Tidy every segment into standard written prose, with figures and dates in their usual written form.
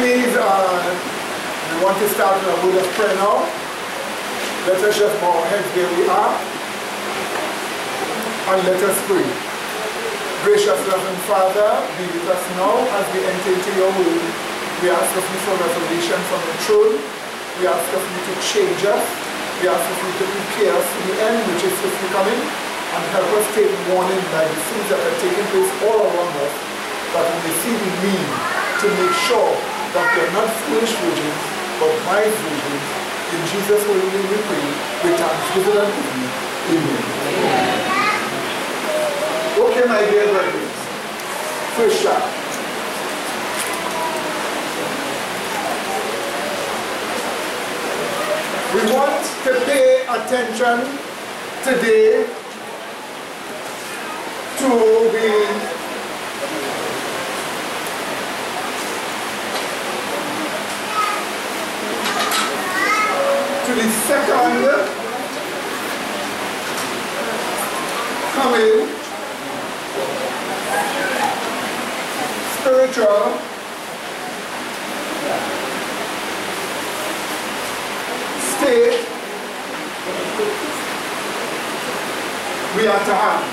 Please, we want to start with a word of prayer now. Let us just bow our heads where we are. And let us pray. Gracious loving Father, be with us now as we enter into your word. We ask of you for revelation from the throne. We ask of you to change us. We ask of you to prepare us for the end, which is swiftly coming, and help us take warning by the things that are taking place all around us, that we may see the need to make sure that we are not foolish virgins, but wise virgins. In Jesus' holy name we pray, with thanksgiving and praise. Amen. Okay, my dear brothers. First shot. We want to pay attention today to the second coming spiritual state we are to have.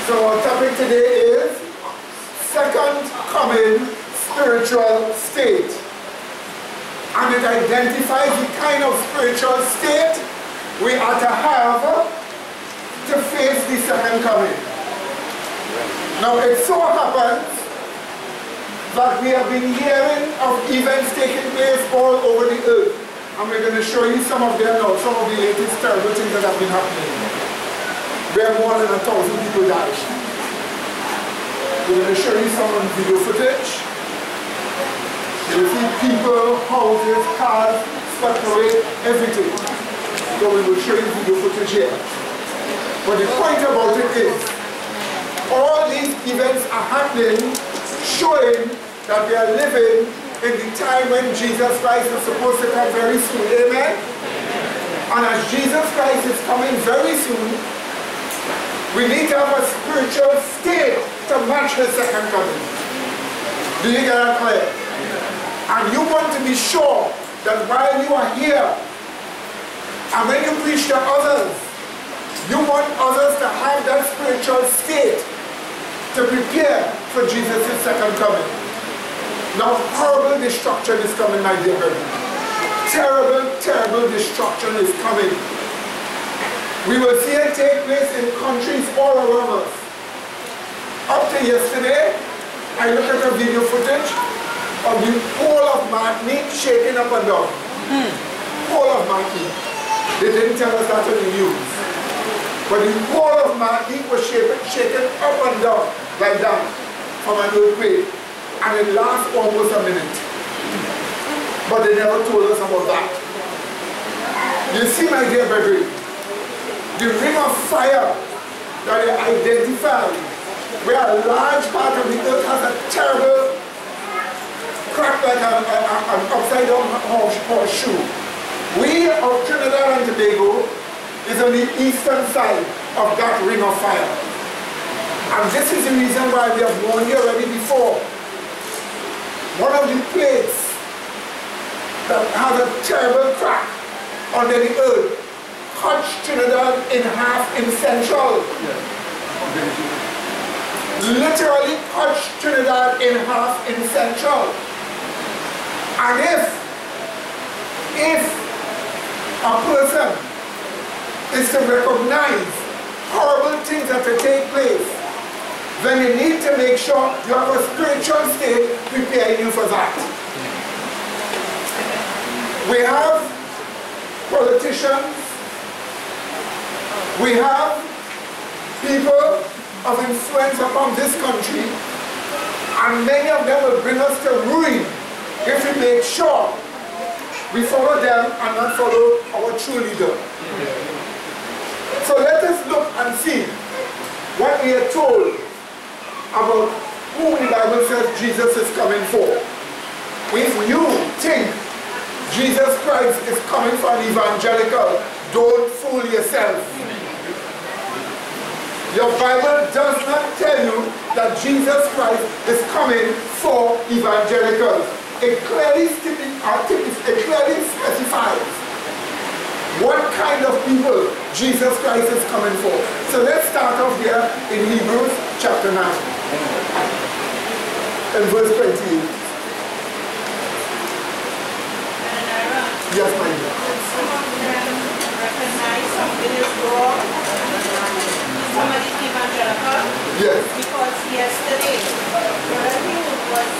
So our topic today is second coming spiritual state. And it identifies the kind of spiritual state we are to have to face the second coming. Now it so happens that we have been hearing of events taking place all over the earth. And we're going to show you some of them now, some of the latest terrible things that have been happening. Where more than 1,000 people died. We're going to show you some video footage. You see people, houses, cars, swept away, everything. So we will show you video footage here. But the point about it is, all these events are happening, showing that we are living in the time when Jesus Christ is supposed to come very soon. Amen? And as Jesus Christ is coming very soon, we need to have a spiritual state to match the second coming. Do you get that clear? And you want to be sure that while you are here, and when you preach to others, you want others to have that spiritual state to prepare for Jesus' second coming. Now, horrible destruction is coming, my dear brethren. Terrible, terrible destruction is coming. We will see it take place in countries all around us. Up to yesterday, I looked at a video footage of the whole of Martinique shaking up and down. Whole of Martinique. They didn't tell us that in the news. But the whole of Martinique was shaken up and down like that from an earthquake. And it lasts almost a minute. But they never told us about that. You see, my dear brethren, the ring of fire that they identified, where a large part of the earth has a terrible crack like an upside down horseshoe. We of Trinidad and Tobago is on the eastern side of that ring of fire. And this is the reason why we have warned you already before. One of the plates that has a terrible crack under the earth cut Trinidad in half in Central. Literally cut Trinidad in half in Central. And if a person is to recognize horrible things that will take place, then you need to make sure you have a spiritual state preparing you for that. We have politicians, we have people of influence upon this country, and many of them will bring us to ruin if we make sure we follow them and not follow our true leader. So let us look and see what we are told about who the Bible says Jesus is coming for. If you think Jesus Christ is coming for an evangelical, don't fool yourself. Your Bible does not tell you that Jesus Christ is coming for evangelicals. It clearly specifies what kind of people Jesus Christ is coming for. So let's start off here in Hebrews chapter 9 and verse 28. Yes, my dear. Some of them recognize something is wrong. Somebody evangelical. Yes. Because yesterday, Brother Hugh was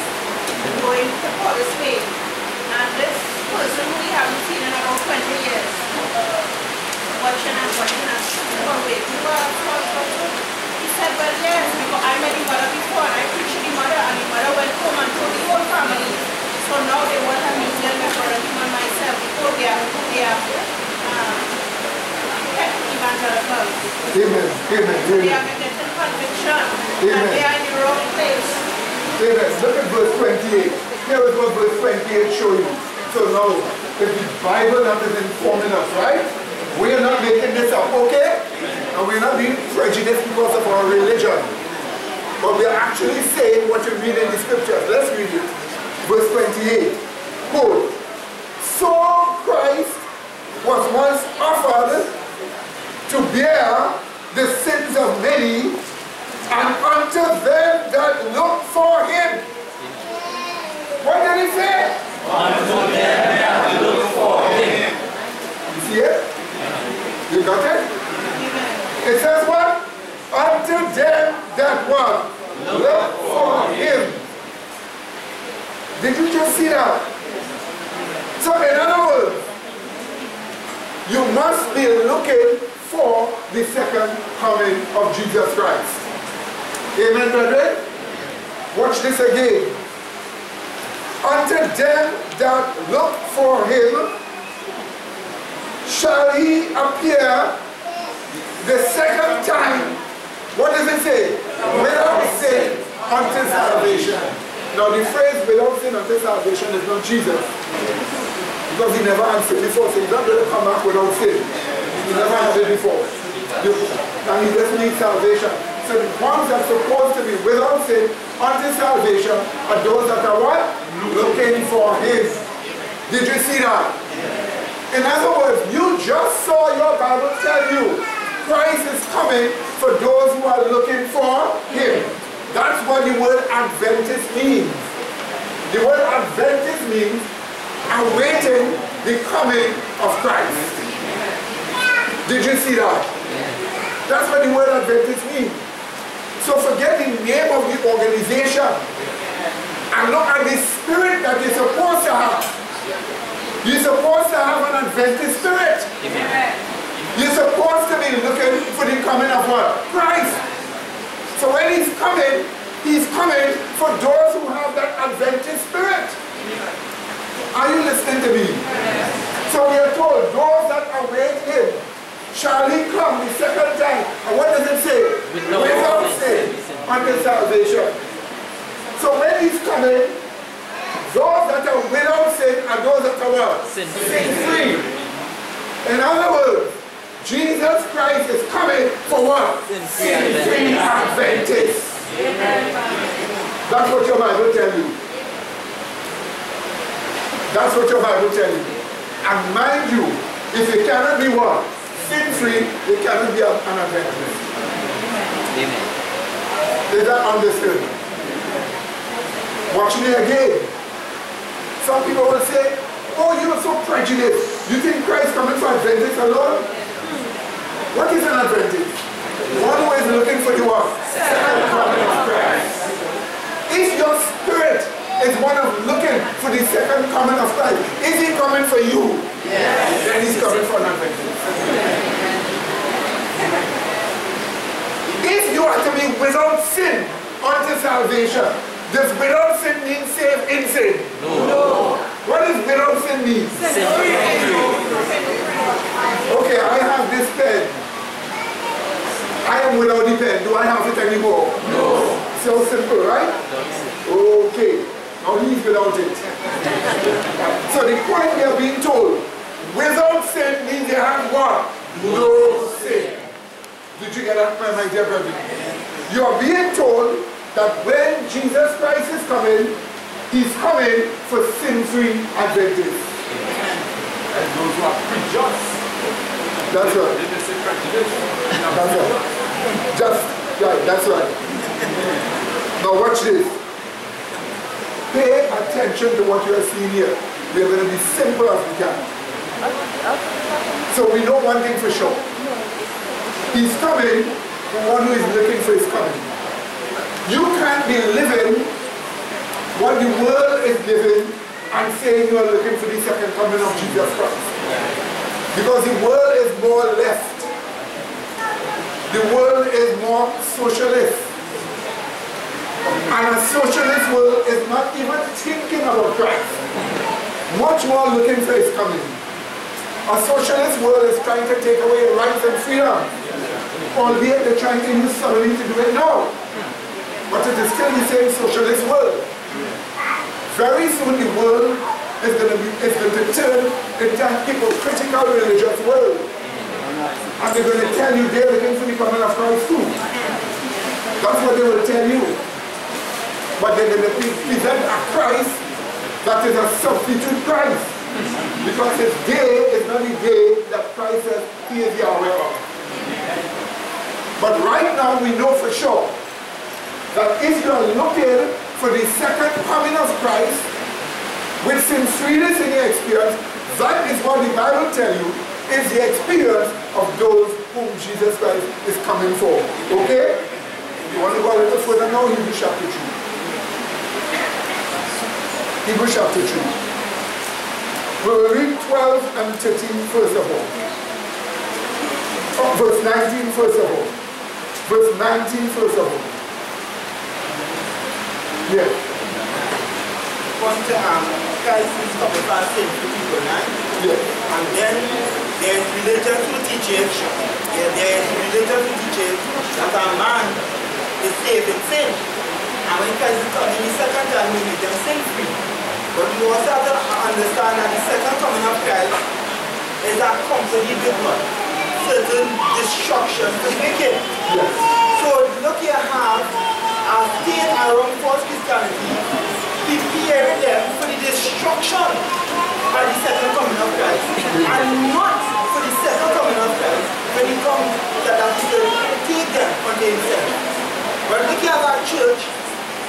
going to Police Way, and this person who we haven't seen in around 20 years, watching us, he said, well, yes, because I met the mother before, and I preached to the mother, and the mother went home and told the whole family. So now they want a museum for him and myself before they are evangelicals. Amen. Amen. So they are getting conviction. Amen. And they are in the wrong place. Amen. Look at verse 28. Here is what verse 28 shows you. So now, if the Bible that is informing us, right? We are not making this up, okay? And we're not being prejudiced because of our religion. But we are actually saying what you read in the scriptures. Let's read it. Verse 28. Quote, so Christ was once offered to bear the sins of many, and unto them that look for him. What did he say? Unto them that look for him. You see it? You got it? It says what? Unto them that what? Look for him. Did you just see that? So in other words, you must be looking for the second coming of Jesus Christ. Amen, brethren? Watch this again. Unto them that look for him shall he appear the second time. What does it say? Without sin unto salvation. Now the phrase without sin unto salvation is not Jesus. Because he never answered before. So he's not going to come back without sin. He never had it before. And he doesn't need salvation. So the ones that are supposed to be without sin unto salvation are those that are what? Looking for him. Did you see that? In other words, you just saw your Bible tell you Christ is coming for those who are looking for him. That's what the word Adventist means. The word Adventist means awaiting the coming of Christ. Did you see that? That's what the word Adventist means. So forget the name of the organization and look at the spirit that you're supposed to have. You're supposed to have an Adventist spirit. You're supposed to be looking for the coming of what? Christ. So when he's coming for those who have that Adventist spirit. Are you listening to me? So we are told, those that await him, shall he come the second time. And what does it say? Without sin unto salvation. So when he's coming, those that are without sin are those that are what? Sin free. In other words, Jesus Christ is coming for what? Sin-free Adventists. That's what your Bible tells you. That's what your Bible tells you. And mind you, if you cannot be what? Sin-free, you cannot be an Adventist. Amen. Is that understood? Watch me again. Some people will say, oh, you are so prejudiced. You think Christ coming for Adventists alone? What is an Adventist? One who is looking for the what? Second coming of Christ. If your spirit is one of looking for the second coming of Christ, is he coming for you? Yes. Then he's coming for an Adventist. If you are to be without sin unto salvation, does without sin mean saved in sin? No. What does without sin mean? Okay, I have this pen. I am without the pen. Do I have it anymore? No. So simple, right? Okay. Now he's without it. So the point we are being told, without sin means you have what? No sin. Did you get that, my dear brother? You are being told that when Jesus Christ is coming, he's coming for sin-free Adventists. And those who are prejudged. That's right. They say prejudice. That's right. Just right, that's right. Now watch this. Pay attention to what you are seeing here. We are going to be simple as we can. So we know one thing for sure. He's coming for one who is looking for his coming. You can't be living what the world is living and saying you are looking for the second coming of Jesus Christ. Because the world is more left. The world is more socialist. And a socialist world is not even thinking about Christ. Much more looking for his coming. A socialist world is trying to take away rights and freedom. Albeit they're trying to use somebody to do it now. But it is still the same socialist world. Very soon the world is going to turn into a hypocritical religious world. And they're going to tell you they're looking for the coming of Christ too. That's what they will tell you. But they're going to present a Christ that is a substitute Christ. Because his day is not the day that Christ says he is Yahweh. But right now we know for sure that if you are looking for the second coming of Christ, with sincerity in your experience, that is what the Bible tells you is the experience of those whom Jesus Christ is coming for. Okay? If you want to go a little further now, Hebrews chapter 2. Hebrews chapter 2. We will read 12 and 13 first of all. Verse 19 first of all. Verse 19 first of all. Yes. Christ is coming for sinful people, right? Yes. And then there's religion who teaches, there's religion who teaches that a man is saved in sin. And when Christ is coming the second time, he make them sin free. But you also have to understand that the second coming of Christ is accompanied with what? Certain destruction for the wicked. Yes. So look here, have a state around false Christianity preparing them for the destruction by the second coming of Christ, and not for the second coming of Christ when he comes that he will take them unto himself. But look at that church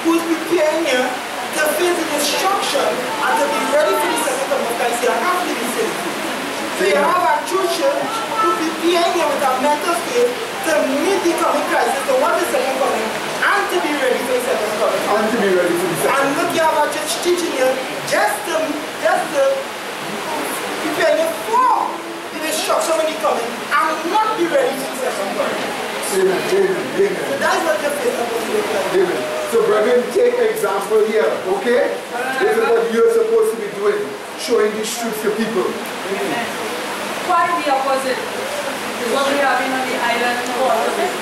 who is preparing here to face the destruction and to be ready for the second coming of Christ. They have to be sinful. So you have a true church who preparing here with a mental state to meet the coming crisis, to want the second coming, and to be ready for the second coming. And to be ready for the second. And look, you have a church teaching you just to prepare you for the destruction when you coming, and not be ready for the second coming. Amen. Amen. Amen. So that's what your faith is supposed to look like. Amen. So brethren, take example here, okay? This is what you're supposed to be doing, showing these truths to people. Amen. Quite the opposite is what we have on the island of Waterford.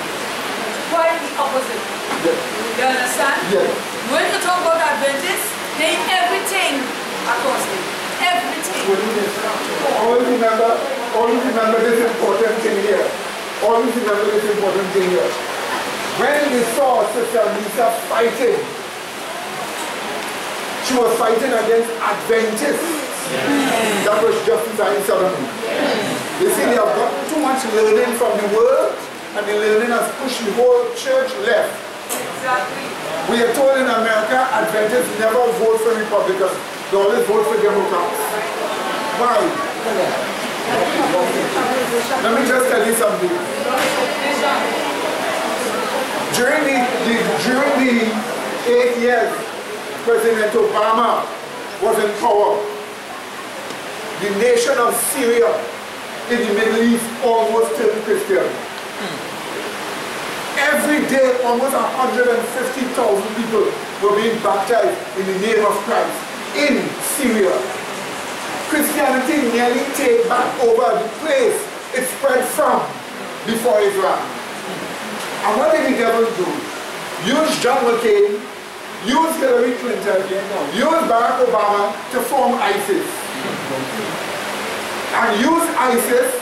Quite the opposite. Yes. You understand? Yes. When you talk about Adventists, name everything accosted. Everything. Always remember this important thing here. Always remember this important thing here. When we saw Sister Lisa fighting, she was fighting against Adventists. Yes. That was justifying sodomy. Yes. You see, they have got too much learning from the world, and the learning has pushed the whole church left. Exactly. We are told in America, Adventists never vote for Republicans. They always vote for Democrats. Why? Let me just tell you something. During the 8 years President Obama was in power, the nation of Syria in the Middle East almost turned Christian. Every day, almost 150,000 people were being baptized in the name of Christ in Syria. Christianity nearly take back over the place it spread from before Islam. And what did the devil do? Use John McCain, use Hillary Clinton, use Barack Obama to form ISIS. And use ISIS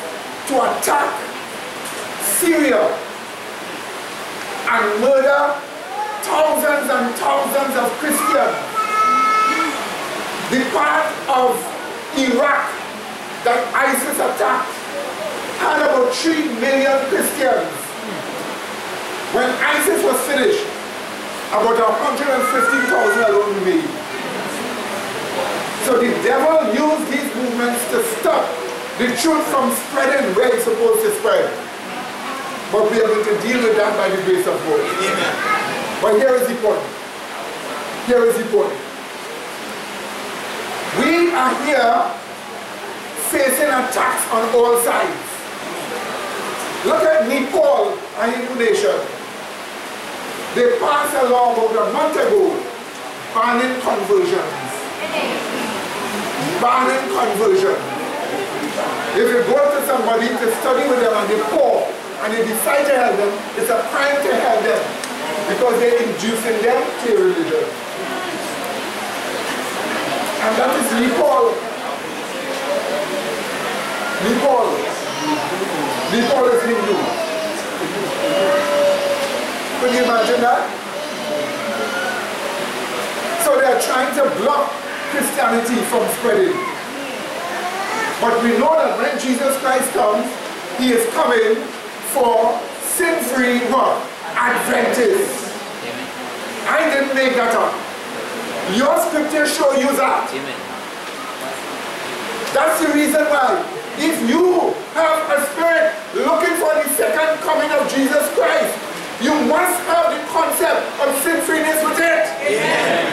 to attack Syria and murder thousands and thousands of Christians. The part of Iraq that ISIS attacked had about 3 million Christians. When ISIS was finished, about 150,000 alone remained. So the devil used these movements to stop the truth from spreading where it's supposed to spread. But we are going to deal with that by the grace of God. Amen. But here is the point. Here is the point. We are here facing attacks on all sides. Look at Nepal and Indonesia. They passed a law about a month ago banning conversions. Banning conversion. If you go to somebody to study with them and they poor and they decide to help them, it's a crime to help them because they're inducing them to a religion. And that is Nepal. Nepal. Nepal is Hindu. Can you imagine that? So they are trying to block Christianity from spreading. But we know that when Jesus Christ comes, he is coming for sin-free what? Adventists. I didn't make that up. Your scriptures show you that. That's the reason why. If you have a spirit looking for the second coming of Jesus Christ, you must have the concept of sin-freeness with it. Amen.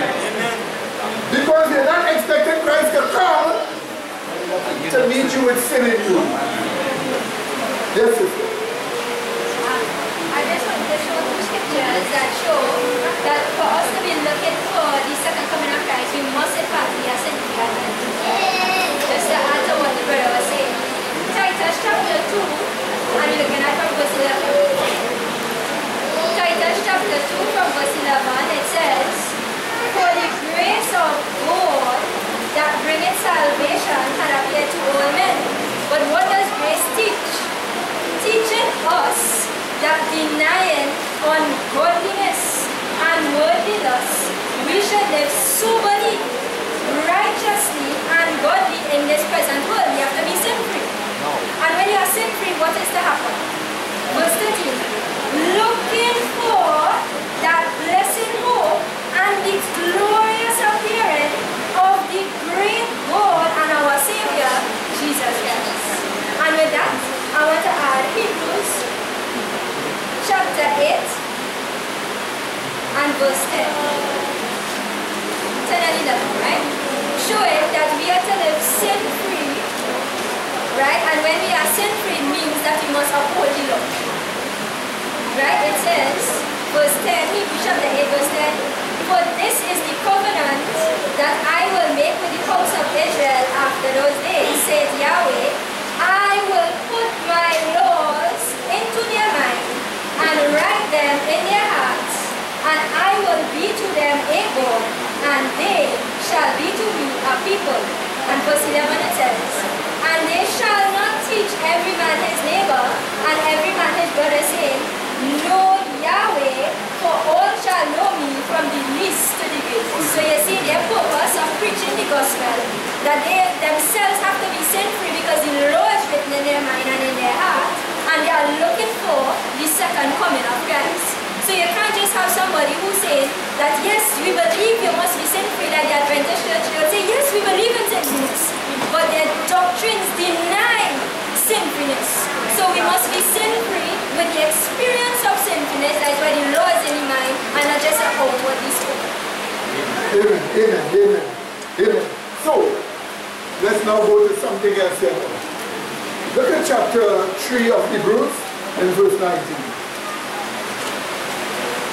Because you're not expecting Christ to come to meet you with sin in you. Yes, sister. I just want to show two scriptures that show that for us to be looking for the second coming of Christ, we must in fact be a sin-free. Just to add to what the brother was saying. Titus chapter 2, and you're looking at from verse 11. Titus chapter 2 from verse 11, it says, "For the grace of God that bringeth salvation had appeared to all men." But what does grace teach? Teaching us that denying ungodliness and worldly lust, we should live soberly, righteously, and godly in this present world. We have to be sin-free. And when you are sin-free, what is to happen? Verse 13. "Looking for that blessed hope and the glorious appearing of the great God and our Savior, Jesus Christ." And with that, I want to add Hebrews chapter 8 and verse 10. 10 and 11, right? Showing that we are to live sin-free, right? And when we are sin-free, it means that we must uphold the law. Right? It says, verse 10, Hebrews chapter 8, verse 10, "For this is the covenant that I will make with the house of Israel after those days, says Yahweh. I will put my laws into their mind and write them in their hearts, and I will be to them a God, and they shall be to me a people." And verse 11 it says, "And they shall not teach every man his neighbor and every man his brother, saying, Know Yahweh, for all shall know me from the least to the greatest." So you see their purpose of preaching the gospel, that they themselves have to be sin-free because the law is written in their mind and in their heart, and they are looking for the second coming of Christ. So you can't just have somebody who says that, yes, we believe you must be sin-free, like the Adventist church. They will say, yes, we believe in sin-freeness, but their doctrines deny sin-freeness. So we must be sin-free with the experience of sin-freeness. That's why the law is in the mind and not just an outwardly spoken. Amen, amen, amen, amen. So, let's now go to something else here. Look at chapter 3 of Hebrews in verse 19.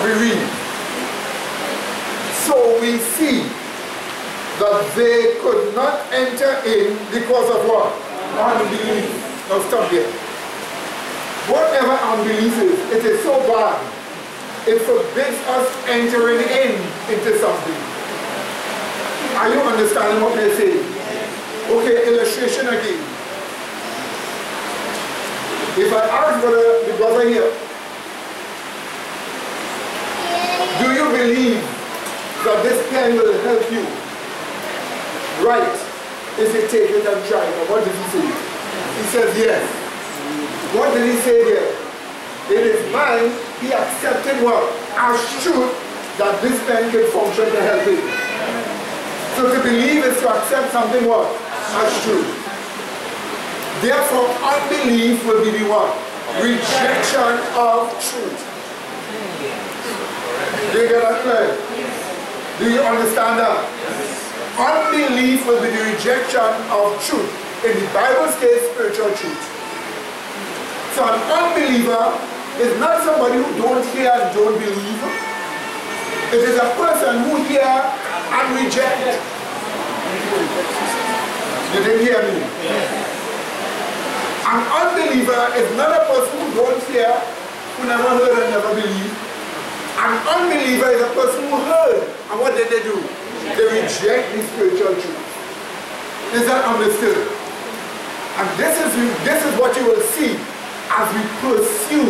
We read, "So we see that they could not enter in because of what? Unbelief." Now stop there. Whatever unbelief is, it is so bad, it forbids us entering into something. Are you understanding what they're saying? Okay, illustration again. If I ask the brother here, do you believe mind, he accepted what? As truth that this man can function to help him. So to believe is to accept something what? As truth. Therefore, unbelief will be the what? Rejection of truth. Do you get that clear? Do you understand that? Unbelief will be the rejection of truth. In the Bible's case, spiritual truth. So an unbeliever is not somebody who don't hear and don't believe. It is a person who hear and reject. You didn't hear me? An unbeliever is not a person who don't hear, who never heard and never believed. An unbeliever is a person who heard, and what did they do? They reject the spiritual truth. Is that understood? And this is what you will see as we pursue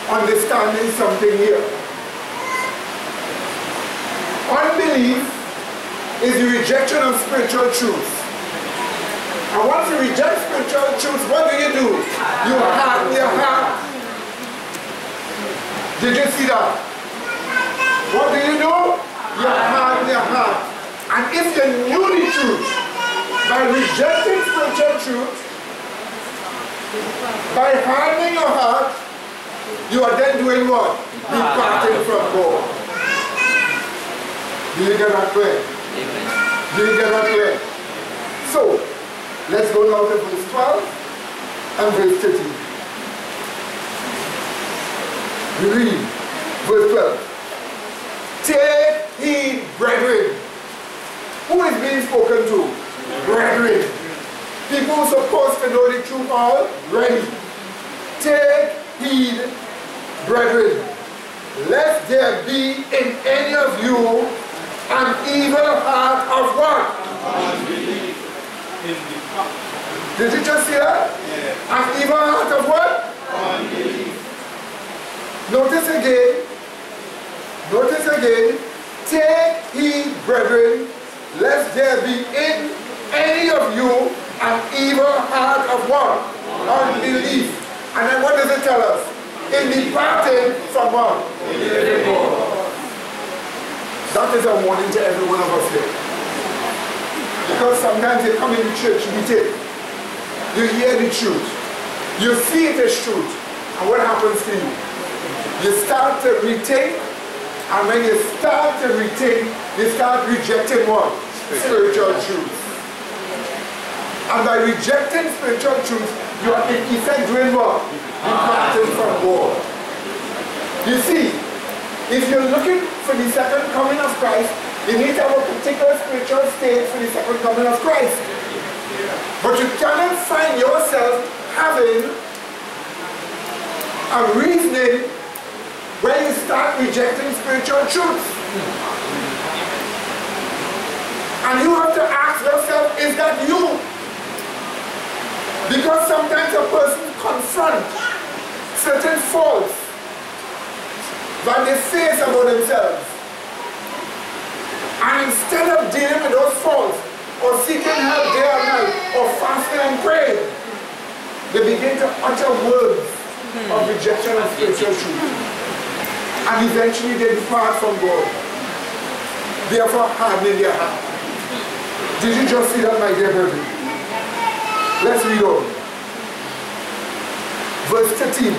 understanding something here. Unbelief is the rejection of spiritual truth. And once you reject spiritual truth, what do? You harden your heart. Did you see that? What do? You harden your heart. And if you knew the truth, by rejecting spiritual truth, by hardening your heart, you are then doing what? Departing from God. Do you get that clear? Do you get that clear? So, let's go now to verse 12 and verse 13. We read verse 12. Take heed, brethren. Who is being spoken to? Brethren. People who are supposed to know the truth already. Take heed, brethren, lest there be in any of you an evil heart of what? Unbelief. Did you just see that? Yeah. An evil heart of what? Unbelief. Notice again, take heed, brethren, lest there be in any of you an evil heart of what? Unbelief. And then what does it tell us? In departing from what? That is a warning to every one of us here. Because sometimes you come into church meeting, you hear the truth, you see it as truth, and what happens to you? You start to rethink, and when you start to rethink, you start rejecting what? Spiritual truth. And by rejecting spiritual truth, you are in effect doing what? Departing from God. You see, if you're looking for the second coming of Christ, you need to have a particular spiritual state for the second coming of Christ. But you cannot find yourself having a reasoning when you start rejecting spiritual truths. And you have to ask yourself, is that you? Because sometimes a person confronts certain faults that they face about themselves. And instead of dealing with those faults, or seeking help day and night, or fasting and praying, they begin to utter words of rejection of spiritual truth. And eventually they depart from God, therefore hardening their heart. Did you just see that, my dear brethren? Let's read on. Verse 13.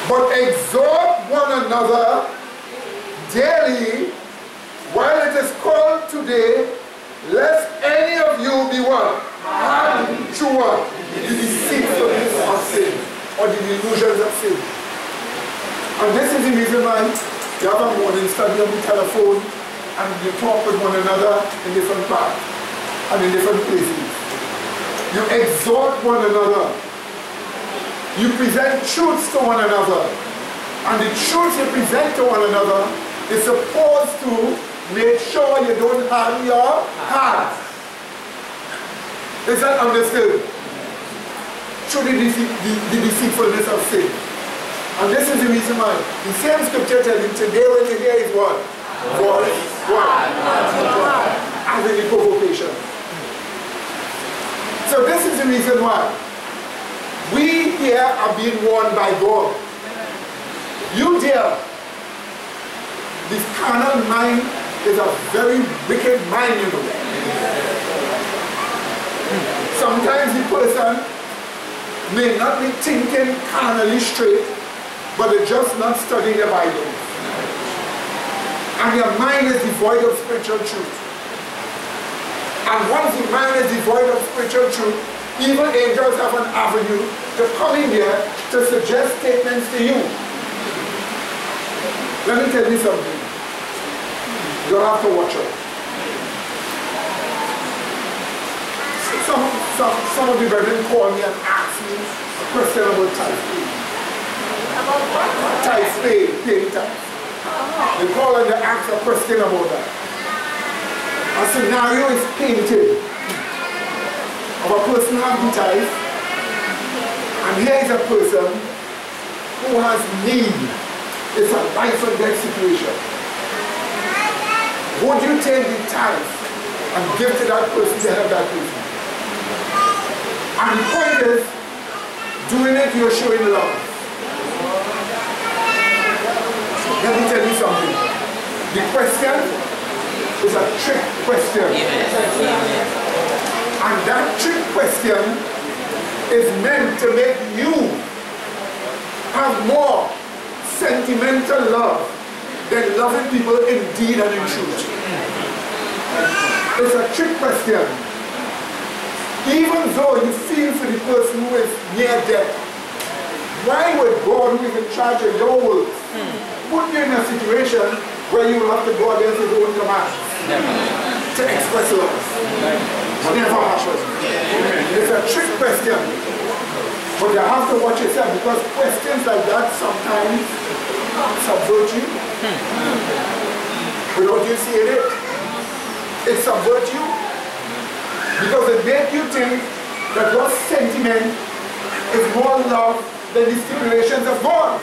But exhort one another daily while it is called today, lest any of you be what? Hardened to what? The deceitfulness of sin, or the illusions of sin. And this is the reason why you have a morning study on the telephone and you talk with one another in different parts and in different places. You exhort one another. You present truths to one another. And the truths you present to one another is supposed to make sure you don't harden your heart. Is that understood? Through the deceitfulness of sin. And this is the reason why the same scripture tells you today when you hear is what? Voice. What? As in the provocation. So this is the reason why we here are being warned by God. You dear, this carnal mind is a very wicked mind, you know. Sometimes the person may not be thinking carnally straight, but they're just not studying the Bible. And your mind is devoid of spiritual truth. And once the mind is devoid of spiritual truth, even angels have an avenue to come in here to suggest statements to you. Let me tell you something. You have to watch out. Some of the brethren call me and ask me a question about tithe pay. About what? Tithe pay, paying tithe. They call and they ask a question about that. A scenario is painted of a person who has the tithe, and here is a person who has need. It's a life and death situation. Would you take the tithe and give to that person to help that person? And the point is, doing it, you're showing love. Let me tell you something. The question is a trick question. And that trick question is meant to make you have more sentimental love than loving people in deed and in truth. It's a trick question. Even though you feel for the person who is near death, why would God, who is in charge of your world, put you in a situation where you will have to go against his own commands to express love? Never happen. It's a trick question. But you have to watch yourself, because questions like that sometimes subvert you. Without you seeing it, it subverts you. Because it makes you think that your sentiment is more love than the stipulations of God.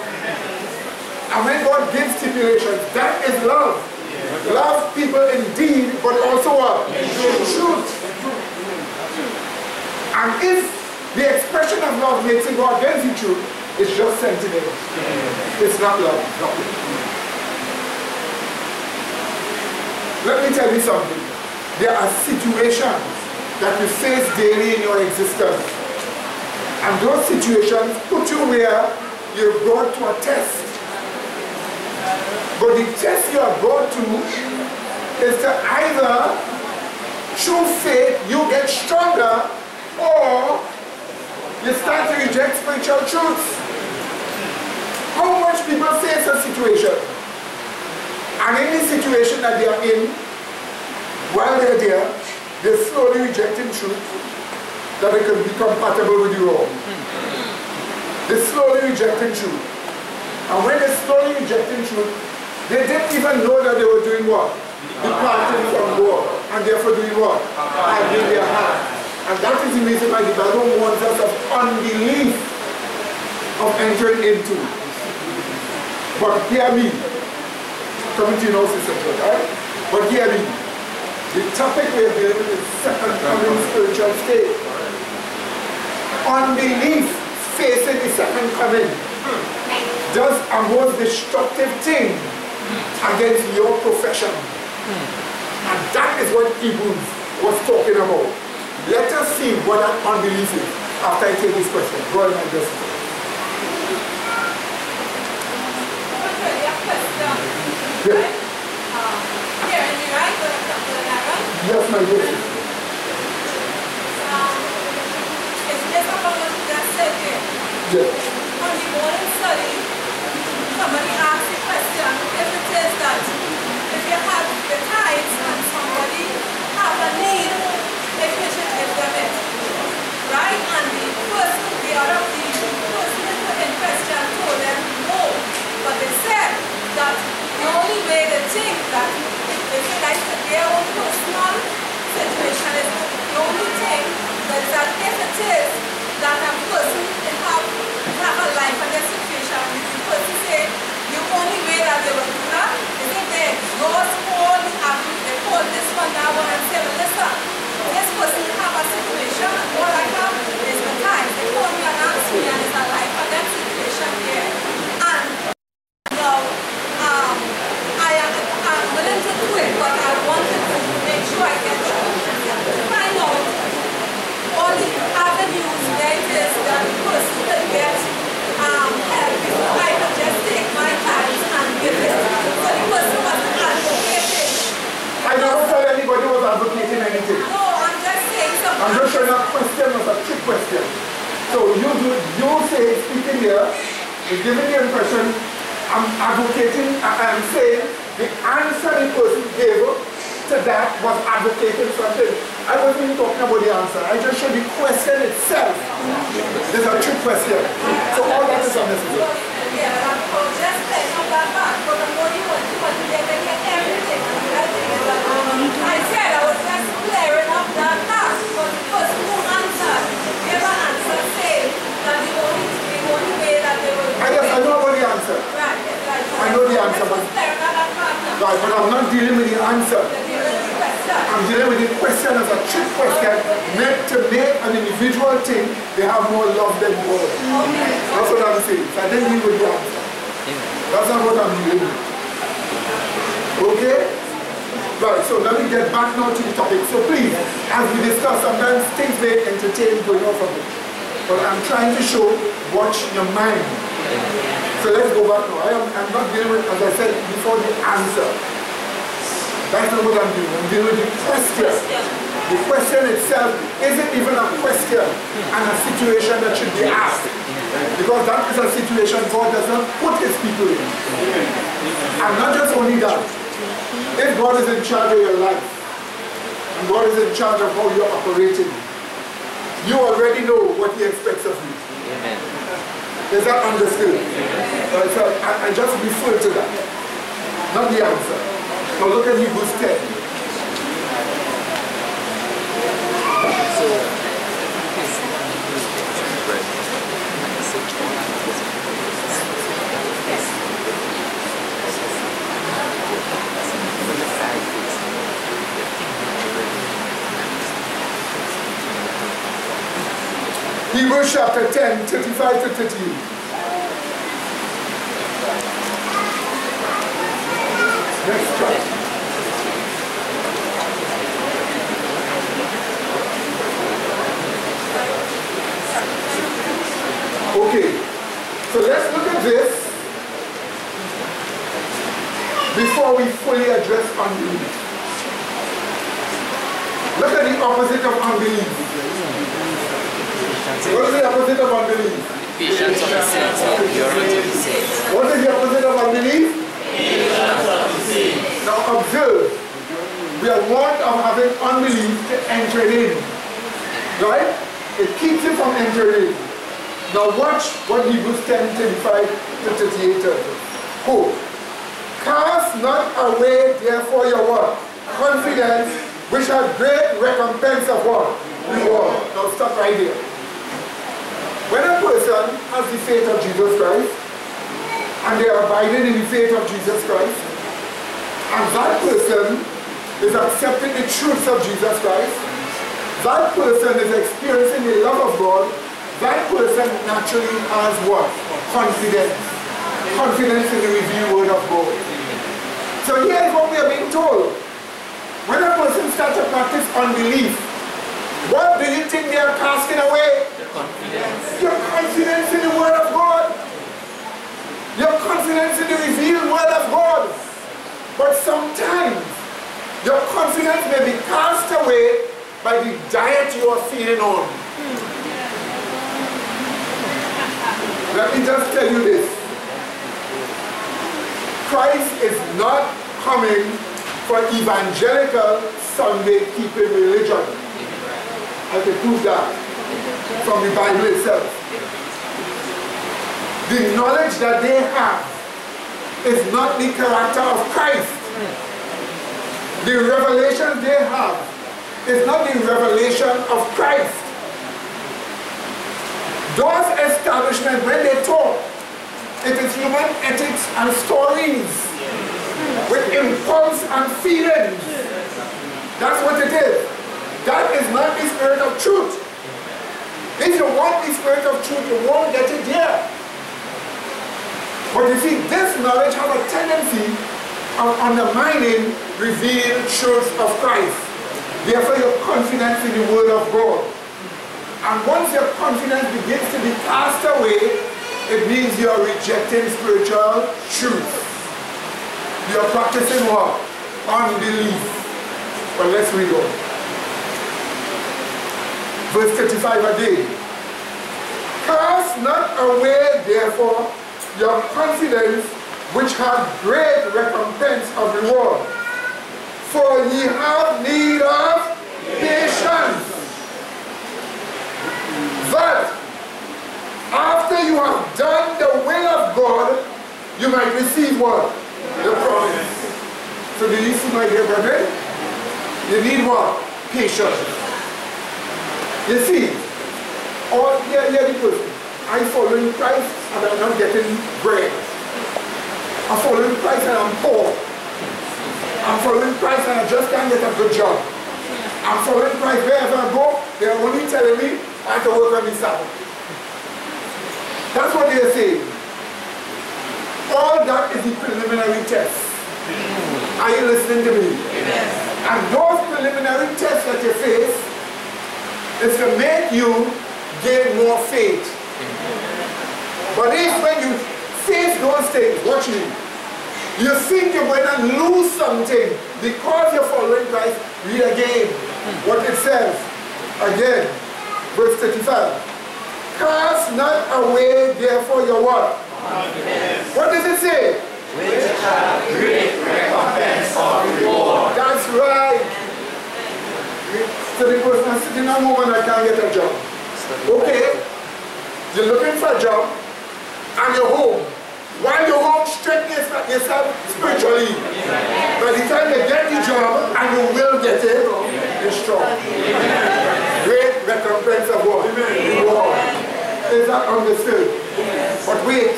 And when God gives stipulations, that is love. Love people in deed, but also what? In truth. And if the expression of love makes it go against the truth, it's just sentiment. It's not love. Let me tell you something. There are situations that you face daily in your existence. And those situations put you where you're brought to a test. But the test you are brought to is to either, through faith, you get stronger, or you start to reject spiritual truths. How much people face a situation, and in the situation that they are in, while they're there, they're slowly rejecting truth that it can be compatible with the wrong. They're slowly rejecting truth. And when they're slowly rejecting truth, they didn't even know that they were doing what? Departing from God. And therefore doing what? Hiding their heart. And that is the reason why the Bible warns us of unbelief of entering into. But hear me. Coming to you now, Sister George, right? But hear me. The topic we are dealing with is second coming spiritual state. Unbelief facing the second coming does a most destructive thing against your profession. And that is what Hebrews was talking about. Let us see what that unbelief is after I take this question. Go ahead, my Joseph. Yes. Yes, my dear. It's based upon what you just said here. Yes. On the morning study, somebody asked the question, if it is that if you have the tithes and somebody have a need, if you should give them it. Right? And the person in question told them no. But they said that the only way they think that if they like their own personal situation is the only thing that if it is that a person can have a life and their situation, the person say the only way that they will do that is if they exhaust all the avenues, they call this one, that one, and say, well, listen, this person have a situation and all I have is the time. They call me and ask me and it's a life and that situation here. And speaking here is giving the impression I'm advocating, I'm saying the answer the person gave to that was advocating something. I wasn't even talking about the answer. I just showed the question itself. There's a trick question. So all that is unnecessary. I said I was just clearing up that task because the person who answered never answered saying that the only way that they were I know about the answer. right. I know the answer, but I'm not dealing with the answer. I'm dealing with the question as a trick question meant to make an individual think they have more love than God. That's what I'm saying. So I didn't deal with the answer. That's not what I'm dealing with. Okay? Right, so let me get back now to the topic. So please, as we discuss, sometimes things may entertain going off of it. But I'm trying to show watch your mind. So let's go back now. I'm not dealing with, as I said before, the answer. That's not what I'm doing. I'm dealing with the question. The question itself isn't even a question and a situation that should be asked. Because that is a situation God does not put his people in. And not just only that. If God is in charge of your life, and God is in charge of how you're operating, you already know what he expects of you. Amen. Is that understood? So I just refer to that, not the answer. Now look at Hebrews 10. Hebrews chapter 10, 35 to 38. Next chapter. Okay, so let's look at this before we fully address unbelief. Look at the opposite of unbelief. What is the opposite of unbelief? Patience of the saints and purity of the saints. What is the opposite of unbelief? Patience of the saints. Now observe, we are warned of having unbelief to enter in. Right? It keeps you from entering in. Now watch what Hebrews 10, 35 to 38 tells us. Quote, cast not away therefore your what? Confidence, which has great recompense of what? Reward. Now stop right here. When a person has the faith of Jesus Christ, and they are abiding in the faith of Jesus Christ, and that person is accepting the truths of Jesus Christ, that person is experiencing the love of God, that person naturally has what? Confidence. Confidence in the revealed word of God. So here's what we are being told. When a person starts to practice unbelief, what do you think they are casting away? Confidence. Your confidence in the word of God. Your confidence in the revealed word of God. But sometimes your confidence may be cast away by the diet you are feeding on. Let me just tell you this. Christ is not coming for evangelical Sunday keeping religion. I can prove that from the Bible itself. The knowledge that they have is not the character of Christ. The revelation they have is not the revelation of Christ. Those establishments, when they talk, it is human ethics and stories with impulse and feelings. That's what it is. That is not the spirit of truth. If you want the spirit of truth, you won't get it here. But you see, this knowledge has a tendency of undermining revealed truths of Christ. Therefore, your confidence in the word of God. And once your confidence begins to be cast away, it means you are rejecting spiritual truth. You are practicing what? Unbelief. But let's read on. Verse 35 again. Cast not away, therefore, your confidence, which hath great recompense of reward. For ye have need of patience, that after you have done the will of God, you might receive what? The promise. So do you see, my dear brethren? You need what? Patience. You see, all here the person, I follow in Christ and I'm not getting bread. I'm following Christ and I'm poor. I'm following Christ and I just can't get a good job. I'm following Christ wherever I go, they're only telling me I have to work on this Sabbath. That's what they're saying. All that is the preliminary test. Are you listening to me? Yes. And those preliminary tests that you face is to make you gain more faith. But if when you face those things, watch me, you think you're going to lose something because you're following Christ, read again what it says. Again, verse 35. Cast not away therefore your what? What does it say? Which have great recompense of reward. That's right. So the person sitting at home and I can't get a job. Okay, you're looking for a job and you're home. While you're home, strengthen yourself spiritually. By the time you get the job, and you will get it, you're strong. Great recompense of what? Reward. Is that understood? But wait.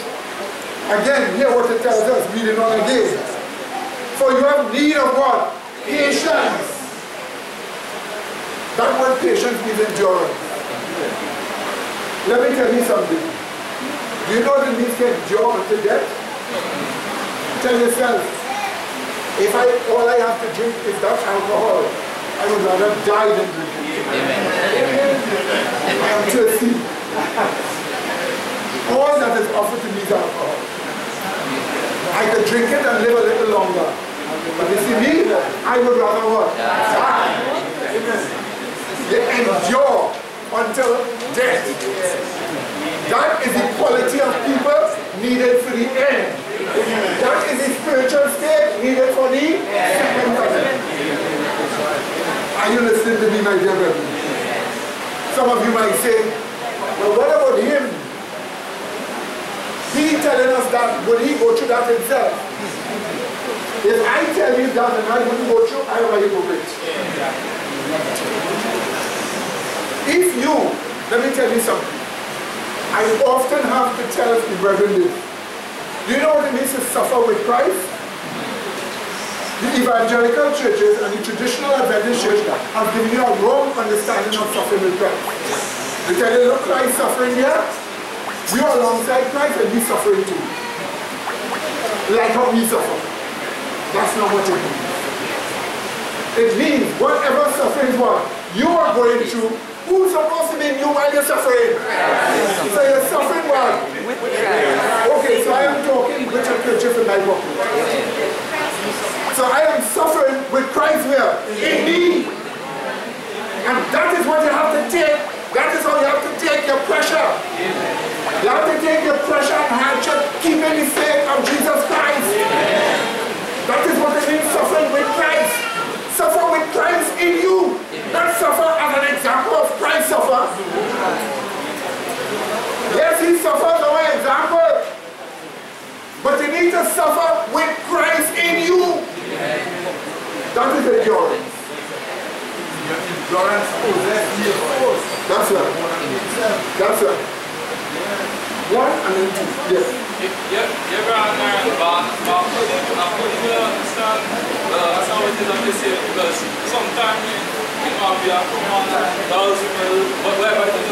Again, hear what it tells us, reading on again. For you have need of what? Patience. That word patience means endurance. Let me tell you something. Do you know what it means to endure unto death? Tell yourself, if all I have to drink is that alcohol, I would rather die than drink it. I am thirsty. All that is offered to me is alcohol. I could drink it and live a little longer. But you see me, I would rather what? Die. You endure until death. That is the quality of people needed for the end. That is the spiritual state needed for the second coming. Are you listening to me, my dear brethren? Some of you might say, well, what about him? He telling us that, would he go through that himself? If I tell you that and I wouldn't go through, I am a hypocrite. If you, let me tell you something. I often have to tell the brethren this. Do you know what it means to suffer with Christ? The evangelical churches and the traditional Adventist church have given you a wrong understanding of suffering with Christ. They tell you, look, Christ suffering here. We are alongside Christ and we suffering too. Like how we suffer. That's not what it means. It means whatever suffering what you are going through, who's supposed to be in you while you're suffering? So you're suffering what? Okay, so I am talking with a kerchief in my pocket. So I am suffering with Christ where? In me. And that is what you have to take. That is how you have to take your pressure. You have to take your pressure and hardship, keeping the faith of Jesus Christ. That is what it means, suffering with Christ. Suffer with Christ in you. Not suffer as an example of Christ suffer. Yes, he suffers our example. But you need to suffer with Christ in you. That is endurance. Endurance possesses. That's right. That's right. One and then two. Yes. You ever understand because sometimes it might be a common whatever it is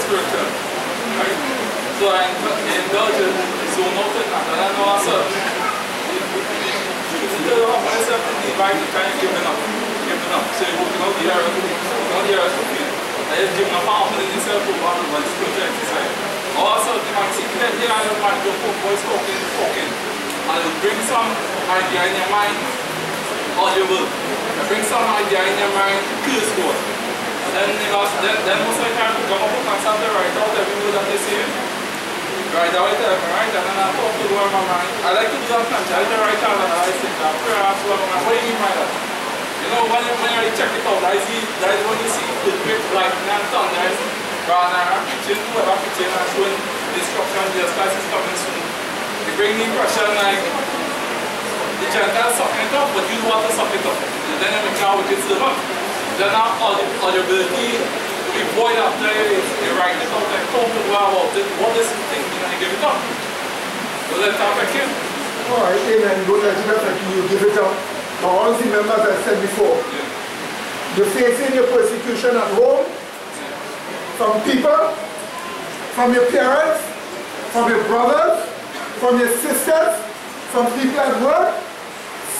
spiritual. Right? So I indulge in so nothing and I know myself. You tell myself in the right kind of giving up. So you don't hear us feel. I just give my power for yourself for one of my spiritual exercise. Also, you might see that here I don't want to go voice talking, and it brings some idea in your mind, audible. It brings some idea in your mind, curse God. Then most of the time, come up and start to write out every word that they say. Right, I will tell them, right, and then I talk to my mind. I like to do that sometimes. I like to write out and I say, that prayer, I ask what do you mean by that? You know, when I check it out, that is when you see the great lightning and thunder, rather than preaching, whoever preaching and showing destruction, Jesus Christ is coming soon. They bring the impression like the Gentiles sucking it up, but you want to suck it up. Then you make our wicked servant. Then our audibility to be void after you write it out and talk to about it, what is the thing, and you give it up. Will that affect you? Alright, amen. Don't let it affect you, give it up. Now, all the members I said before, you're facing your persecution at home, from people, from your parents, from your brothers, from your sisters, from people at work.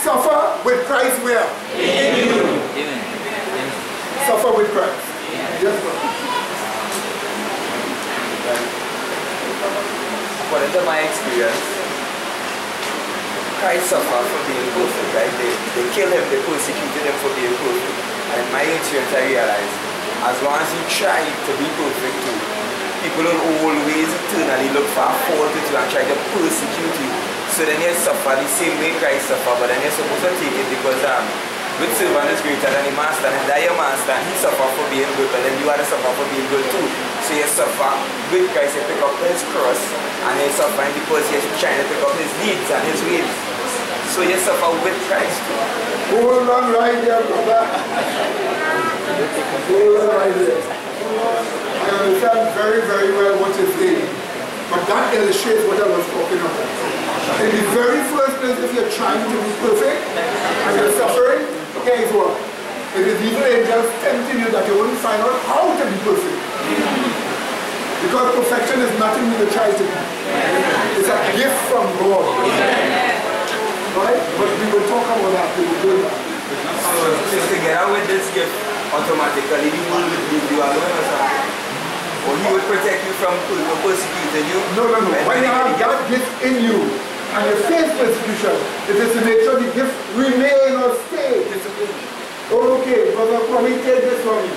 Suffer with Christ where? In you. Amen. Suffer with Christ. Yes, sir. According to my experience, Christ suffered for being perfect, right? They killed him, they persecuted him for being perfect. And in my experience, I realized, as long as you try to be perfect too, people will always eternally look for a fault with you and try to persecute you. So then you suffer the same way Christ suffered, but then you're supposed to take it because with servant is greater than the master, and that your master, he suffered for being good, but then you are to suffer for being good too. So you suffer with Christ, you pick up his cross, and you suffer because you're trying to pick up his needs and his ways. So you suffer with Christ too. Hold on right there, brother. Hold on right there. I understand very, very well what you're saying, but that illustrates what I was talking about. In the very first place, if you're trying to be perfect and you're suffering, guess what? It is evil angels tempting you that you won't find out how to be perfect. Because perfection is nothing you try to be. It's a gift from God. Right? But we will talk about that. We will do that. So together with this gift, automatically he will leave you alone or something? Or he will protect you from persecuting you? No. When you have that gift in you, and you face persecution, it is to make sure the gift remain or stay. Okay, brother, come and take this from me.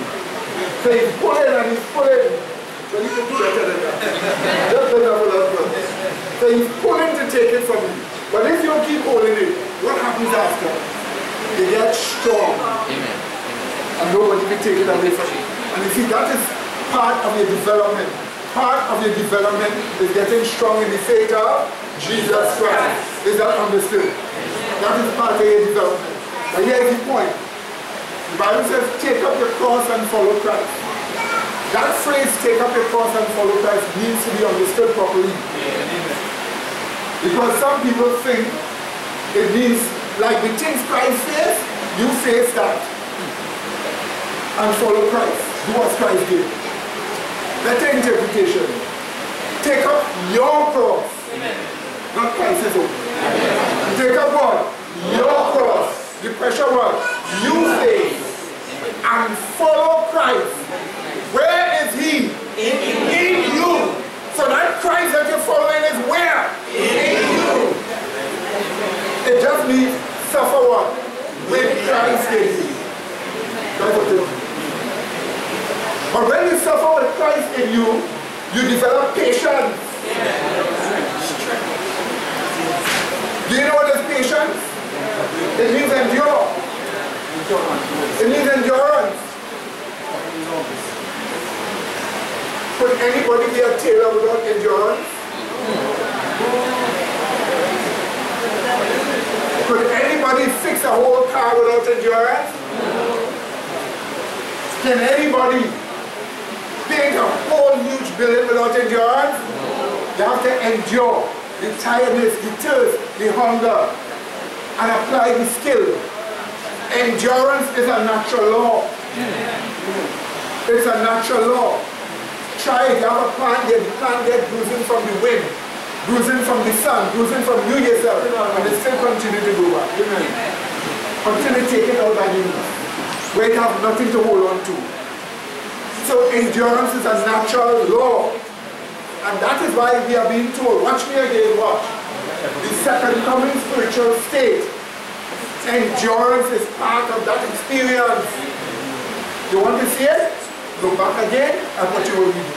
So he's pulling and he's pulling. So you can do better than that. Just enough for that, brother. So he's pulling to take it from you. But if you keep holding it, what happens after? You get strong. Amen. And nobody can take it away from you. And you see, that is part of your development. Part of your development is getting strong in the faith of Jesus Christ. Is that understood? That is part of your development. But here is the point. The Bible says, take up your cross and follow Christ. That phrase, take up your cross and follow Christ, needs to be understood properly. Because some people think it means, like the things Christ says, you face that. And follow Christ. Do what Christ did. Better interpretation. Take up your cross. Not Christ's own. Take up what? Your cross. The pressure what? You face. And follow Christ. Where is he? In you. So that Christ that you're following is where? In you. It just means suffer what? With Christ in you. That's what it is. But when you suffer with Christ in you, you develop patience. Do you know what is patience? It means endure. It means endurance. Could anybody be a tailor without endurance? Could anybody fix a whole car without endurance? Can anybody paint a whole huge building without endurance? You have to endure the tiredness, the thirst, the hunger, and apply the skill. Endurance is a natural law. It's a natural law. Try it. You have a plant there, the plant gets bruising from the wind, bruising from the sun, bruising from you yourself, and it still continue to go back. Until you take it out by the knees, where you have nothing to hold on to. So endurance is a natural law. And that is why we are being told, watch me again, watch. The second coming spiritual state. Endurance is part of that experience. You want to see it? Go back again and what you will read.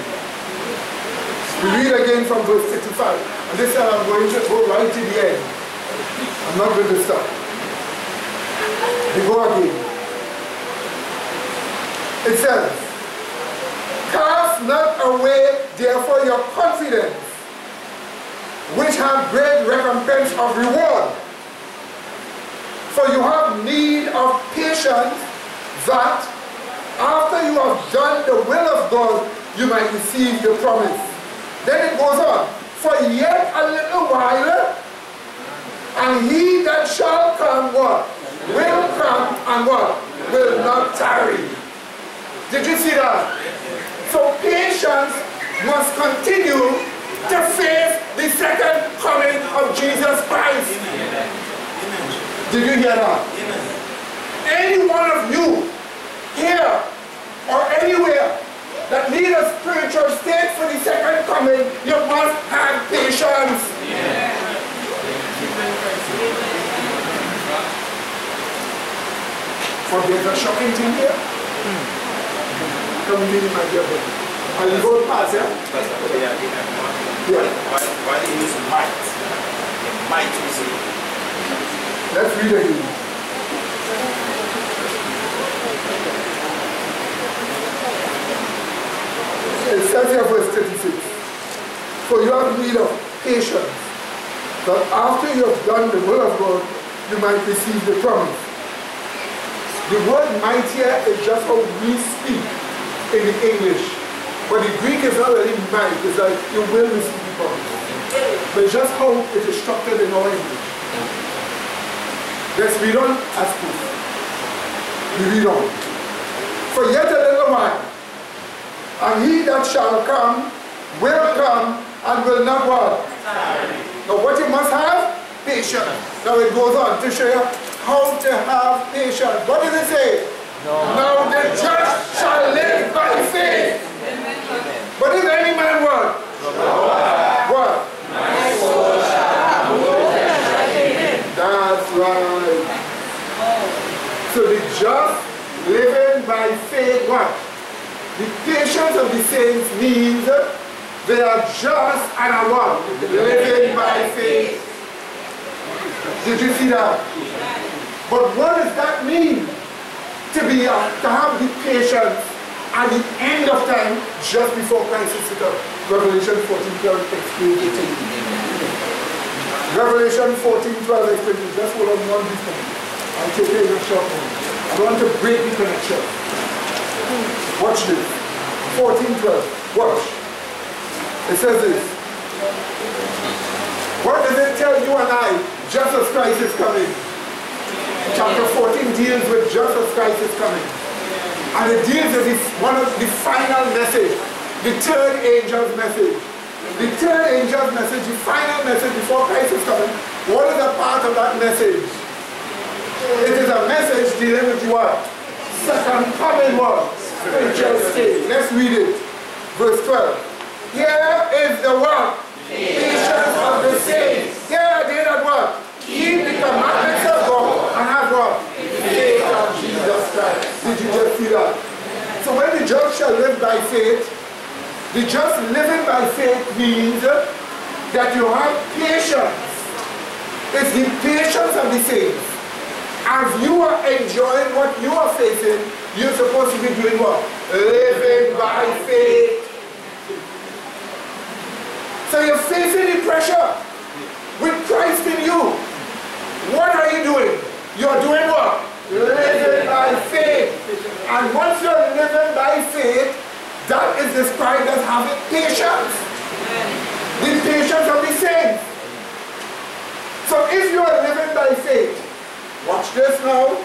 We read again from verse 35. And this time I'm going to go right to the end. I'm not going to stop. We go again. It says, cast not away therefore your confidence, which have great recompense of reward. For you have need of patience, that after you have done the will of God, you might receive the promise. Then it goes on, for yet a little while, and he that shall come, what? Will come, and what? Will not tarry. Did you see that? So patience must continue to face the second coming of Jesus Christ. Did you hear that? Any one of you here or anywhere that need a spiritual state for the second coming, you must have patience. For there's a shocking thing here. Come in, my dear brother. Are you going past, yeah? Why they use might? Might you see? Let's read again. It says here verse 36. For you have need of patience, that after you have done the will of God, you might receive the promise. The word might here is just how we speak in the English. But the Greek is not really might, it's like you will receive the promise. But it's just how it is structured in our English. Let's read on as proof. We read on. For yet a little while, and he that shall come will come and will not what? Now what you must have? Patience. Now it goes on to show you how to have patience. What does it say? Now the just shall live by faith. But if any man what? What? My soul shall have no pleasure in him. That's right. So the just living by faith, what? The patience of the saints means they are just and are what? Living by faith. Did you see that? But what does that mean? To have the patience at the end of time, just before Christ is sit up. Revelation 14:12 explains it. Revelation 14:12 explains it. Just hold on one before. I'll take it in a short moment. I want to break the connection. Watch this. 14:12. Watch. It says this. What does it tell you and I? Just as Christ is coming. Chapter 14 deals with just as Christ is coming. And it deals with one of the final message. The third angel's message. The third angel's message, the final message before Christ is coming. What is a part of that message? It is a message dealing with what? Second coming what? Spiritual state. Let's read it. Verse 12. Here is the what? Patience of the saints. Here are they that what? Keep the commandments of God and have what? Faith of Jesus Christ. Did you just see that? So when the just shall live by faith, the just living by faith means that you have patience. It's the patience of the saints. As you are enjoying what you are facing, you're supposed to be doing what? Living by faith. So you're facing the pressure with Christ in you. What are you doing? You're doing what? Living by faith. And once you're living by faith, that is described as having patience. The patience of the saints. So if you are living by faith, watch this now.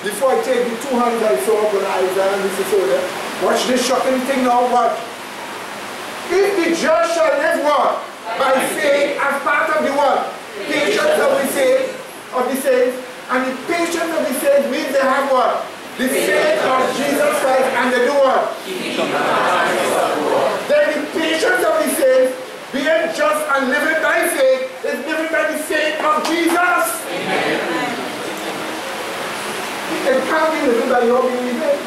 Before I take the 2 hands I saw with Isaiah and Mrs. Soda, watch this shocking thing now. Watch. If the just shall live what? By faith as part of the what? Patience of the saints. And the patience of the saints means they have what? The faith of Jesus Christ, and they do what? Then the patience of the saints, being just and living by faith, is living by the faith of Jesus. Amen. It can't be living by your believing.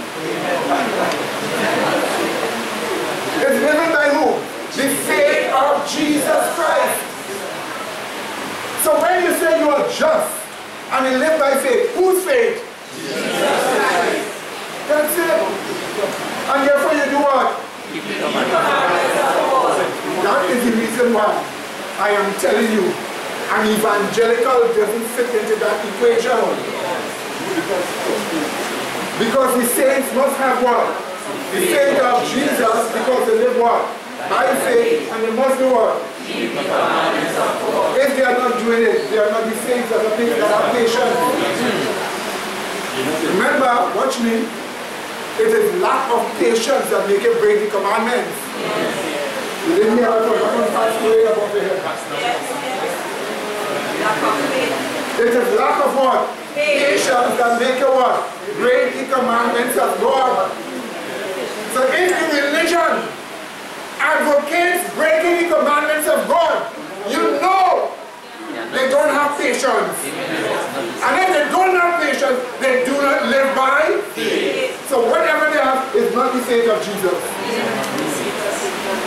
It's living by who? The faith of Jesus Christ. So when you say you are just and you live by faith, whose faith? Jesus Christ. That's it. And therefore you do what? That is the reason why I am telling you an evangelical doesn't fit into that equation. Because the saints must have what? The faith of Jesus, because they live what? By faith, and they must do what? If they are not doing it, they are not the saints that are patient. Remember, watch me. It is lack of patience that make it break the commandments. You didn't hear what I passed away about the head. It is lack of what? Patience that make it what? Break the commandments of God. So if the religion advocates breaking the commandments of God, you know they don't have patience. And if they don't have patience, they do not live by faith. So whatever they have is not the faith of Jesus.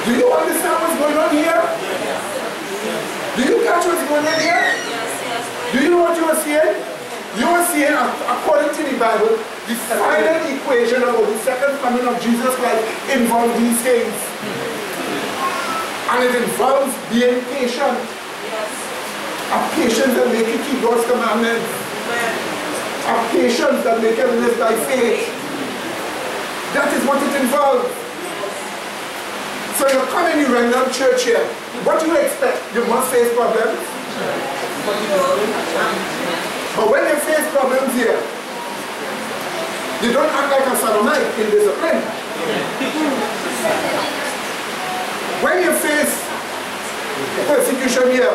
Do you understand what's going on here? Do you catch what's going on here? Do you know what you are seeing? You are seeing, according to the Bible, the final equation about the second coming of Jesus Christ involves these things. And it involves being patient. A patience that make you keep God's commandments. A patience that make you live by faith. That is what it involves. So you come in the random church here. What do you expect? You must face problems. But when you face problems here, you don't act like a sodomite in discipline. When you face persecution here,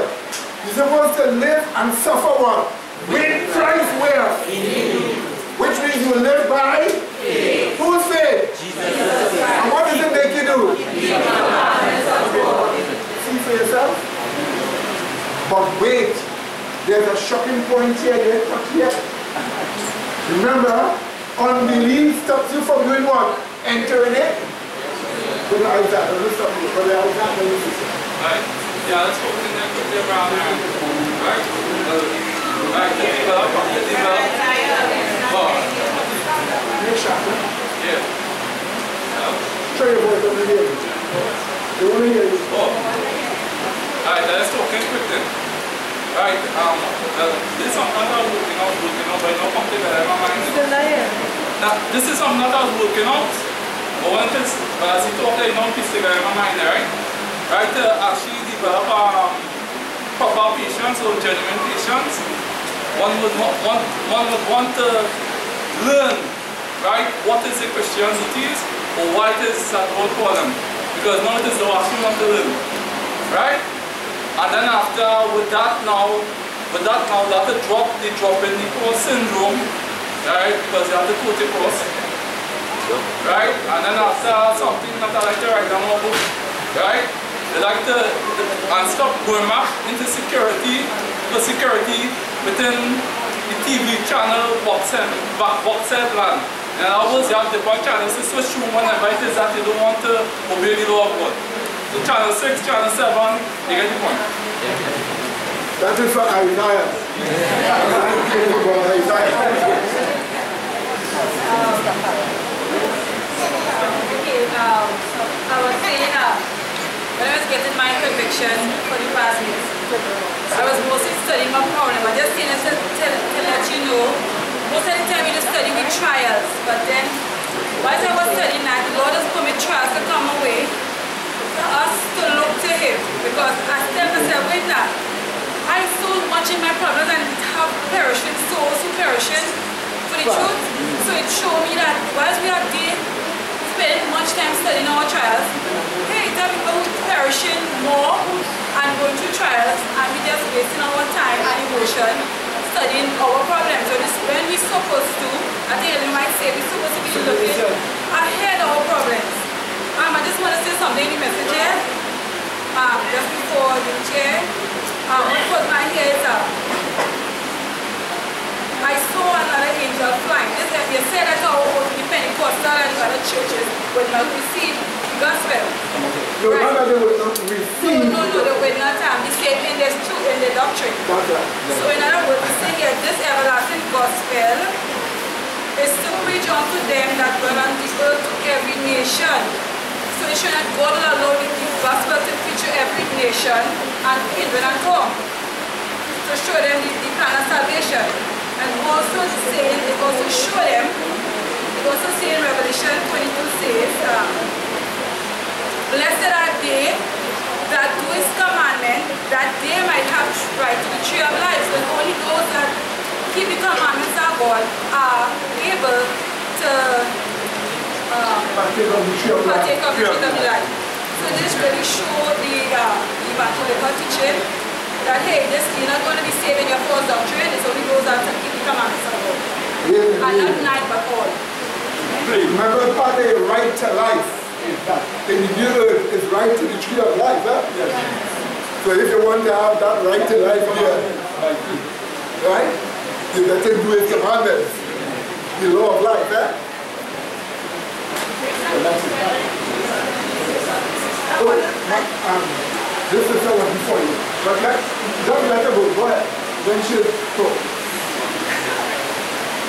you're supposed to live and suffer what? With Christ where? Which means you live by faith. Whose faith? Jesus. And what does it make you do? See for yourself? But wait, there's a shocking point here, Remember, unbelief stops you from doing what? Entering it. Right? Yeah, let's hope in there around there. Right? Right, develop. Yeah. Show your voice over here. They want to hear you. Alright, let's talk quick then. Alright, this is something that I was working out, but I don't come together in my mind. Now, this is something that I was working out, but when it is, as you talk, I don't piece together in my mind, right? Right, to actually develop proper patience or genuine patience, one would want to learn, right, what is the Christianities or what it is that God call them. Because now it is the actually want to learn. Right? And then after with that now that they drop in the cross syndrome, right? Because you have to quote the cross. Right? And then after something that I like to write down about, right? They like to and stop going back into security within the TV channel boxhead land. In other words, you have different channels to switch through whenever it is that you don't want to obey the law of God. So channel 6, channel 7, you get the point. That is for Isaiah. I was saying when I was getting my conviction for the past years, I was mostly studying my problem. I just saying to let you know, most of the time you just study with trials, but then while I was studying that, the Lord has permitted trials to come away for us to look to Him, because I tell myself, wait now, I so much in my problems and have perishing souls who perishing for the truth. So it showed me that whilst we are there, spend much time studying our trials, hey, there are people who are perishing more and going through trials, and we just wasting our time and emotion studying our problems. So this when we're supposed to, I think you might say, we're supposed to be looking ahead of our problems. I just want to say something in the message here. Just before the chair, what my hair is up. I saw another angel flying. This you said that our the Pentecostal and the other churches when we receive the gospel. No, not that they will not receive. No, they will not be saved in the truth, in the doctrine. That's right. So in other words, we say here, this everlasting gospel is to preach unto them that dwell on the earth to every nation. So you should not go along with the gospel to preach to every nation and kindred and tongue, to show them the kind of salvation. And also saying, it also show them, it also say in Revelation 22 says, blessed are they that do his commandment, that they might have right to the tree of life. So only those that keep the commandments of God are able to partake of the tree of life. So this really shows the evangelical teaching that hey, you're not going to be saved in your false doctrine, it's only those that keep the commandments of God. And not night but all. Remember part of the right to life. In the new earth is right to the tree of life. Huh? Yes. So if you want to have that right to life here, right? You better do his commandments. The law of life. Huh? This is someone before you. But don't let her go ahead. Then she'll talk.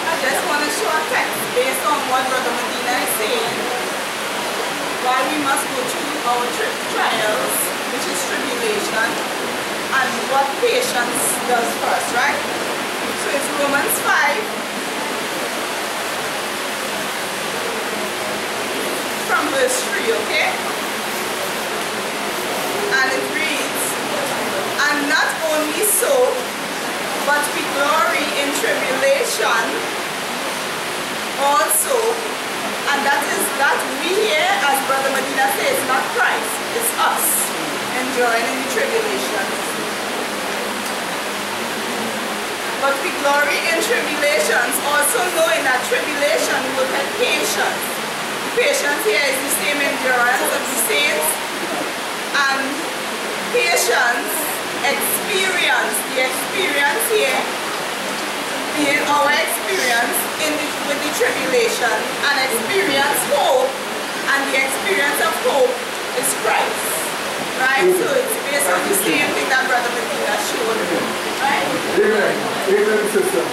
I just want to show a text based on what Brother Medina is saying. Why we must go through our trials, which is tribulation, and what patience does for us, right? So it's Romans 5. From verse 3, okay? And it reads, and not only so, but we glory in tribulation also, and that is that we here, as Brother Medina says, not Christ, it's us enjoying in the tribulation. But we glory in tribulations, also knowing that tribulation will have patience. Patience here is the same endurance of the saints, and patience, experience, the experience here being our experience with the tribulation, and experience hope, and the experience of hope is Christ, right? So it's based on the same thing that Brother Medina showed, right? Amen. Amen, sister.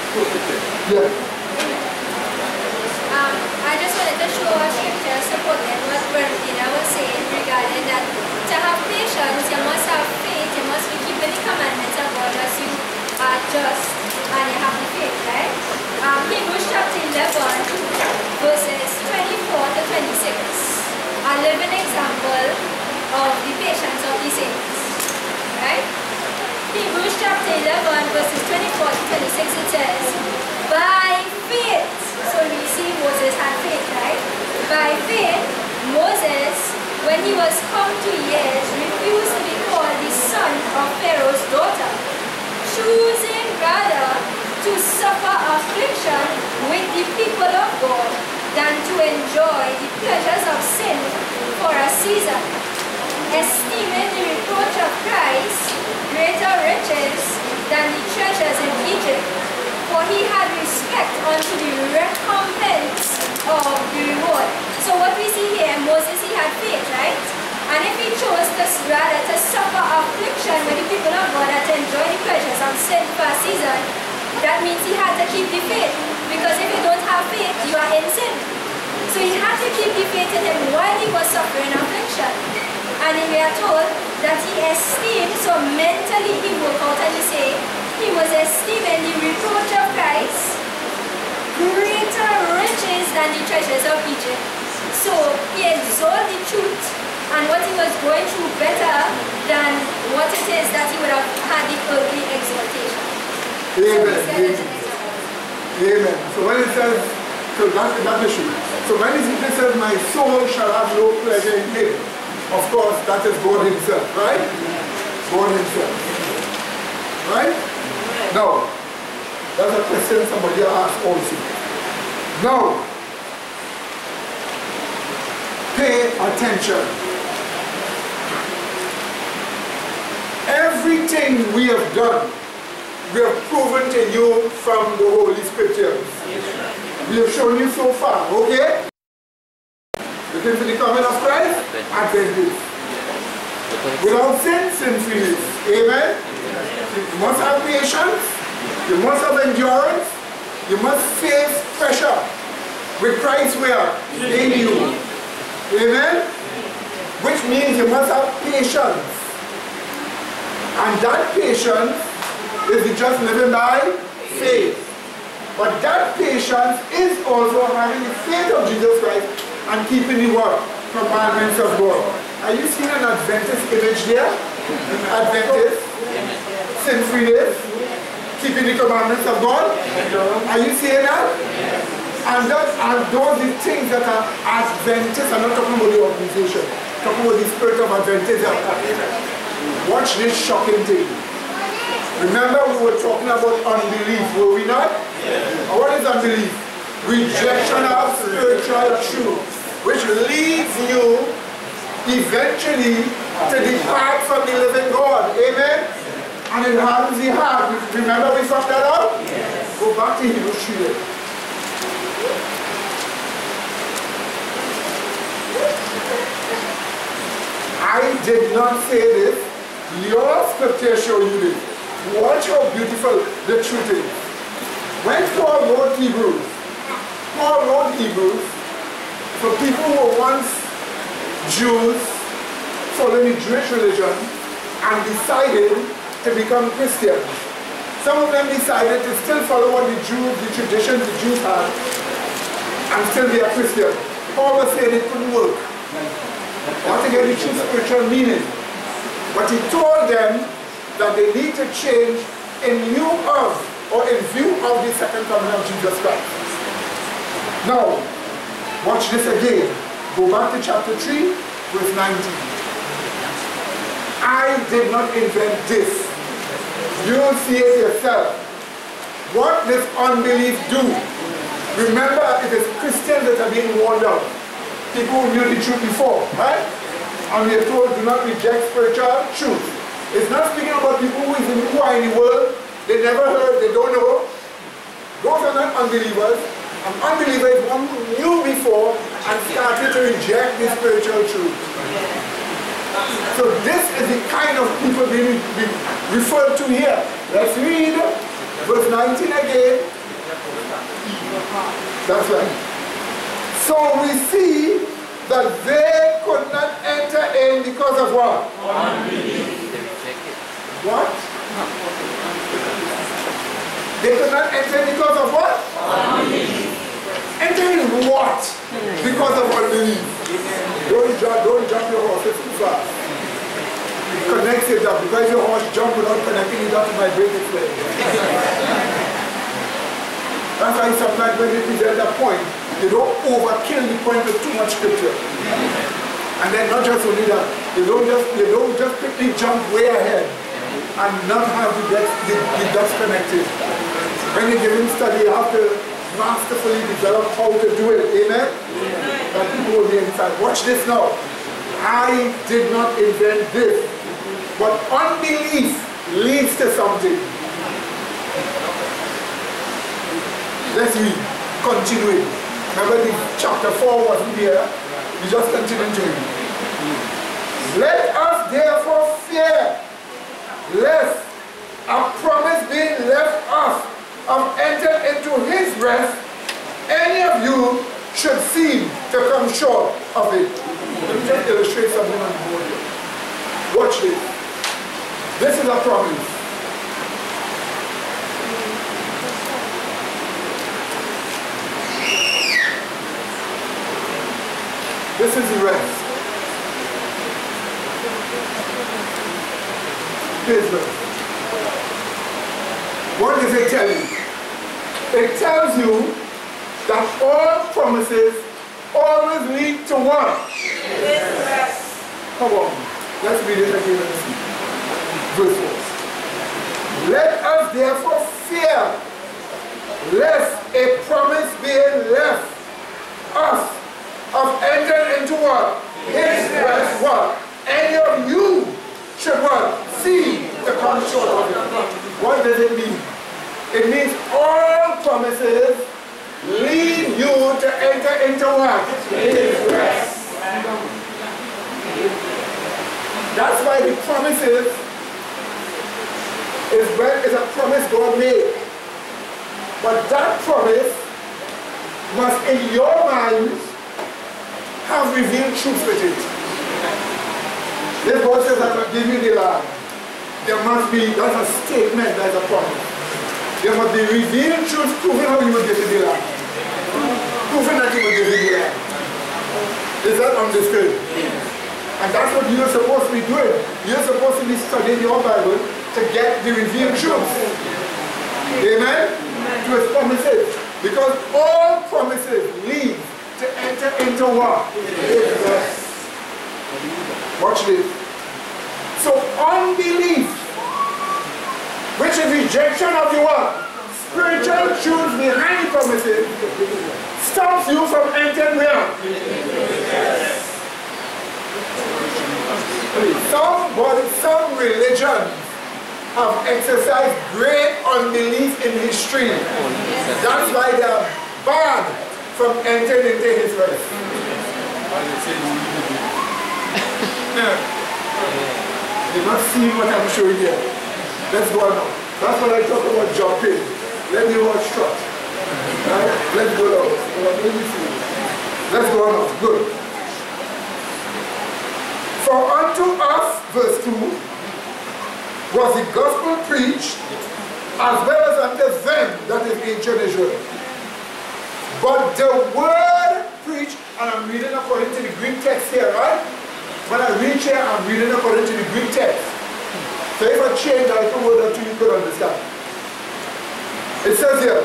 Yeah. I just wanted to show a scripture supporting what Brother Medina was saying regarding that to have patience, you must have faith, you must be keeping the commandments of God as you are just and you have the faith, right? Hebrews chapter 11, verses 24 to 26. A living example of the patience of the saints, right? Hebrews chapter 11, verses 24 to 26, it says, by faith, so we see Moses had faith, right? By faith, Moses, when he was come to years, refused to be called the son of Pharaoh's daughter, choosing rather to suffer affliction with the people of God than to enjoy the pleasures of sin for a season, esteeming the reproach of Christ greater riches than the treasures in Egypt, for he had respect unto the recompense of the reward. So what we see here, Moses, he had faith, right? And if he chose to rather to suffer affliction with the people of God and to enjoy the pleasures of sin for a season, that means he had to keep the faith. Because if you don't have faith, you are in sin. So he had to keep the faith in him while he was suffering affliction. And we are told that he esteemed, so mentally he worked out and he said, he was esteeming the reproach of Christ greater riches than the treasures of Egypt. So he exalted the truth and what he was going through better than what it is that he would have had the earthly exaltation. Amen. Amen. Amen. So when it says, so that's the issue. So when it says, my soul shall have no pleasure in him, of course, that is God himself, right? God himself. Right? Now, that's a question somebody asked also. Now, pay attention. Everything we have done, we have proven to you from the Holy Scriptures. We have shown you so far, okay? Looking for the coming of Christ? Adventist. Without sin, sin-free is. Amen? You must have patience. You must have endurance. You must face pressure. With Christ where? In you. Amen? Which means you must have patience. And that patience is just living by faith. But that patience is also having the faith of Jesus Christ and keeping the what? Commandments of God. Are you seeing an Adventist image there? Adventist, sin-free, keeping the commandments of God. Are you seeing that? And those are the things that are Adventists. I'm not talking about the organization. I'm talking about the spirit of Adventism. Watch this shocking thing. Remember we were talking about unbelief, were we not? Yes. What is unbelief? Rejection of spiritual truth, which leads you eventually to depart from the living God. Amen? And it hardens the heart. Remember we found that out? Yes. Go back to Hebrews 3. I did not say this. Your scripture show you this. Watch how beautiful the truth is. When Paul wrote Hebrews for people who were once Jews following the Jewish religion and decided to become Christians. Some of them decided to still follow what the traditions the Jews had and still be a Christian. Paul was saying it couldn't work. Want to get the true spiritual meaning. But he told them that they need to change in view of the second coming of Jesus Christ. Now, watch this again. Go back to chapter 3, verse 19. I did not invent this. You'll see it yourself. What does unbelief do? Remember, it is Christians that are being warned out. People who knew the truth before, right? And we are told do not reject spiritual truth. It's not speaking about people who are in the world, they never heard, they don't know. Those are not unbelievers. An unbeliever is one who knew before and started to reject the spiritual truth. So this is the kind of people being referred to here. Let's read verse 19 again. That's right. So we see that they could not enter in because of what? Unbelief. What? They could not enter because of what? Unbelief. Enter in what? Because of unbelief. Don't jump your horse, it's too fast. It connects it up. Because your horse jump without connecting it up to my brain, it's way. That's why sometimes when you present that point, you don't overkill the point with too much scripture. And then not just only that, you don't just quickly jump way ahead and not have the dots connected. When you give him study, you have to masterfully develop how to do it. Amen? That people will be inside. Watch this now. I did not invent this. But unbelief leads to something. Let's read. Continuing. Remember the chapter 4 wasn't here. We just continue to read. Let us therefore fear, lest a promise being left us of entering into his rest, any of you should seem to come short of it. Let me just illustrate something on the board here. Watch this. This is a promise. This is the rest. His rest. What does it tell you? It tells you that all promises always lead to what? His rest. Come on. Let's read it again and see. Verse 4. Let us therefore fear, lest a promise being left us of entering into what? His rest. What? Any of you should what? See the come short of it. What does it mean? It means all promises lead you to enter into what? His rest. that's why the promises is a promise God made. But that promise must in your mind have revealed truth with it. This God says, I will give you the land. There must be, that's a statement, that's a promise. There must be revealed truth proving how you will give you the land. Proving that you will give you the land. Is that understood? And that's what you're supposed to be doing. You're supposed to be studying your Bible to get the revealed truth. Amen? To his promises. Because all promises lead to enter into what? Watch this. So unbelief, which is rejection of the what? Spiritual truths behind promises, stops you from entering where? Some religions have exercised great unbelief in history. That's why they are barred from entering into his rest. You're not seeing what I'm showing here. Let's go on. That's what I talk about jumping. Let me watch trot. Right? Let's go on. Let's go on. Good. For unto us, verse 2, was the gospel preached, as well as unto them that is ancient Israel. But the word preached, and I'm reading according to the Greek text here, right? When I read here, I'm reading according to the Greek text. So if I change a little word or two, you could understand. It says here,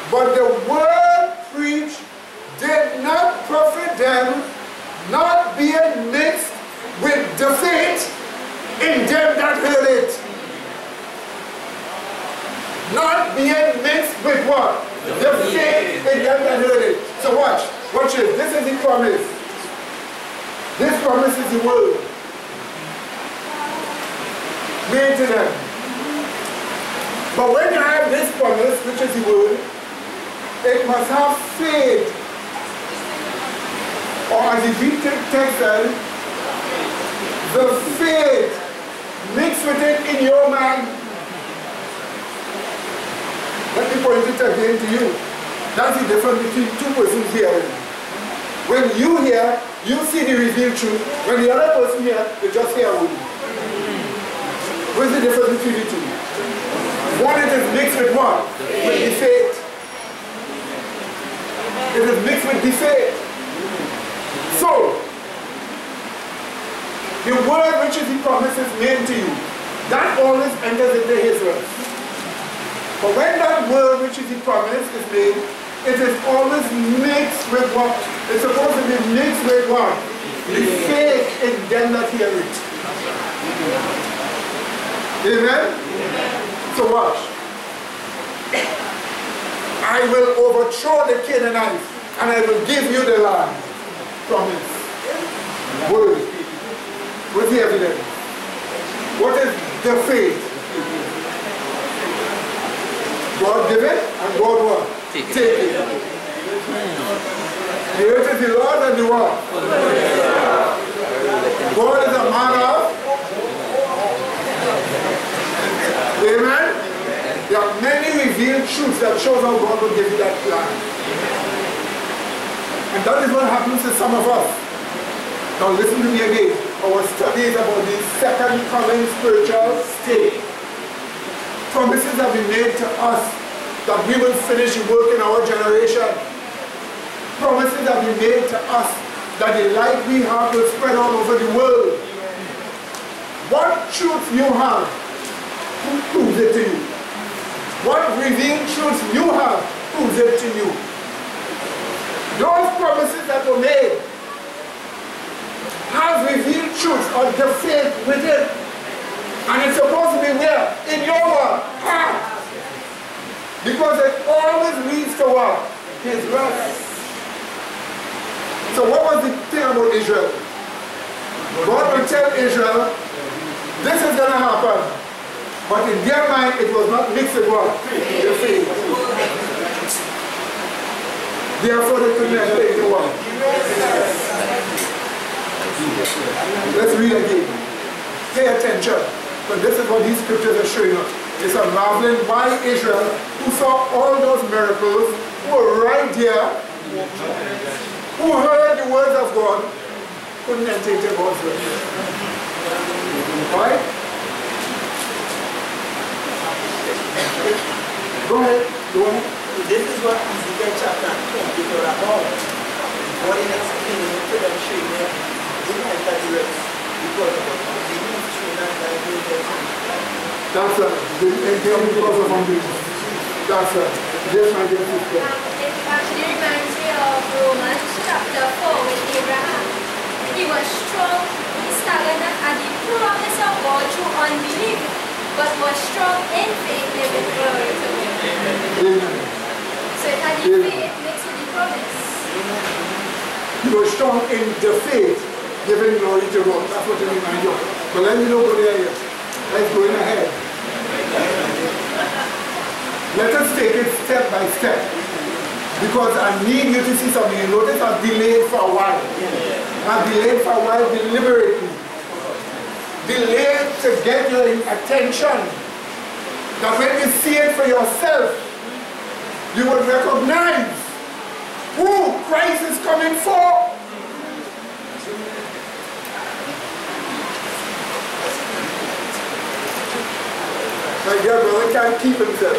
but the word preached did not profit them, not being mixed with the faith in them that heard it. Not being mixed with what? The faith in them that heard it. So watch it. This is the promise. This promise is the word made to them. But when you have this promise, which is the word, it must have faith. Or as the Greek text says, the faith mixed with it in your mind. Let me point it again to you. That's the difference between two persons hearing. When you hear, you see the revealed truth. When the other person hears, they just hear only. What's the difference between the two? One, it is mixed with what? With the faith. It is mixed with the faith. So, the word which is the promise is made to you, that always enters into his rest. But when that word which is the promise is made, it is always mixed with what? It's supposed to be mixed with what? The faith in them that hear it. Amen? So watch. I will overthrow the Canaanites and I will give you the land. Promise. Word. What's the evidence? What is the faith? God give it and God what? Take it. The earth is the Lord and the what? God is a man of. Amen? There are many revealed truths that shows how God will give you that plan. And that is what happens to some of us. Now listen to me again. Our study is about the second coming spiritual state. Promises have been made to us that we will finish the work in our generation. Promises have been made to us that the light we have will spread all over the world. What truth you have, who proves it to you? What revealed truth you have, proves it to you? Those promises that were made have revealed truth of the faith with it. And it's supposed to be where? In your heart. Because it always leads to what? His rest. So what was the thing about Israel? God will tell Israel, this is going to happen. But in their mind, it was not mixed with what? Their faith. Therefore, they could never take the one. Let's read again. Pay attention. But this is what these scriptures are showing us. It's unraveling why Israel, who saw all those miracles, who were right there, who heard the words of God, couldn't enter into God's will. Right? Go ahead. Go ahead. This is what Ezekiel chapter 20 is all about. God is explaining to them, showing them the life that he rest because of the ministry and that he rest. That's right. Because of unbelief. That's right. Yes, my dear sister. It actually reminds me of Romans chapter 4 with Abraham. He was strong, he staggered not at the promise of God through unbelief, but was strong in faith, living glory to him. Amen. So it had the faith mixed with the promise. You were strong in the faith, giving glory to God. That's what you remind you. But let me not go there yet. Let's go in ahead. Let us take it step by step. Because I need you to see something. You notice I've delayed for a while. I've delayed for a while deliberately. Delayed to get your attention. That when you see it for yourself, you will recognize who Christ is coming for. My dear brother can't keep himself.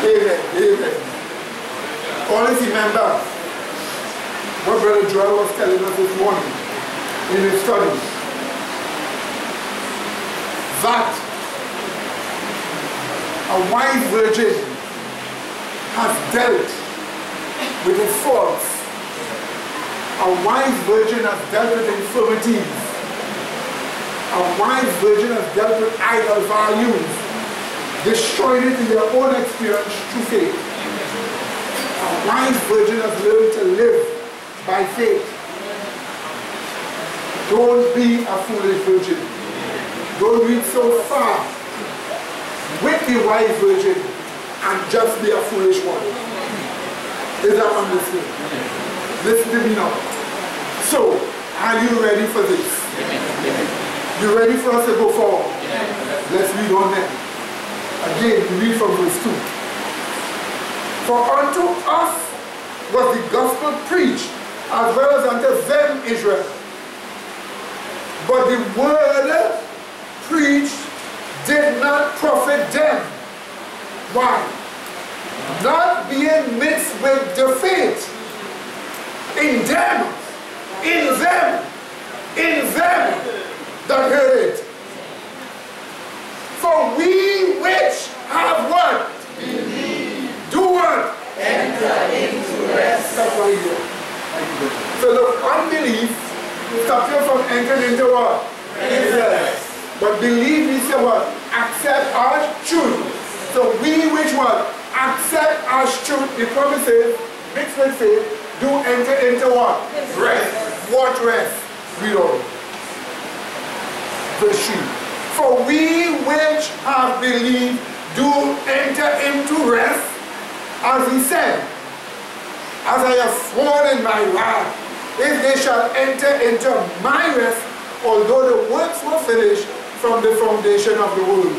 Amen. Amen. Always remember what Brother Joel was telling us this morning in his studies. That a wise virgin has dealt with his faults. A wise virgin has dealt with infirmities. A wise virgin has dealt with idol values, destroyed it in their own experience through faith. A wise virgin has learned to live by faith. Don't be a foolish virgin. Don't reach so far with the wise virgin and just be a foolish one. Is that understood? Listen to me now. So, are you ready for this? You ready for us to go forward? Let's read on then. Again, we read from verse 2. For unto us was the gospel preached, as well as unto them Israel. But the word preached did not profit them. Why? Not being mixed with the faith in them that heard it. For we which have what? Believe. Do what? Enter into rest. That's what he did. So look, unbelief stops you from entering into what? Rest. But believe means what? Accept as truth. So we which what? Accept as truth the promises mixed with faith, do enter into what? Rest. What rest? Read on. Verse 3. For we which have believed do enter into rest, as he said, as I have sworn in my wrath, if they shall enter into my rest, although the works were finished from the foundation of the world.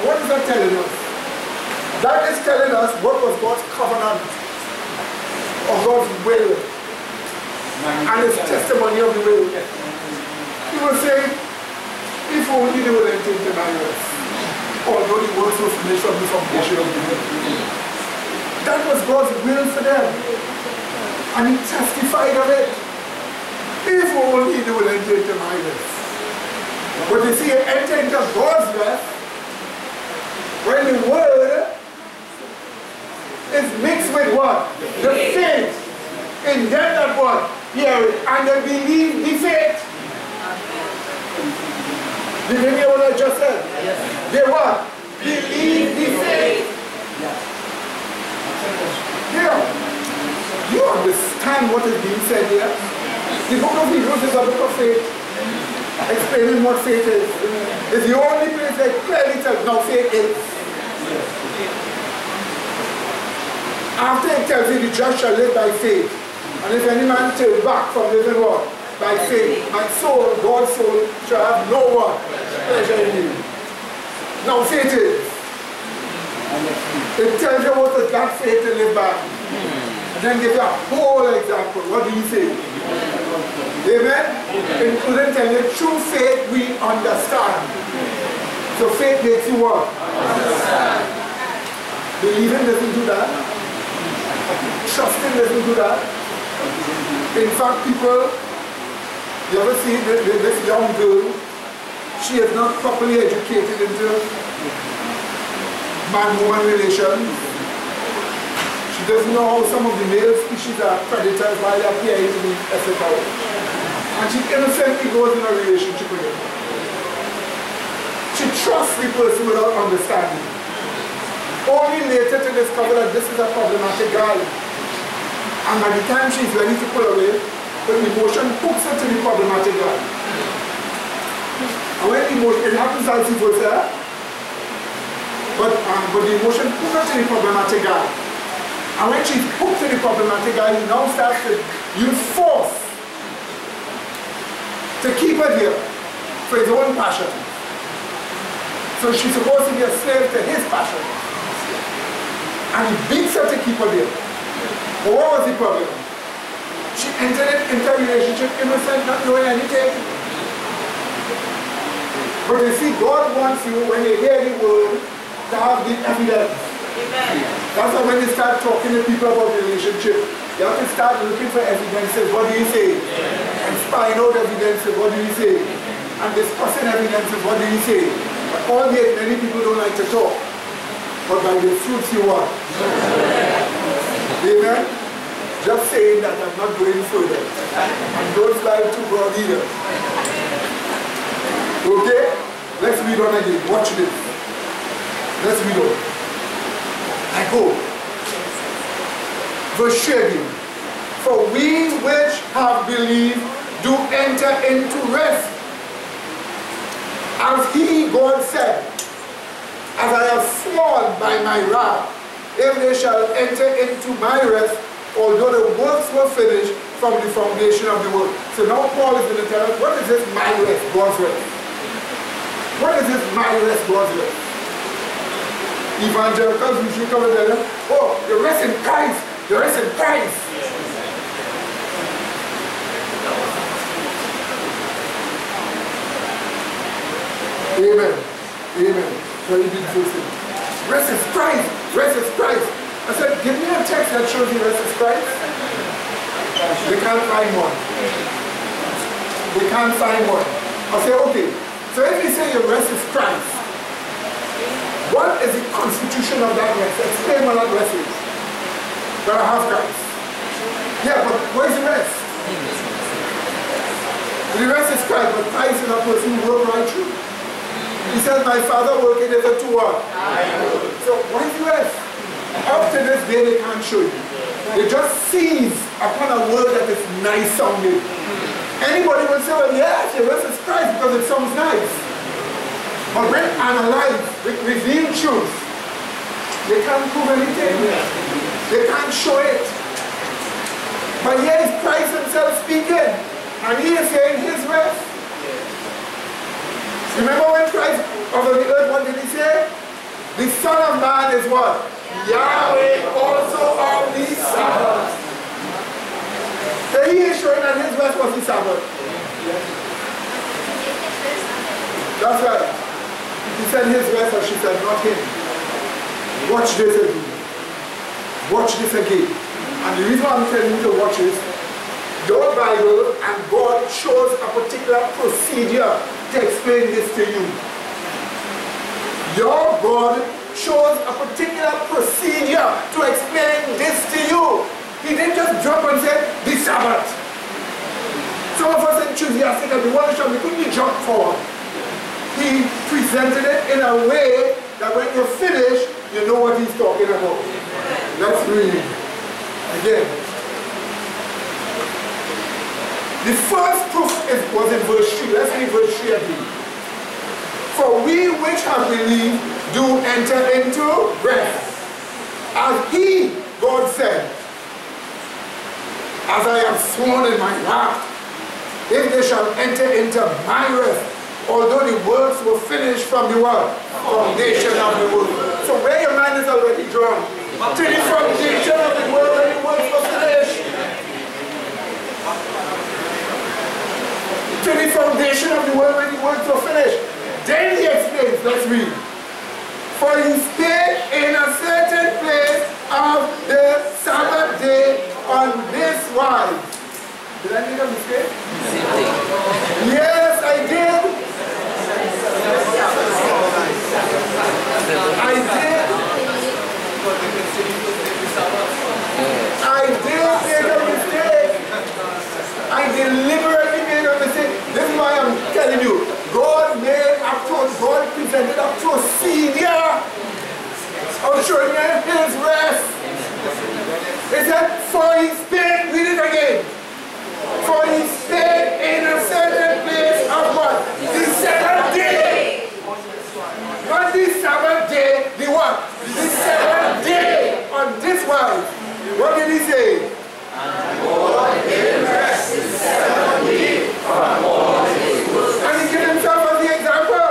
What is that telling us? That is telling us what was God's covenant, of God's will, and his testimony of the will. He was saying, if only they would enter into my rest, although the works were finished from the foundation of the world. That was God's will for them. And he testified of it. If only they would enter into my rest. But you see, enter into God's rest when the word is mixed with what? The faith. In them that what? Hear it. And they believe the faith. Did you hear what I just said? Yes. They what? Believe the faith. Here, you understand what is being said here? The book of Hebrews is a book of faith, explaining what faith is. It's the only place that clearly tells now faith is. After it tells you the just shall live by faith, and if any man turn back from living what? by faith. My soul, God's soul, shall have no one pleasure in you. Now faith is. It tells you what is that faith to live by. And then give you a whole example. What do you say? Amen? Including telling you true faith we understand. So faith makes you what? Understand. Believing doesn't do that. Trusting doesn't do that. In fact, people, you ever see this young girl, she is not properly educated into man-woman relations. She doesn't know how some of the male species are predators while they appear to be ethical. And she innocently goes in a relationship with him. She trusts the person without understanding. Only later to discover that this is a problematic guy. And by the time she's ready to pull away, the emotion hooks her to the problematic guy. And when the emotion, it happens as it was there, but the emotion hooks her to the problematic guy. And when she's hooked to the problematic guy, he now starts to use force to keep her there for his own passion. So she's supposed to be a slave to his passion. And he beats her to keep her there. But what was the problem? She entered into a relationship innocent, not knowing anything. But you see, God wants you, when you hear the word, to have the evidence. Amen. That's why when you start talking to people about relationship, you have to start looking for evidences. What do you say? And spying out evidences. What do you say? And discussing evidences. What do you say? But all yet, many people don't like to talk. But by the fruits you want. Amen? Just saying that I'm not going further. And don't fly too broad either. Okay? Let's read on again. Watch this. Let's read on. I go. Verse 3. For we which have believed do enter into rest. As he, God said, as I have sworn by my wrath, if they shall enter into my rest, although the works were finished from the foundation of the world. So now Paul is going to tell us, what is this my rest, God's rest? What is this my rest, God's rest? Evangelicals usually come and tell them, oh, you rest in Christ, you rest in Christ. Amen. Amen. Very beautiful thing. Rest is Christ. Rest is Christ. I said, give me a text that shows you rest is Christ. They can't find one. They can't find one. I say, okay. So if you say your rest is Christ, what is the constitution of that rest? Explain what that rest is. That I have Christ. Yeah, but where's the rest? The rest is Christ, but Christ is a person who works right through. He says, my Father working ever to what? So where's the rest? Up to this day they can't show you. They just seize upon a word that is nice sounding. Anybody will say, well, yes, your rest is Christ because it sounds nice. But when analyzed with revealed truth, they can't prove anything. They can't show it. But here is Christ himself speaking. And he is saying his rest. Remember when Christ over the earth, what did he say? The Son of Man is what? Yahweh also of the Sabbath. So he is showing that his rest was the Sabbath. That's right. He said his rest, or she said not him. Watch this again. Watch this again. And the reason I'm telling you to watch this, your Bible and God chose a particular procedure to explain this to you. Your God chose a particular procedure to explain this to you. He didn't just drop and say, the Sabbath. Some of us enthusiastic and we want to show, we couldn't jump forward. He presented it in a way that when you're finished, you know what he's talking about. Let's read again. The first proof was in verse 3. Let's read verse 3 again. For we which have believed do enter into rest. As he, God said, as I have sworn in my wrath, if they shall enter into my rest, although the works were finished from the what? Foundation of the world. So where your mind is already drawn, to the foundation of the world when the works were finished. To the foundation of the world when the works were finished. Then he explains, let's read. For he stayed in a certain place of the Sabbath day on this wise. Did I make a mistake? Yes, I did. I did make a mistake. I deliberately made a mistake. This is why I'm telling you. God presented a procedure of showing him his rest. He said, for he stayed, read it again. For he stayed in a certain place of what? The seventh day. Not the Sabbath day, the what? The seventh day. On this one, what did he say? And God gave rest the seventh day from all his works. And he gave himself as the example.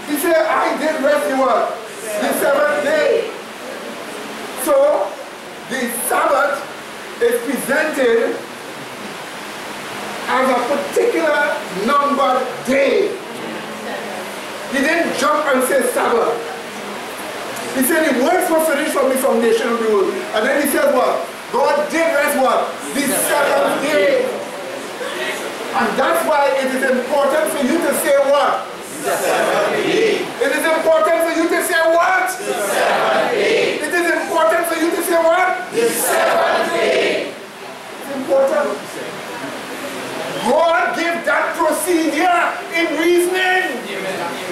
He said, I did rest the what? The seventh day. So, the Sabbath is presented as a particular numbered day. He didn't jump and say Sabbath. He said the works were finished from the foundation of the world. And then he said what? God did rest what? The seventh day. And that's why it is important for you to say what? The seventh day. It is important for you to say what? The seventh day. It is important for you to say what? The seventh day. It's important. God gave that procedure in reasoning.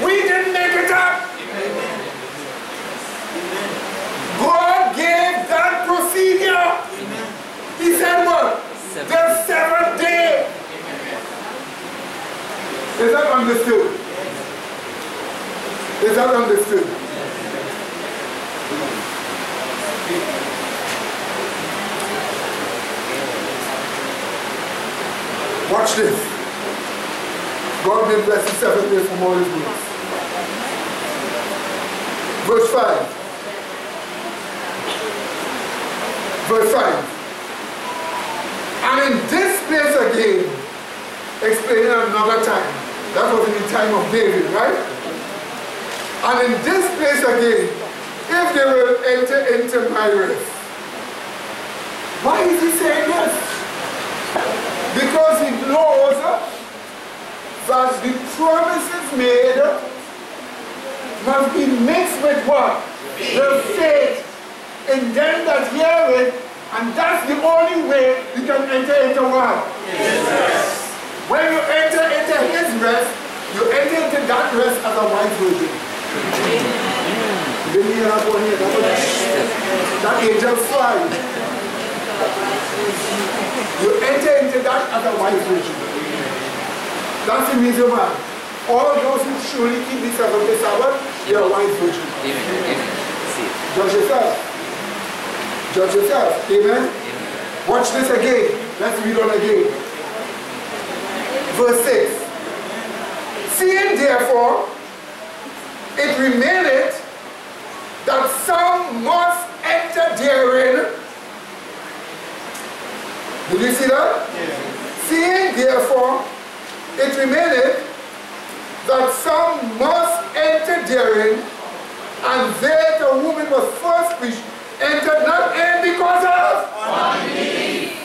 We didn't make it up. God gave that procedure. He said what? The seventh day. Is that understood? Is that understood? Watch this. God did bless the seventh day from all his works. Verse 5. Verse 5. And in this place again, explaining another time. That was in the time of David, right? And in this place again, if they will enter into my rest. Why is he saying this? Because he knows that the promises made must be mixed with what? The faith in them that hear it, and that's the only way you can enter into what? His rest. When you enter into his rest, you enter into that rest as a wise virgin. You didn't hear that one here? That angel flies. You enter into that as a wise virgin. That's the reason why. All those who surely keep the seventh day Sabbath, they are wise virgins. Judge yourself. Judge yourself. Amen? Watch this again. Let's read on again. Verse 6. Seeing therefore, it remaineth that some must enter therein. Did you see that? Yeah. Seeing therefore, it remaineth that some must enter therein, and they to whom it was first preached entered not in because of unbelief.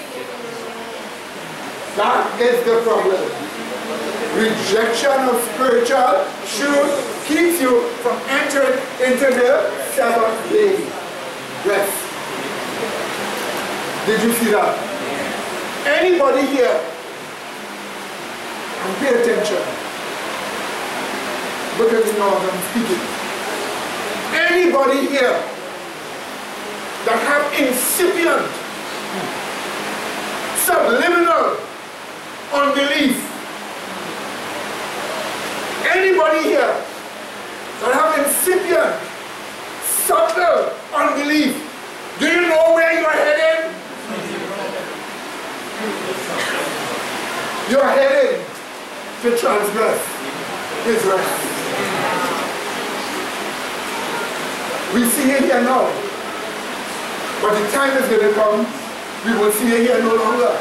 That is the problem. Rejection of spiritual truth keeps you from entering into the seventh day rest. Did you see that? Anybody here, and pay attention, look at me now as I'm speaking. Anybody here that have incipient, subliminal unbelief, anybody here that have incipient, subtle unbelief, do you know where you are heading? transgress his rest. We see it here now. But the time is going to come, we will see it here no longer.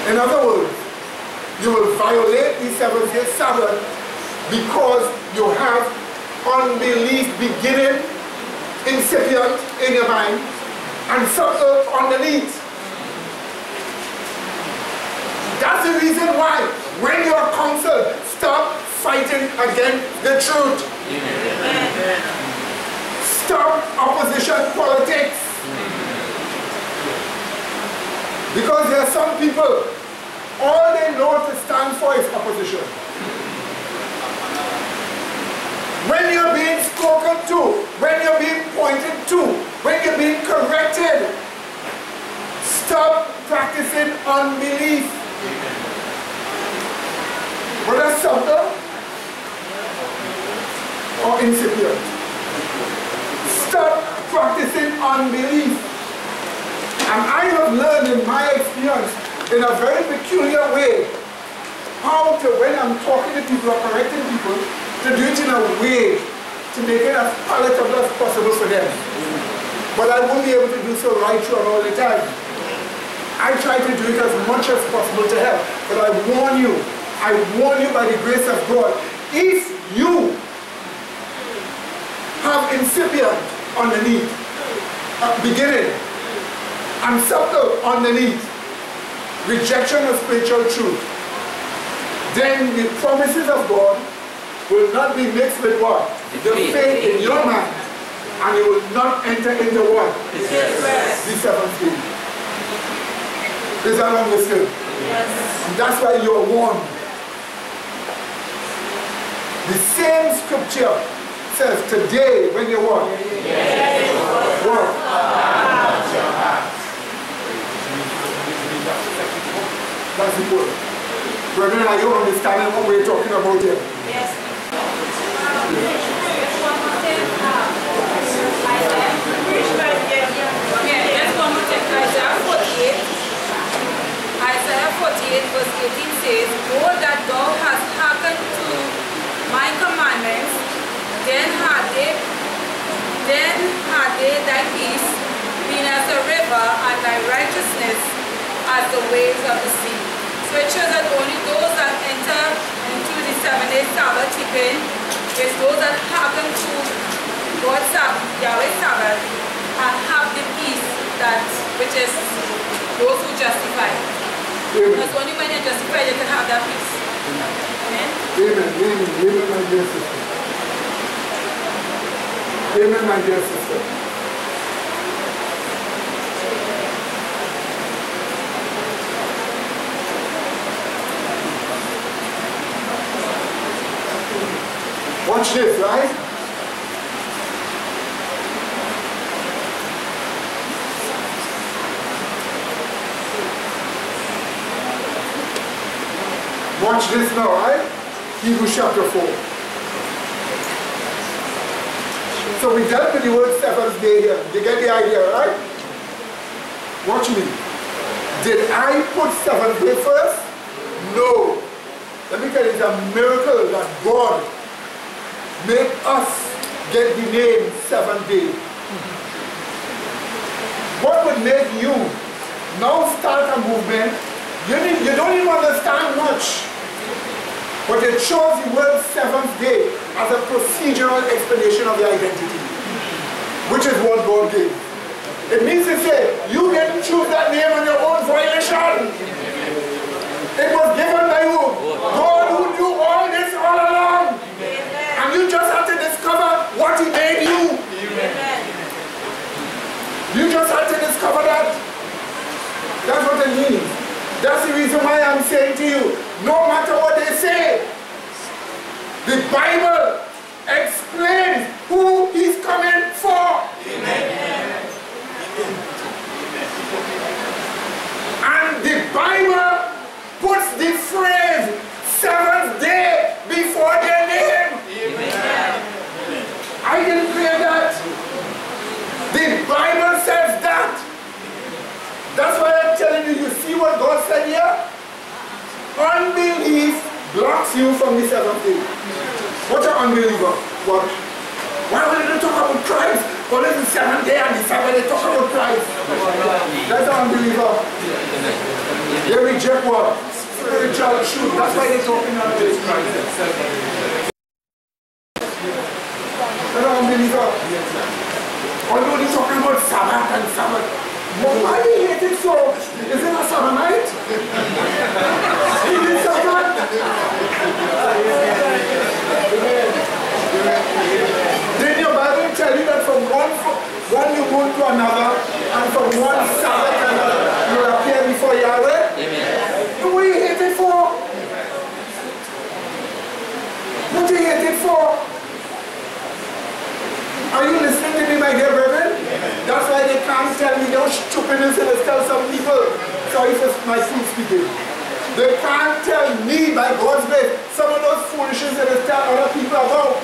In other words, you will violate the seventh-day Sabbath because you have unbelief beginning, incipient in your mind, and subtle underneath. That's the reason why, when you are counseled, stop fighting against the truth. Amen. Stop opposition politics. Because there are some people, all they know to stand for is opposition. When you're being spoken to, when you're being pointed to, when you're being corrected, stop practicing unbelief. Whether subtle or incipient. Stop practicing unbelief. And I have learned in my experience, in a very peculiar way, how to, when I'm talking to people or correcting people, to do it in a way to make it as palatable as possible for them. But I won't be able to do so right through all the time. I try to do it as much as possible to help. But I warn you by the grace of God, if you have incipient underneath, beginning, and subtle underneath, rejection of spiritual truth, then the promises of God will not be mixed with what? The faith in your mind, and you will not enter into what? The seventh day. Is that understood? Yes. And that's why you are warned. The same scripture says today when you walk, work. That's the word. Brethren, are you understanding what we're talking about here? Yes. Isaiah 48 verse 18 says, "Oh, that thou hast hearkened to my commandments, then had they thy peace been as a river, and thy righteousness as the waves of the sea." So it shows that only those that enter into the 7-day Sabbath keeping is those that hearken to God's Sabbath, Yahweh's Sabbath, and have the peace which is those who justify. Because only when you're justified you can have that peace. Amen? Amen, my dear sister. Amen, my dear sister. Watch this, right? Watch this now, right? Hebrews chapter 4. So we dealt with the word seventh day here. You get the idea, right? Watch me. Did I put seventh day first? No. Let me tell you, it's a miracle that God made us get the name seventh day. What would make you now start a movement? You don't even understand much. But it shows the word seventh day as a procedural explanation of your identity, which is what God gave. It means to say, you didn't choose that name on your own volition. It was given by who? God, who knew all this all along. And you just have to discover what He made you. You just have to discover that. That's what it means. That's the reason why I'm saying to you, no matter what they say, the Bible explains who He's coming for. Amen. And the Bible puts the phrase seventh day before their name. Amen. I didn't create that. The Bible says that. That's why I'm telling you, you see what God said here? you from the seventh day. What an unbeliever. What? Why would they talk about Christ? But it's the seventh day and the seventh they talk about Christ. That's an unbeliever. They reject what? Spiritual truth. That's why they're talking about this Christ. That's an unbeliever. Although they're talking about Sabbath and Sabbath. But why do you hate it so? Is it a Sabbath night? Is it Sabbath? Did your Bible tell you that from one you go to another, and from one Sabbath to another, you will appear before Yahweh? Amen. What do you hate it for? What do you hate it for? Are you listening to me, my dear brethren? That's why they can't tell me no stupidness and tell some people. Sorry for my food speaking. They can't tell me by God's grace some of those foolishness that they tell other people about.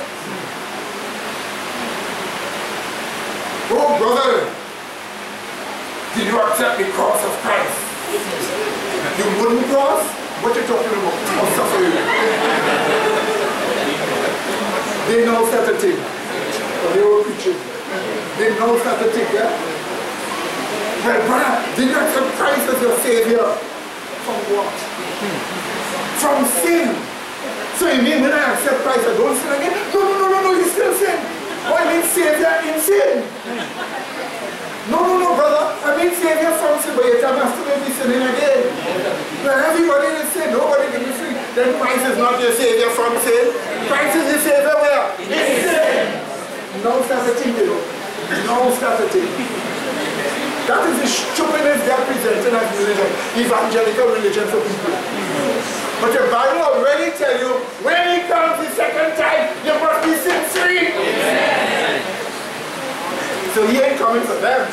Oh brother, did you accept the cross of Christ? You wouldn't cross? What you talking about? Of suffering. They know such a thing. They were preaching. They know such a thing, yeah? Well, brother, did you accept Christ as your Savior? From what? From sin. So you mean when I accept Christ, I don't sin again? No, you still sin. Oh, I mean Savior in sin. No, brother. I mean Savior from sin, but yet I must still be sinning again. Well, everybody is sin. Nobody can be free. Then Christ is not your Savior from sin. Christ is the Savior where? In sin. No such a thing, you know. No such a thing. That is the stupidness they are presenting as religion, evangelical religion for people. But the Bible already tells you, when he comes the second time, you must be sin free. Amen. So he ain't coming for them.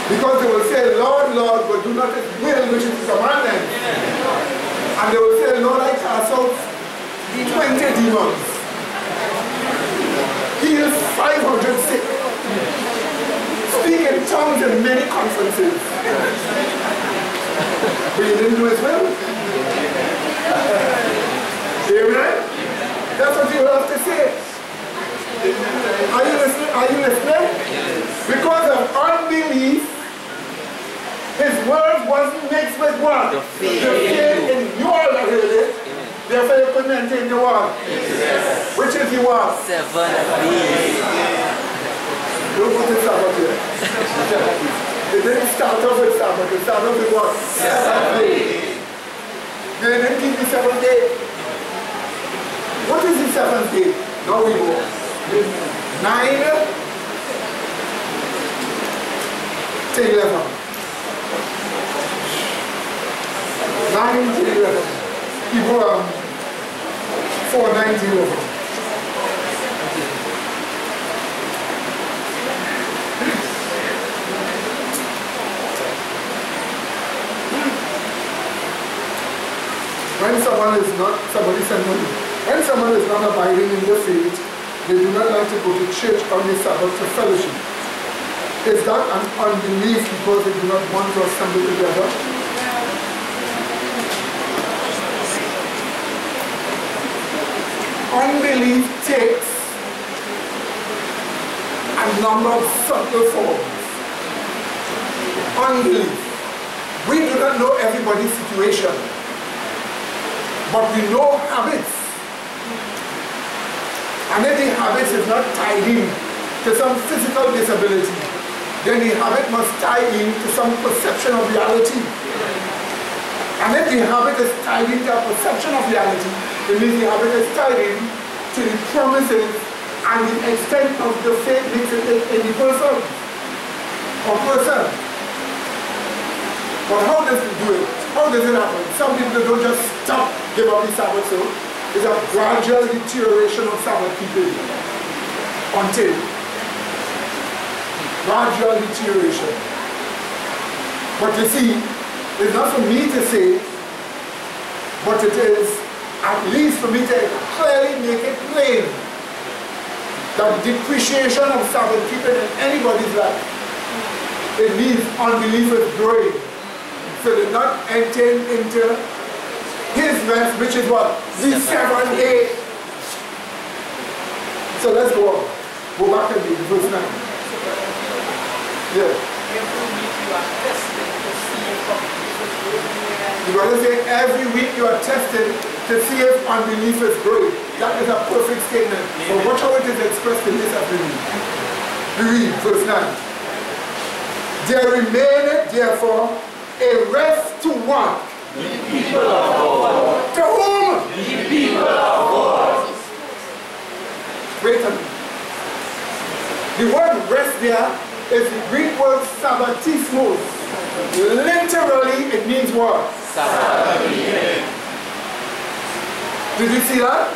Because they will say, Lord, Lord, but do not will, which is the commandment. And they will say, Lord, I cast out 20 demons. Heal 500 sick. Speak in tongues in many conferences. But you didn't do his will. Amen? That's what you have to say. Are you listening? Are you listening? Because of unbelief, his word wasn't mixed with what? The faith in your ability. Therefore you couldn't maintain the word. Yes. Which is the word? 7 days. Don't put the Sabbath here. It didn't start off with Sabbath. It started off with what? 7 days. They didn't keep the 7th day. What is the 7th day? Now we go. 9 to 11. 9 to 11. People 490 over. When someone is not, somebody said no. When someone is not abiding in the faith, they do not like to go to church on the Sabbath to fellowship. Is that an unbelief because they do not want to assemble together? Unbelief takes a number of subtle forms. Unbelief. We do not know everybody's situation, but we know habits. And if the habit is not tied in to some physical disability, then the habit must tie in to some perception of reality. And if the habit is tied into a perception of reality, it means the habit is tied in to the promises and the extent of the faith mixed in the person or person. But how does it do it? How does it happen? Some people don't just stop, give up the Sabbath, so it's a gradual deterioration of Sabbath keeping until gradual deterioration. But you see, it's not for me to say, but it is at least for me to clearly make it plain that depreciation of Sabbath keeping in anybody's life, it means unbelief is growing. So they're not entering into his rest, which is what? The 7th day. So let's go on. Go back and read verse 9. Yeah. You got to say every week you are tested to see if unbelief is growing. That is a perfect statement. But watch how it is expressed in this afternoon. We read verse 9. There remaineth therefore a rest to what? The people of God. To whom? The people of God. Wait a minute. The word rest there is the Greek word sabbatismos. Literally, it means what? Sabbath. Did you see that?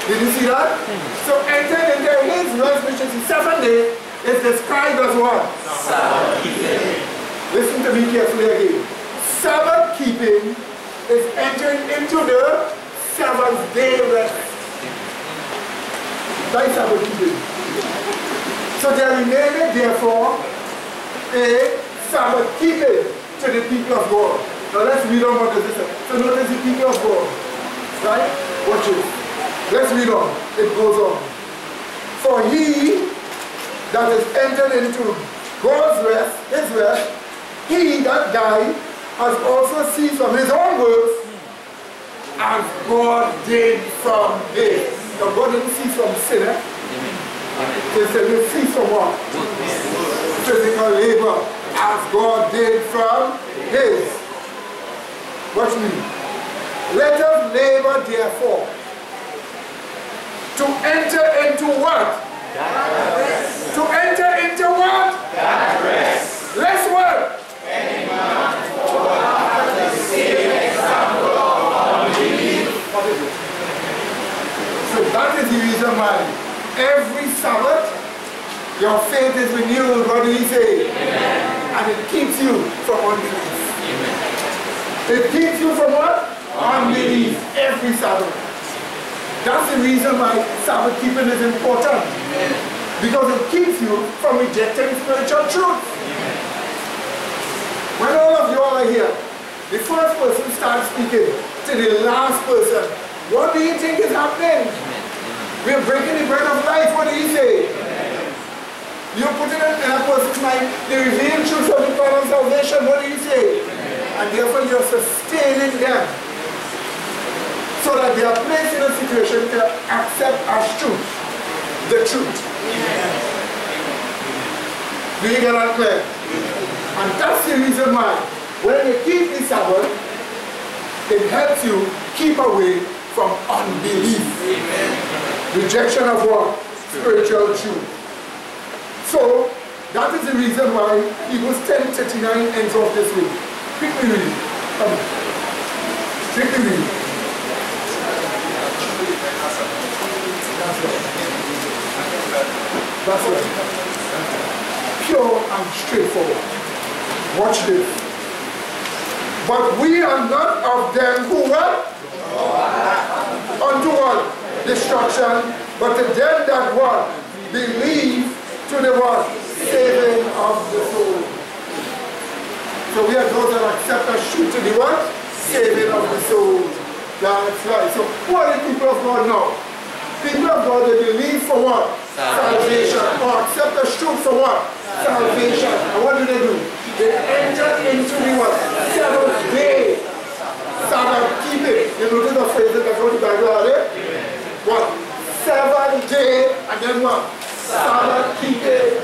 Did you see that? So enter into his rest, which is the 7th day, is described as what? Sabbath keeping. Listen to me carefully again. Sabbath keeping is entering into the 7th day rest. That is Sabbath keeping. So there remaineth therefore a Sabbath keeping to the people of God. Now let's read on what does it say. So notice the people of God. Right? Watch it. Let's read on. It goes on. For he that is entered into God's rest, his rest, he, that guy, has also ceased from his own works as God did from his. Now God didn't cease from sin, eh? He said he ceased from what? Physical labor, as God did from his. Watch me. Let us labor therefore to enter into what? To enter into what? That rest. Let's work. Any man follow the same example of unbelief. So that is the reason why every Sabbath your faith is renewed. What do you say? Amen. And it keeps you from unbelief. Amen. It keeps you from what? Unbelief. Every Sabbath. That's the reason why Sabbath keeping is important. Amen. Because it keeps you from rejecting spiritual truth. Amen. When all of you all are here, the first person starts speaking to the last person. What do you think is happening? Amen. We are breaking the bread of life. What do you say? Amen. You're putting it in a person's mind the revealed truth of the plan of salvation. What do you say? And therefore you're sustaining them so that they are placed in a situation to accept as truth the truth. Do you get that clear? And that's the reason why when you keep the Sabbath, it helps you keep away from unbelief. Rejection of what? Spiritual truth. So that is the reason why Hebrews 10:39 ends off this way. Quickly read. Come on. Quickly read. That's right. Pure and straightforward. Watch this. But we are not of them who what? Unto what? Destruction. But to them that what? Believe to the what? Saving of the soul. So we are those that accept as true to the what? Saving of the soul. That's right. So who are the people of God now? People of God, they believe for what? Salvation. Or accept as truth for what? Salvation. And what do? They enter into the what? 7th day. Sabbath keeping. You notice the phrase that go to the Bible, are they? What? 7th day, and then what? Sabbath keeping.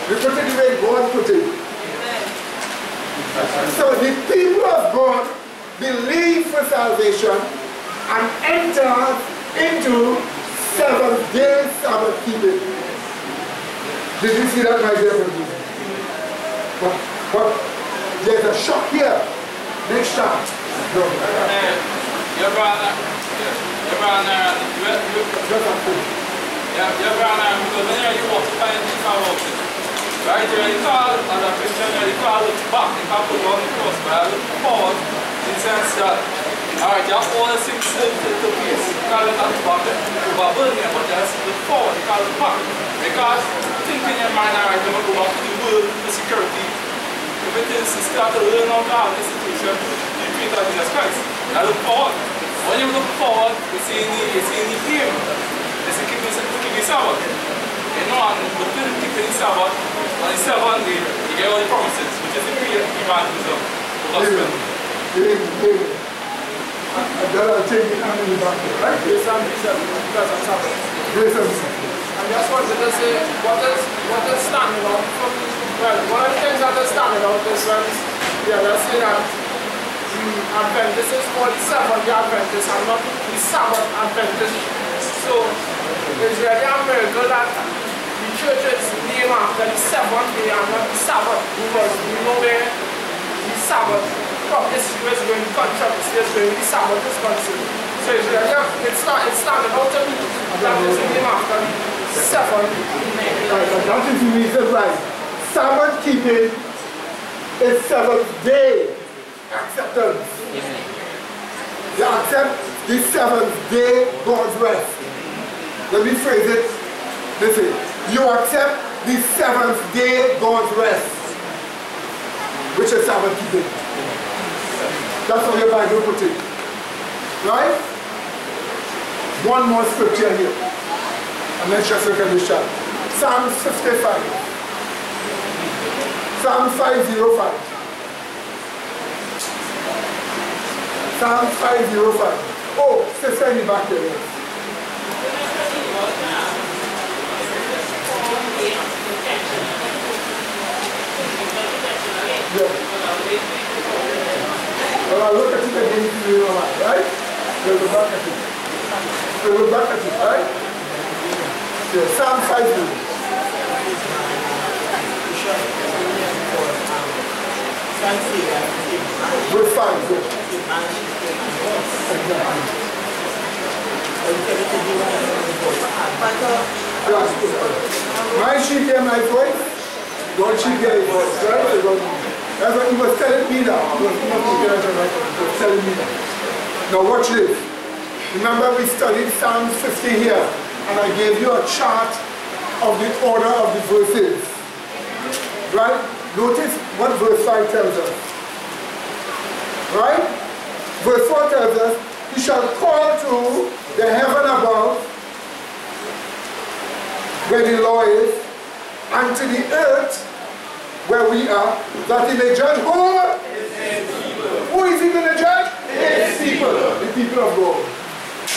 You put it the way God put it. So the people of God believe for salvation and enter into 7th day Sabbath keeping. Did you see that, my dear friends? But there's a shock here. Next time. No. Your brother, because when you walk by and you follow it, right there in the car, and the Christian, the car looks back, the car put on the cross, but I look forward in the sense that, alright, you have all the things to place, the car looks at the back, but burning, but just look forward, the car looks back, because think in your mind, alright, you're going to go back to the world, the security, everything is start to learn on God, the institution, the faith of Jesus Christ. I look forward. When you look forward, you see the aim. You see keeping the Sabbath. You know, and between keeping the Sabbath and the seventh day, you get all the promises, which is the great evangelism of gospel. I'll take the hand in the back there, right? Grace and peace because of Sabbath. Grace and peace. I just wanted to say what is standing out from, well, one of the things that is standing out is when let's say that the Adventists is called the Seventh-day Adventists and not the Sabbath Adventists. So it's really a miracle that the church is named after the seventh day and not the Sabbath, because we know where the Sabbath history is going, controversy is going, the Sabbath is concerned. So it's really, it's standing out to me that it's named after the seventh day. Right, that is the reason why Sabbath keeping is seventh day acceptance. You accept the seventh day God's rest. Let me phrase it. Listen, you accept the seventh day God's rest, which is Sabbath keeping. That's how your Bible puts it. Right? One more scripture here. And let's just look at this chart. Psalm 55. Psalm 505. Psalm 505. Oh, sister in the back there. Yes. Well, I'll look at it again to you, right? We'll go back at it. We'll go back at it, right? Yeah, Psalm 5. We're fine, good. My sheep hear my voice, God sheep hear his voice, right? That's what he was telling me now. He was telling me that. Now watch this. Remember we studied Psalm 50 here, and I gave you a chart of the order of the verses. Right? Notice what verse 5 tells us. Right? Verse 4 tells us, he shall call to the heaven above, where the law is, and to the earth, where we are, that he may judge who? His people. Who is he going to judge? His people. The people of God.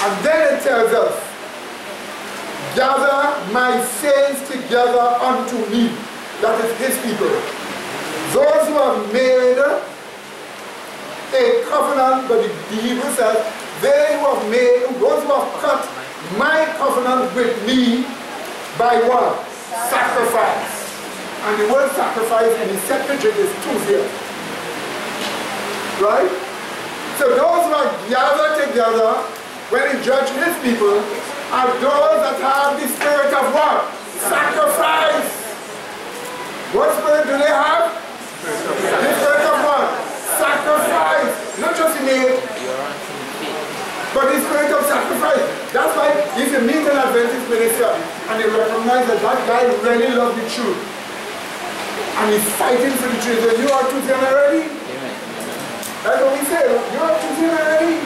And then it tells us, gather my saints together unto me. That is his people. Those who have made a covenant, but the Hebrew says, they who have made, those who have cut my covenant with me by what? Sacrifice. And the word sacrifice in the Septuagint is tusia. Right? So those who are gathered together when he judges his people are those that have the spirit of what? Sacrifice. What spirit do they have? The spirit of what? Sacrifice. Not just innate, but the spirit of sacrifice. That's why if you meet an Adventist minister and you recognize that that guy really loves the truth, and he's fighting for the truth, and you are Tuesday already? Amen. That's what we say, you are Tuesday already?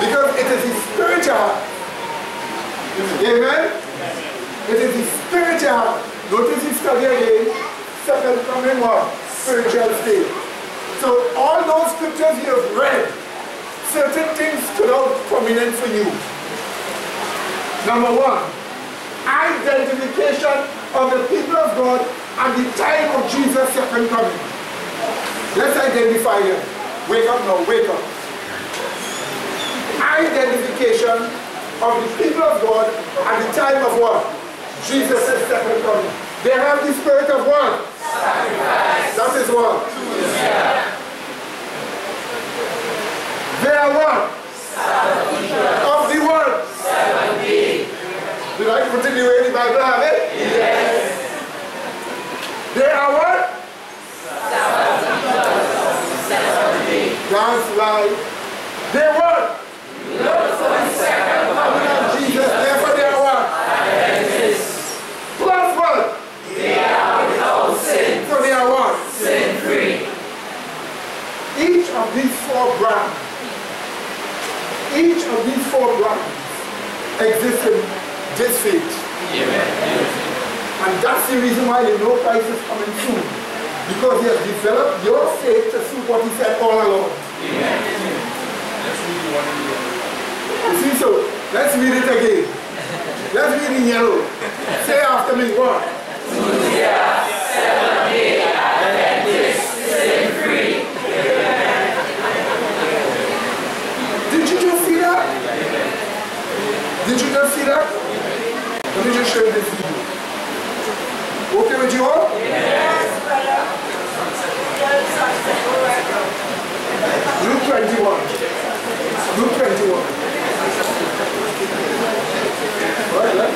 Because it is his spiritual. Amen? It is his spiritual. Notice he study again, second coming what? Spiritual state. So all those scriptures you have read, certain things stood out prominent for you. Number one, identification of the people of God at the time of Jesus' second coming. Let's identify them. Wake up now, wake up. Identification of the people of God at the time of what? Jesus' second coming. They have the spirit of what? Sacrifice. That is what? Yeah. They are what? Of the word? 70. Did I put it the way the Bible have it? Yes. They are what? 70. That's right. They what? Look for the second coming of Jesus. Therefore they are what? Adventists. Plus what? They are without sin. So they are what? Sin free. exists in this faith. And that's the reason why you know Christ is coming soon. Because he has developed your faith to suit what he said all along. You see, so let's read it again. Let's read in yellow. Say after me, what? Did you just see that? Did you just see that? Let me just show you this video. Okay with you all? Yes, brother. Luke 21. Luke 21. Right, right?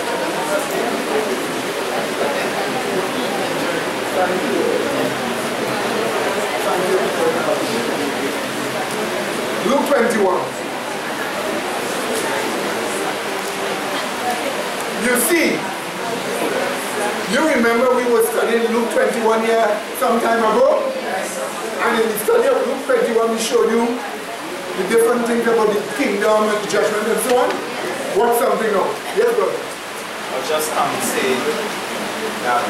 Thank you. Thank you. Luke 21. You see, you remember we were studying Luke 21 here some time ago? And in the study of Luke 21 we showed you the different things about the kingdom and judgment and so on. What's something now? Yes, brother. I'll just say that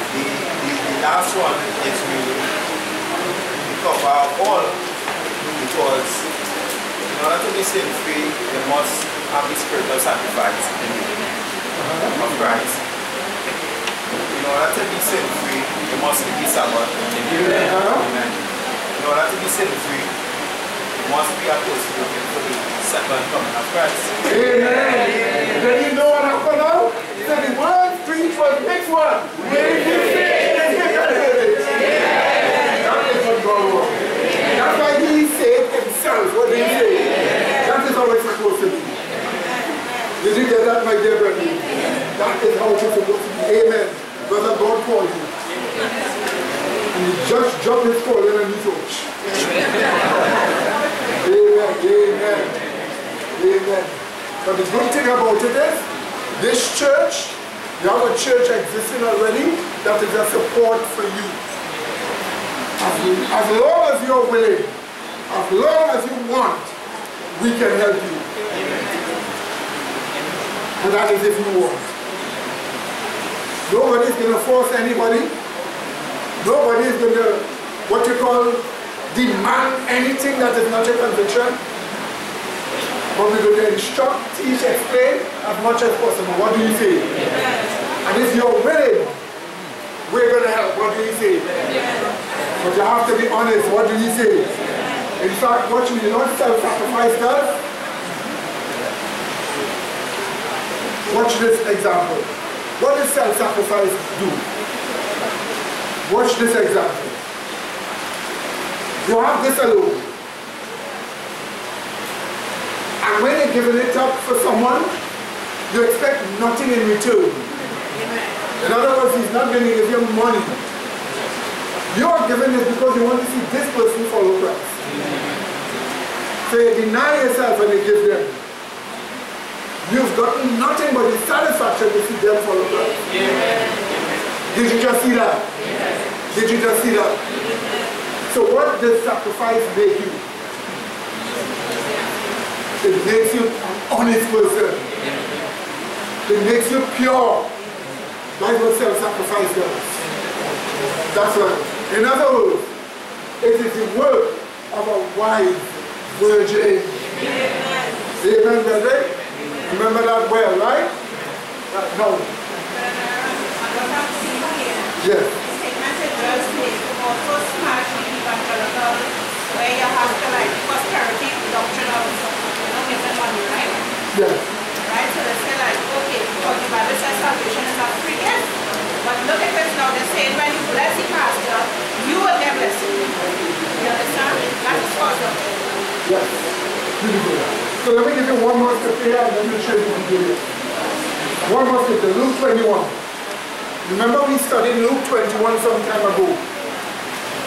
the last one is really to cover all, because in order to be sin free, you must have the spirit of sacrifice of Christ. In order to be sin free, you must be Sabbath. Amen. In order to be sin free, you must be a person looking for the second coming of Christ. Amen. Then you know what happened now? So the word preach was next one. That is what God wants. That's why he said himself. What did he say? That is how it's supposed to be. Did you get that, my dear brother? That is how it's supposed to be. Amen. Brother, God called you. And he just dropped his calling and he told you. Amen. Amen. Amen. But the good thing about it is, this church, you have a church existing already that is a support for you. As long as you're willing, as long as you want, we can help you. And that is if you want. Nobody's going to force anybody. Nobody is going to, what you call, demand anything that is not a conviction. But we're going to instruct, teach, explain as much as possible. What do you say? And if you're willing, we're going to help. What do you say? But you have to be honest. What do you say? In fact, what you do not self-sacrifice does. Watch this example. What does self-sacrifice do? Watch this example. You have this alone. And when you're giving it up for someone, you expect nothing in return. In other words, he's not going to give you money. You are giving it because you want to see this person follow Christ. So you deny yourself when you give them. You've gotten nothing but the satisfaction to see them follow Christ. Did you just see that? Did you just see that? So what does sacrifice make you? It makes you an honest person. It makes you pure. That's what self-sacrifice does. That's right. In other words, it is the work of a wise virgin. Amen, brother? Remember that well, right? No. Yes. Where you have to like prosperity doctrine of giving money, right? Yes. Right? So they say like, okay, because the Bible says salvation is a free gift. But look at this now, they're saying when you bless the pastor, you will get blessed. You understand? That is awesome. Yes. Beautiful. So let me give you one more scripture and then we'll show you the video. One more scripture, Luke 21. Remember we studied Luke 21 some time ago.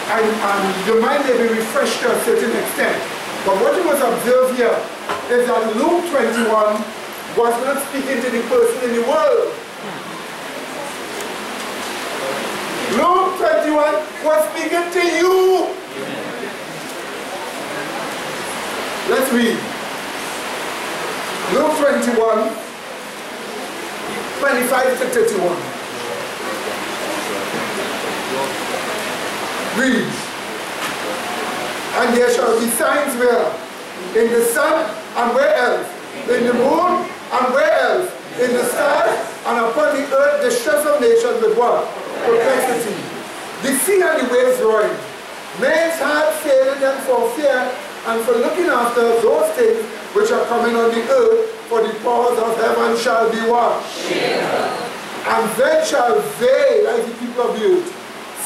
And your mind may be refreshed to a certain extent. But what you must observe here is that Luke 21 was not speaking to the person in the world. Luke 21 was speaking to you. Let's read. Luke 21, 25 to 31. Read. And there shall be signs where? In the sun, and where else? In the moon, and where else? In the stars, and upon the earth distress of nations with what? Perplexity. The sea and the waves roaring. Men's hearts failing them for fear and for looking after those things which are coming on the earth, for the powers of heaven shall be what? And then shall they, like the people of the earth,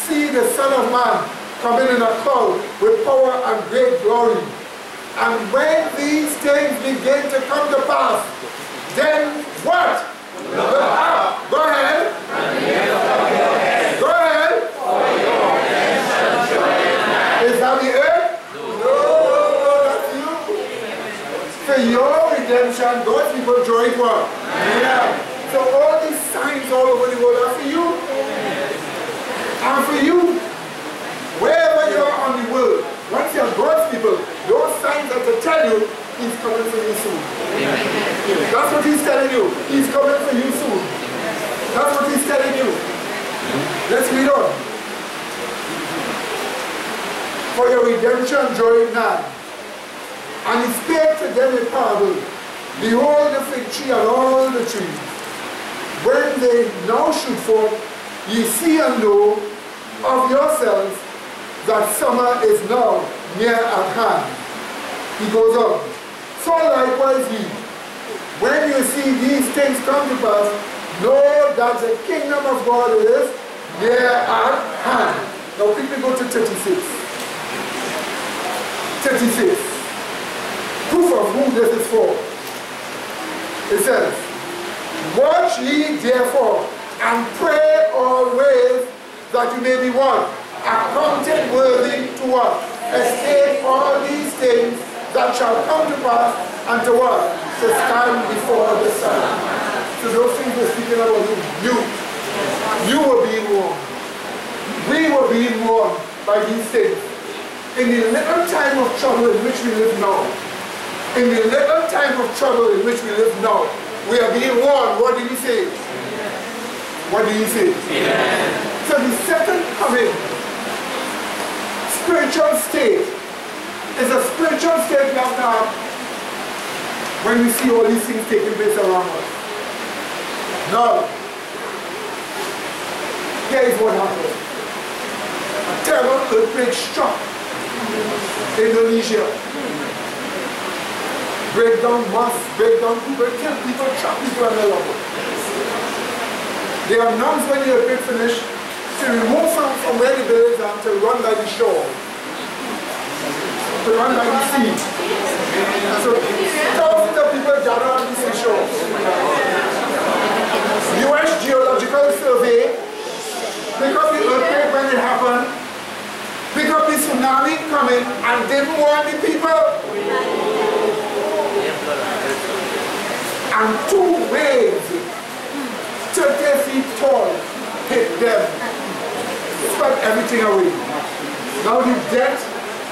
see the Son of Man coming in a cloud with power and great glory. And when these things begin to come to pass, then what? Go ahead. Go ahead. Is that the earth? No, that's you. For your redemption, God's people join what? Yeah. So all these signs all over the world are for you. And for you, wherever you are on the world, once you are God's people, those signs are to tell you He's coming for you soon. That's what He's telling you. He's coming for you soon. That's what He's telling you. Let's read on. For your redemption drawing nigh. And He spake to them a parable. Behold the fig tree and all the trees. When they now shoot forth, ye see and know of yourselves that summer is now near at hand. He goes on. So likewise ye, when you see these things come to pass, know that the kingdom of God is near at hand. Now quickly go to 36. 36. Proof of whom this is for. It says, watch ye therefore, and pray always that you may be what? Accounted worthy to what? Escape all these things that shall come to pass, and to what? To stand before the Son. So those things we're speaking about you were being warned. We were being warned by these things. In the little time of trouble in which we live now, in the little time of trouble in which we live now, we are being warned. What do you say? What do you say? Amen. So the second coming, spiritual state, is a spiritual state we have to have when we see all these things taking place around us. Now, here is what happened. A terrible earthquake struck Indonesia. Breakdown mass, breakdown people, kill people, trap people and their loved ones. They announced when the earthquake finished to remove from where the buildings are to run by the shore. To run by the sea. So thousands of people gather on the seashore. US Geological Survey, pick up the earthquake when it happened, pick up the tsunami coming, and didn't warn the people. And two waves, 30 feet tall, hit them, swept everything away. Now the death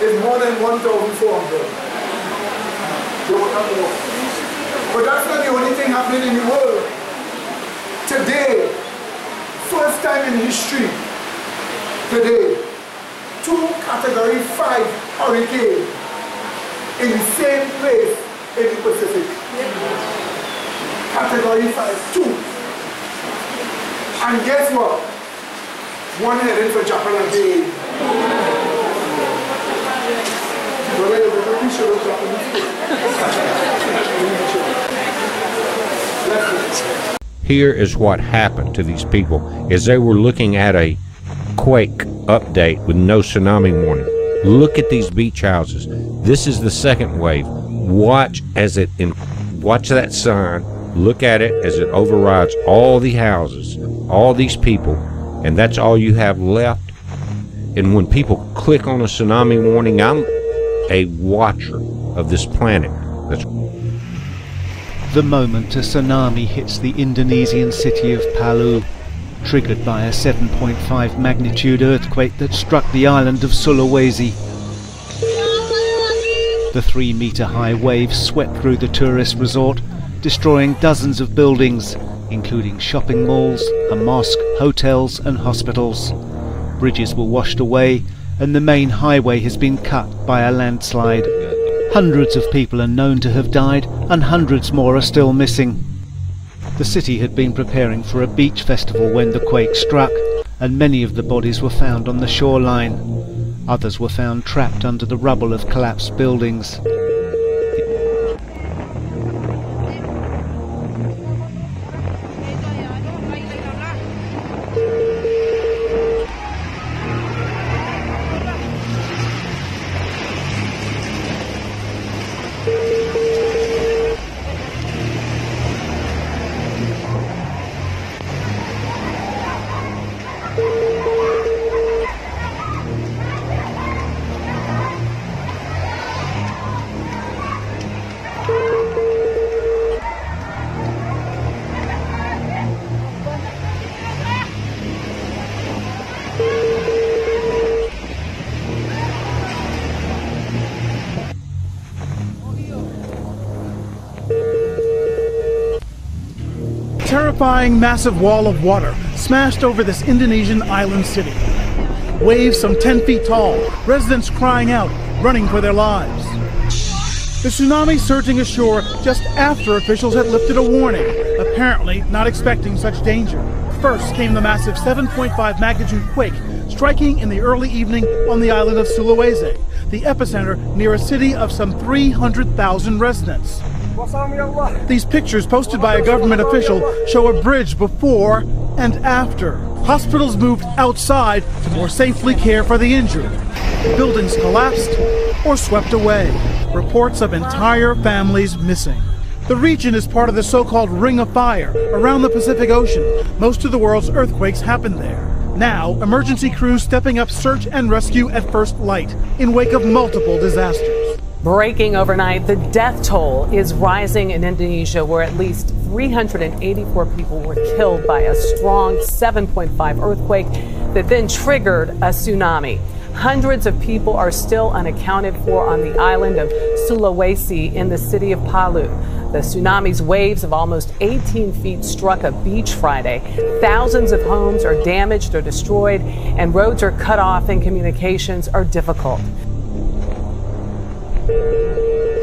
is more than 1,400. But that's not the only thing happening in the world. Today, first time in history, today, 2 Category 5 hurricanes in the same place in the Pacific. Category 5, 2. And guess what? One headed for Japan again. Here is what happened to these people as they were looking at a quake update with no tsunami warning. Look at these beach houses. This is the second wave. Watch that sign. Look at it as it overrides all the houses, all these people, and that's all you have left. And when people click on a tsunami warning, I'm a watcher of this planet. The moment a tsunami hits the Indonesian city of Palu, triggered by a 7.5 magnitude earthquake that struck the island of Sulawesi. The 3-meter high waves swept through the tourist resort, destroying dozens of buildings, including shopping malls, a mosque, hotels and hospitals. Bridges were washed away and the main highway has been cut by a landslide. Hundreds of people are known to have died and hundreds more are still missing. The city had been preparing for a beach festival when the quake struck, and many of the bodies were found on the shoreline. Others were found trapped under the rubble of collapsed buildings. Terrifying massive wall of water smashed over this Indonesian island city. Waves some 10 feet tall, residents crying out, running for their lives. The tsunami surging ashore just after officials had lifted a warning, apparently not expecting such danger. First came the massive 7.5 magnitude quake, striking in the early evening on the island of Sulawesi, the epicenter near a city of some 300,000 residents. These pictures posted by a government official show a bridge before and after. Hospitals moved outside to more safely care for the injured. Buildings collapsed or swept away. Reports of entire families missing. The region is part of the so-called Ring of Fire around the Pacific Ocean. Most of the world's earthquakes happen there. Now, emergency crews stepping up search and rescue at first light in wake of multiple disasters. Breaking overnight, the death toll is rising in Indonesia, where at least 384 people were killed by a strong 7.5 earthquake that then triggered a tsunami. Hundreds of people are still unaccounted for on the island of Sulawesi in the city of Palu. The tsunami's waves of almost 18 feet struck a beach Friday. Thousands of homes are damaged or destroyed, and roads are cut off and communications are difficult.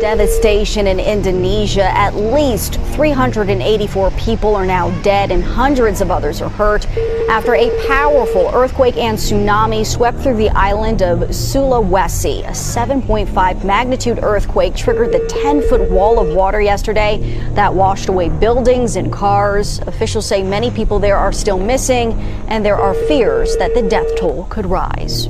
Devastation in Indonesia. At least 384 people are now dead and hundreds of others are hurt after a powerful earthquake and tsunami swept through the island of Sulawesi. A 7.5 magnitude earthquake triggered the 10-foot wall of water yesterday that washed away buildings and cars. Officials say many people there are still missing, and there are fears that the death toll could rise.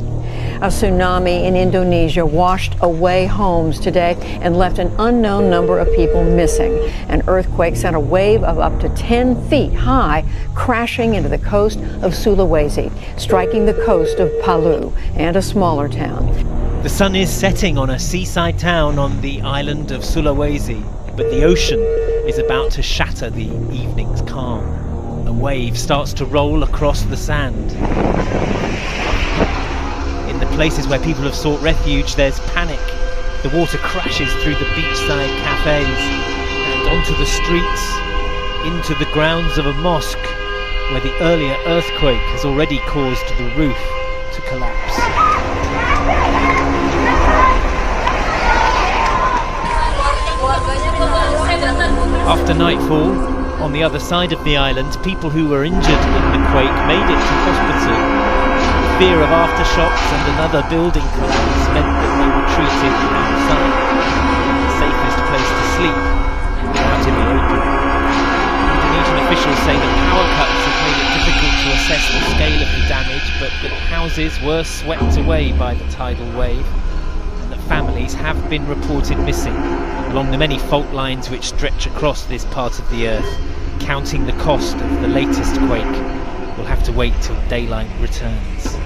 A tsunami in Indonesia washed away homes today and left an unknown number of people missing. An earthquake sent a wave of up to 10 feet high crashing into the coast of Sulawesi, striking the coast of Palu and a smaller town. The sun is setting on a seaside town on the island of Sulawesi, but the ocean is about to shatter the evening's calm. A wave starts to roll across the sand. In the places where people have sought refuge, there's panic. The water crashes through the beachside cafes and onto the streets, into the grounds of a mosque where the earlier earthquake has already caused the roof to collapse. After nightfall, on the other side of the island, people who were injured in the quake made it to hospital. Fear of aftershocks and another building collapse meant that they were treated outside, the safest place to sleep, out in the open. Indonesian officials say that power cuts have made it difficult to assess the scale of the damage, but that houses were swept away by the tidal wave, and that families have been reported missing along the many fault lines which stretch across this part of the earth. Counting the cost of the latest quake, we'll have to wait till daylight returns.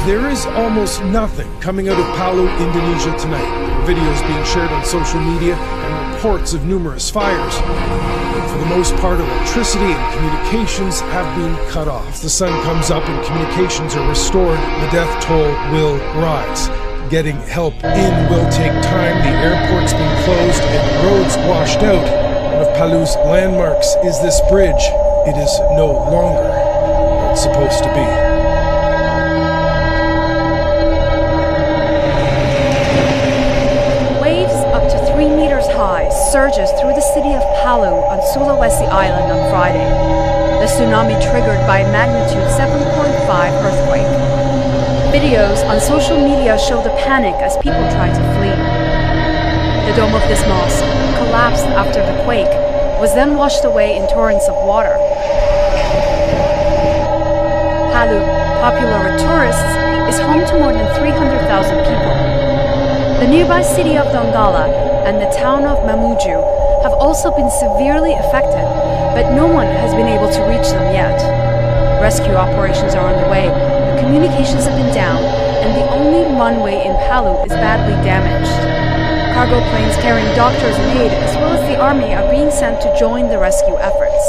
There is almost nothing coming out of Palu, Indonesia tonight. Videos being shared on social media and reports of numerous fires. For the most part, electricity and communications have been cut off. As the sun comes up and communications are restored, the death toll will rise. Getting help in will take time. The airport's been closed and roads washed out. One of Palu's landmarks is this bridge. It is no longer what it's supposed to be. High surges through the city of Palu on Sulawesi Island on Friday. The tsunami triggered by a magnitude 7.5 earthquake. Videos on social media show the panic as people try to flee. The dome of this mosque collapsed after the quake, was then washed away in torrents of water. Palu, popular with tourists, is home to more than 300,000 people. The nearby city of Donggala and the town of Mamuju have also been severely affected, but no one has been able to reach them yet. Rescue operations are underway, but communications have been down, and the only runway in Palu is badly damaged. Cargo planes carrying doctors and aid, as well as the army, are being sent to join the rescue efforts.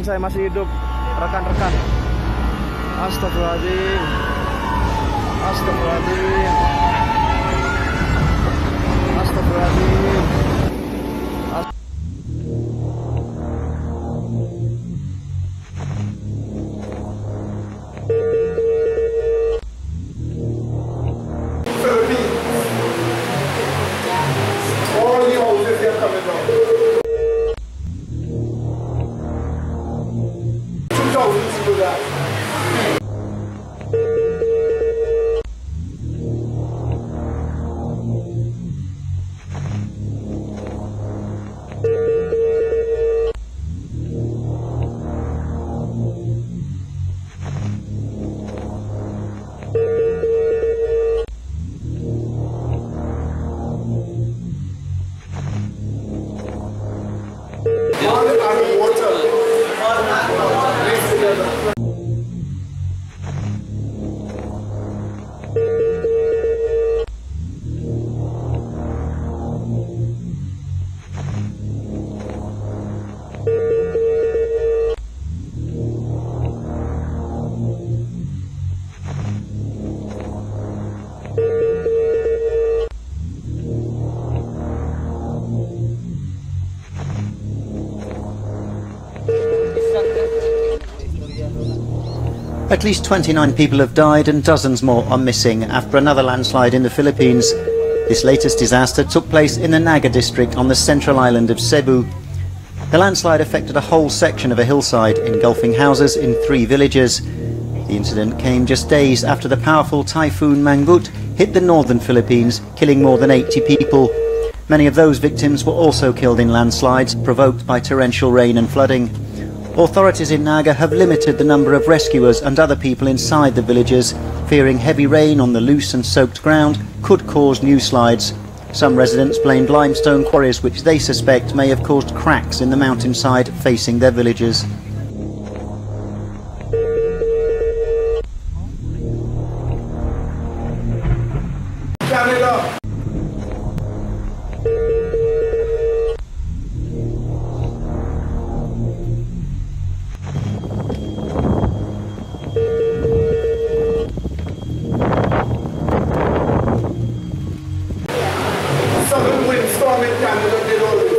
Saya masih hidup, rekan-rekan. Astagfirullahaladzim. Astagfirullahaladzim. Astagfirullahaladzim. Philippines. All the houses are coming down. 2,000 people died. At least 29 people have died and dozens more are missing after another landslide in the Philippines This latest disaster took place in the Naga district on the central island of Cebu. The landslide affected a whole section of a hillside, engulfing houses in 3 villages. The incident came just days after the powerful typhoon Mangkhut hit the northern Philippines, killing more than 80 people. Many of those victims were also killed in landslides provoked by torrential rain and flooding. Authorities in Naga have limited the number of rescuers and other people inside the villages, fearing heavy rain on the loose and soaked ground could cause new slides. Some residents blamed limestone quarries which they suspect may have caused cracks in the mountainside facing their villages. Canada. Southern windstorm in Canada did all this.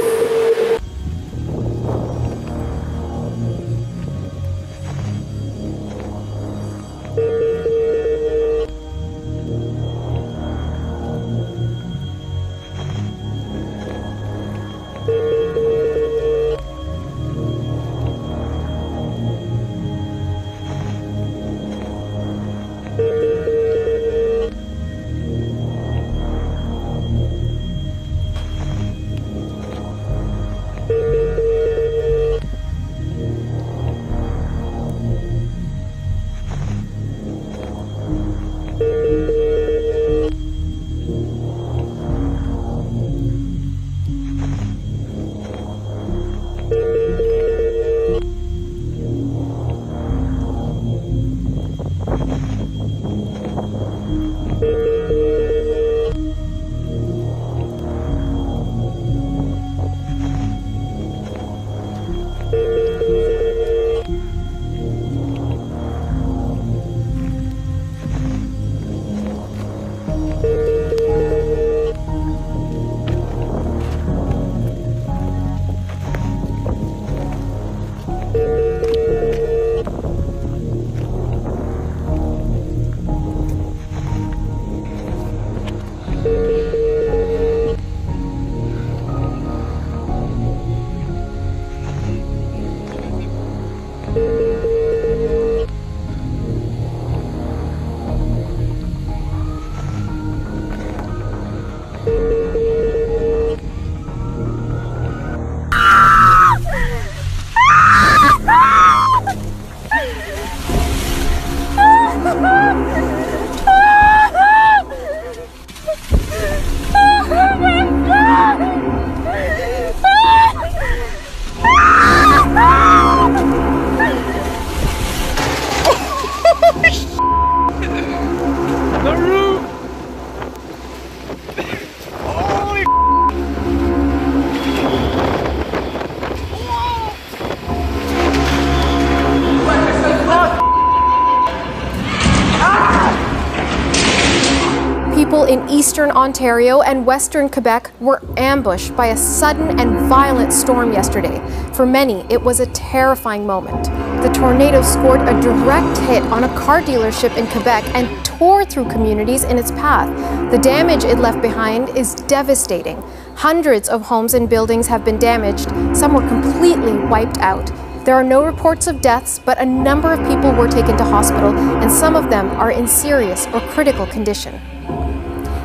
People in eastern Ontario and western Quebec were ambushed by a sudden and violent storm yesterday. For many, it was a terrifying moment. The tornado scored a direct hit on a car dealership in Quebec and tore through communities in its path. The damage it left behind is devastating. Hundreds of homes and buildings have been damaged. Some were completely wiped out. There are no reports of deaths, but a number of people were taken to hospital, and some of them are in serious or critical condition.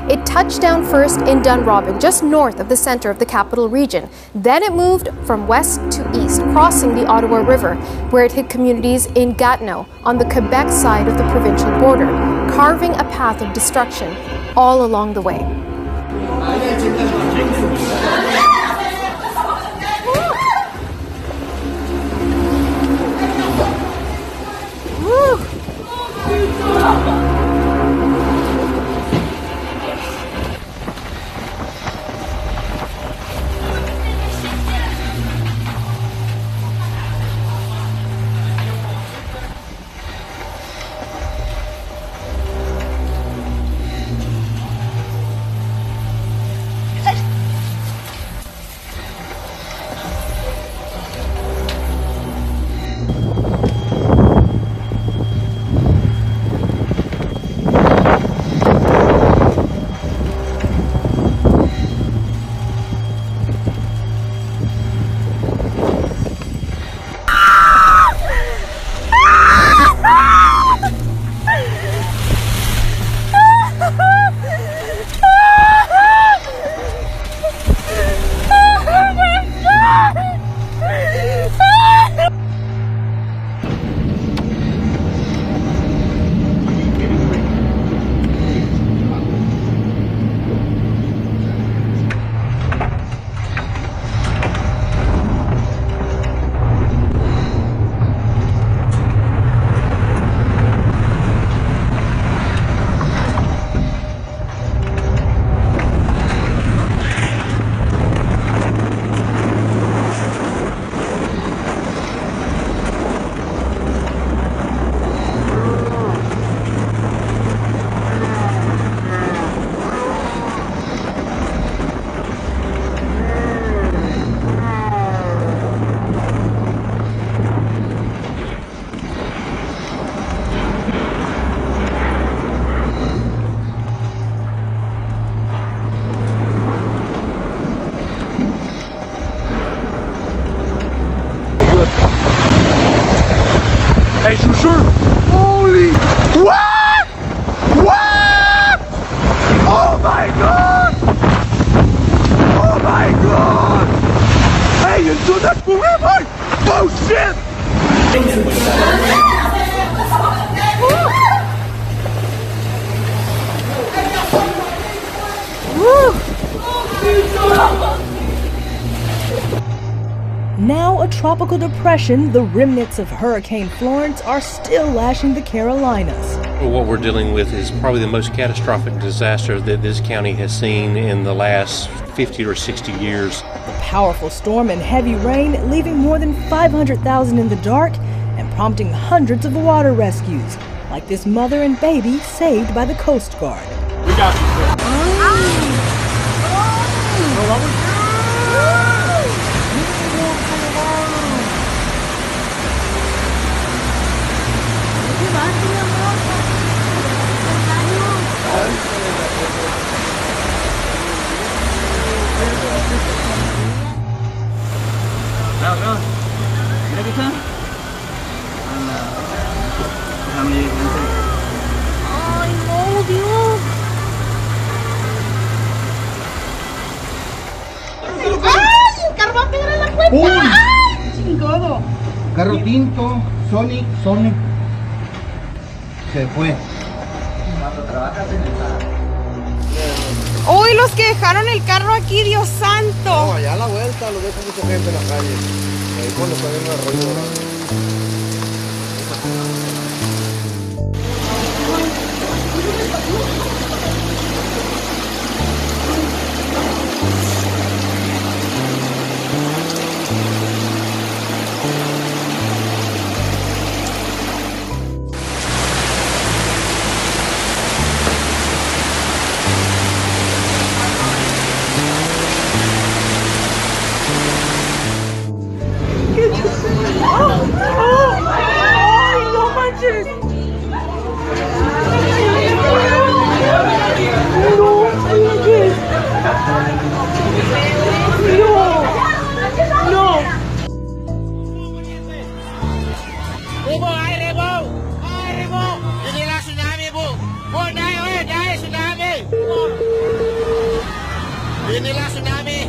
It touched down first in Dunrobin, just north of the center of the capital region. Then it moved from west to east, crossing the Ottawa River, where it hit communities in Gatineau, on the Quebec side of the provincial border, carving a path of destruction all along the way. my God! Oh my God! Hey, you do that forever! Bullshit! Now a tropical depression, the remnants of Hurricane Florence are still lashing the Carolinas. What we're dealing with is probably the most catastrophic disaster that this county has seen in the last 50 or 60 years. The powerful storm and heavy rain leaving more than 500,000 in the dark and prompting hundreds of water rescues, like this mother and baby saved by the Coast Guard. We got you. Mira kita. Ay, no, Dios. ¡Ay! El carro va a pegar en la cuenta. ¡Uy! ¡Ay! Chingado. Carro tinto, Sonic. Se fue. Uy, los que dejaron el carro aquí, Dios santo. No, allá a la vuelta lo dejo mucha gente en la calle. Ahí cuando está viendo el arroyo. ¡Ay, no manches! No. Bu, air bu. Air bu. Inilah tsunami, Bu. Bu, naik, tsunami. Inilah tsunami.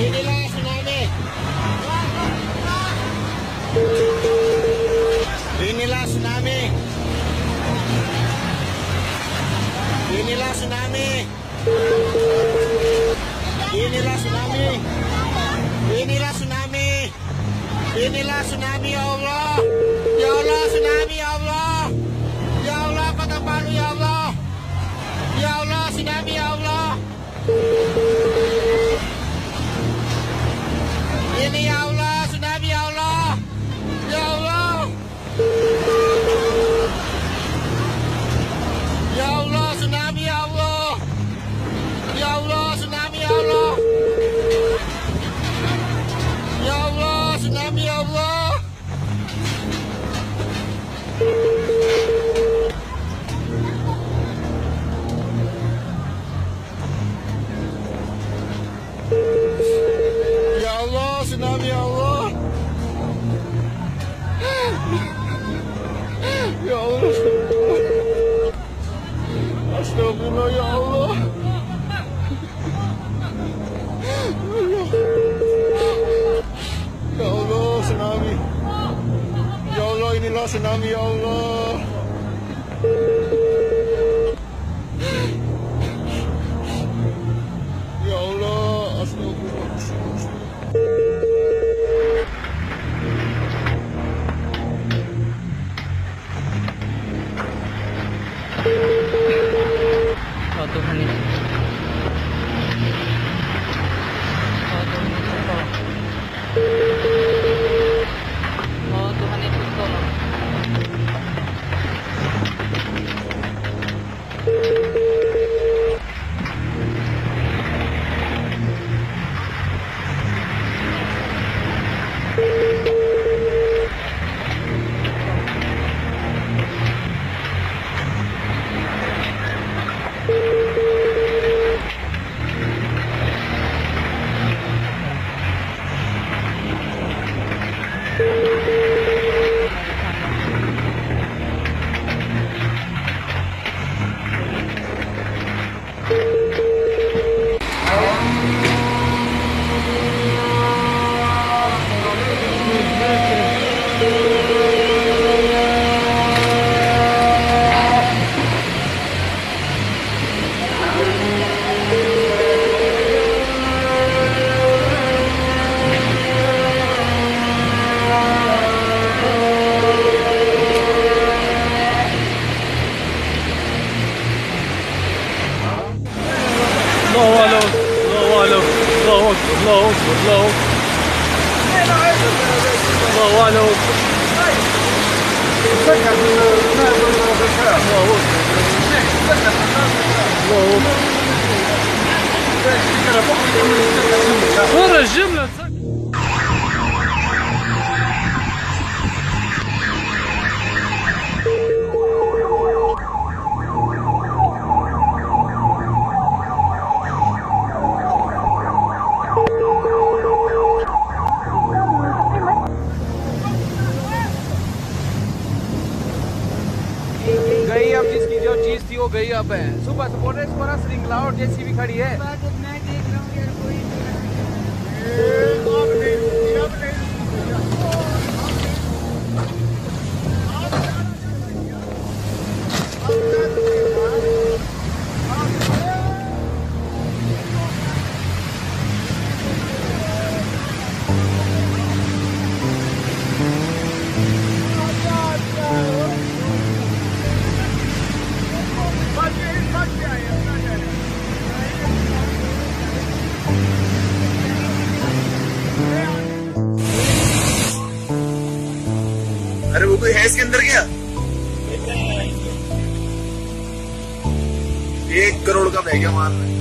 Inilah tsunami. Inilah tsunami. Inilah tsunami. Inilah tsunami. Inilah tsunami. Inilah tsunami, ya Allah. Ya Allah, tsunami, ya Allah. Ya Allah, Kota Palu, ya Allah. Ya Allah, tsunami, ya Allah. Ini ya Allah, tsunami, ya Allah. Ya Allah. Ya Allah, tsunami, ya Allah. Ya Allah, tsunami, ya Allah. Ya Allah, tsunami, ya Allah. Ya Allah, tsunami, ya Allah. Ya Allah, astagfirullah, ya Allah. Ya Allah, tsunami. Ya Allah, inilah tsunami, ya Allah. Ya Allah, astagfirullah. Oh Tuhan ini. Oh Tuhan itu tolong. Oh Tuhan itu tolong. गई अब जिसकी जो चीज थी वो गई अब है। सुबह से बोल रहे इस श्रृंखला और जेसीबी खड़ी है। मैं देख रहा हूँ यार कोई अरे वो कोई है इसके अंदर क्या? 1 करोड़ का बह गया मार में।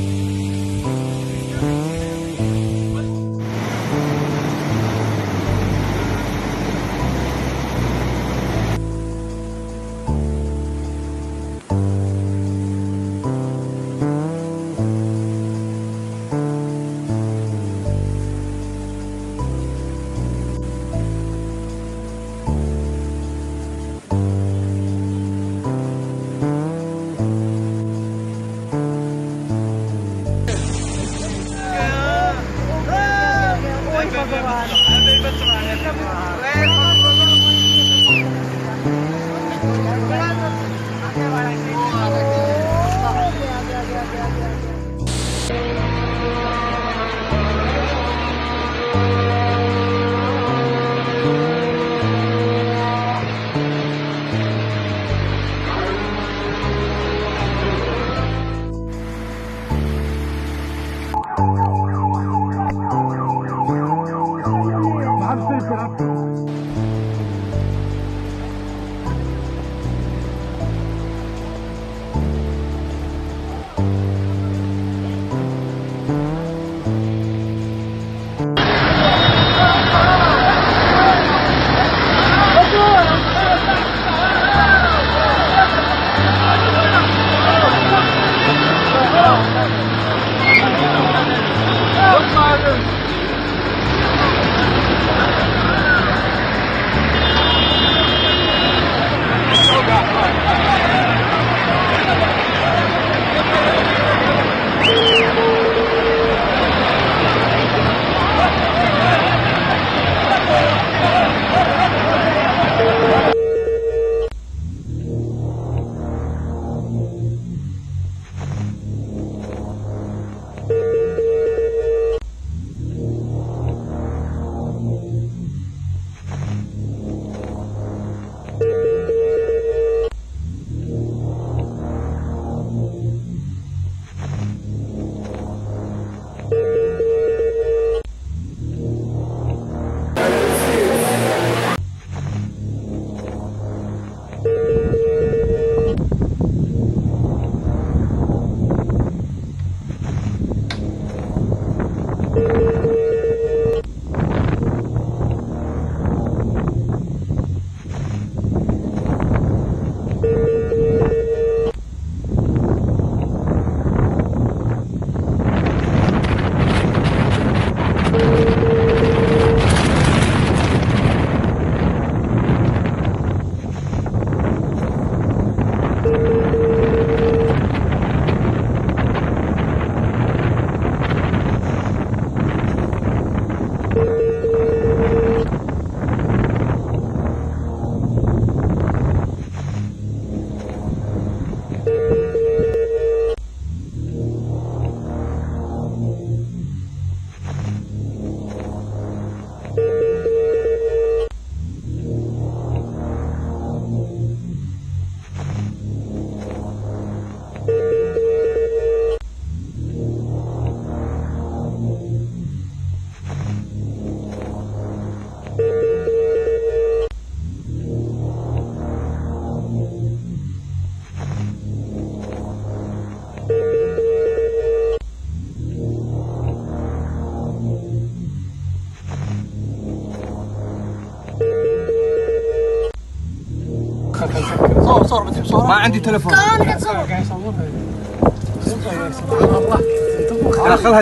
ما عندي تليفون.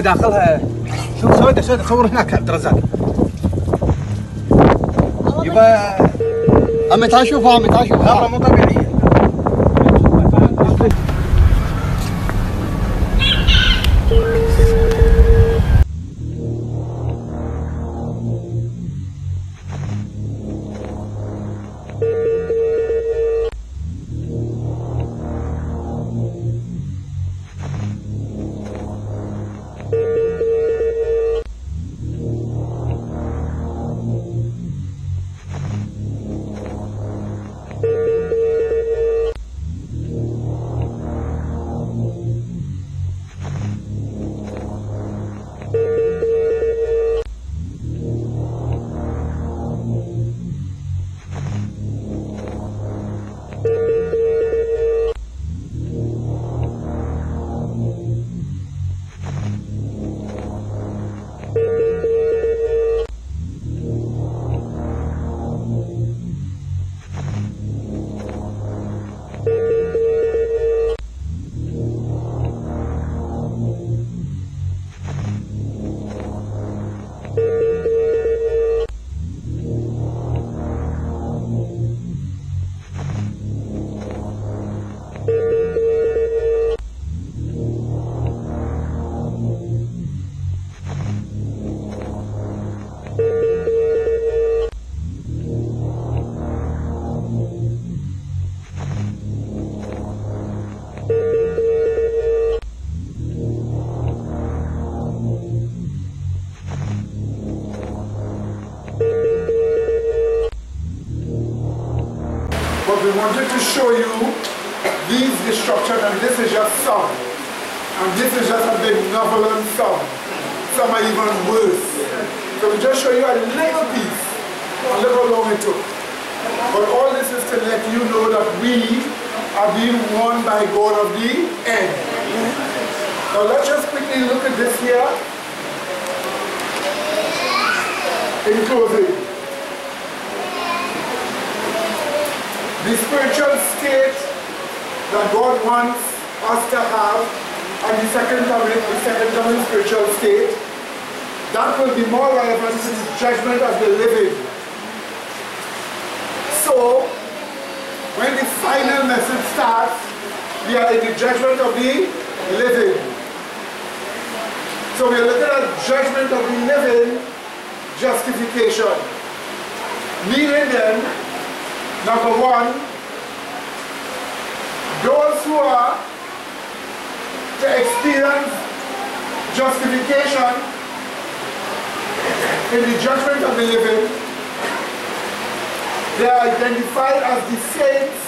داخلها. شوف سودة صور هناك عبد الرزاق. يبا عمي تعال شوفها والله مو طبيعية. But we wanted to show you these destructions, and this is just some. And this is just a benevolent some. Some are even worse. So we just show you a little piece, and look how long it took. But all this is to let you know that we are being warned by God of the end. Now let's just quickly look at this here. In closing, the spiritual state that God wants us to have, and the second coming spiritual state, that will be more relevant to the judgment of the living. So, when the final message starts, we are in the judgment of the living. So we are looking at judgment of the living, justification. Meaning then, number one, those who are to experience justification in the judgment of the living, they are identified as the saints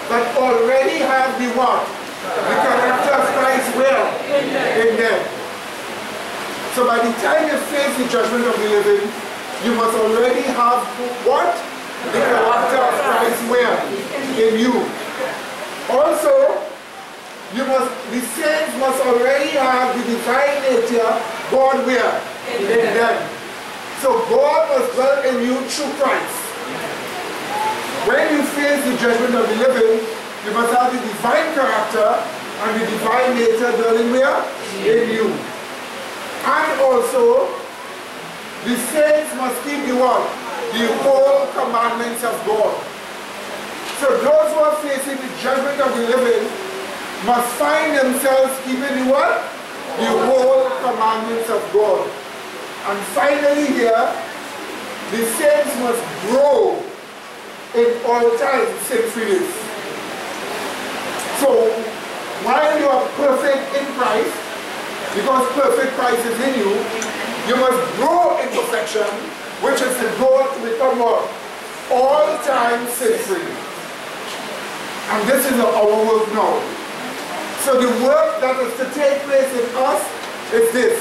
that already have the what? The character of Christ will in them. So by the time you face the judgment of the living, you must already have what? The character of Christ will in you. Also, the saints must already have the divine nature, God will in them. So God must dwell in you through Christ. When you face the judgment of the living, you must have the divine character and the divine nature dwelling where? In you. And also, the saints must keep the what? The whole commandments of God. So those who are facing the judgment of the living must find themselves keeping the what? The whole commandments of God. And finally here, the saints must grow in all times sin-freeness. So, while you are perfect in Christ, because perfect Christ is in you, you must grow in perfection, which is the goal to become what? All time sin-free. And this is our work now. So the work that is to take place in us is this.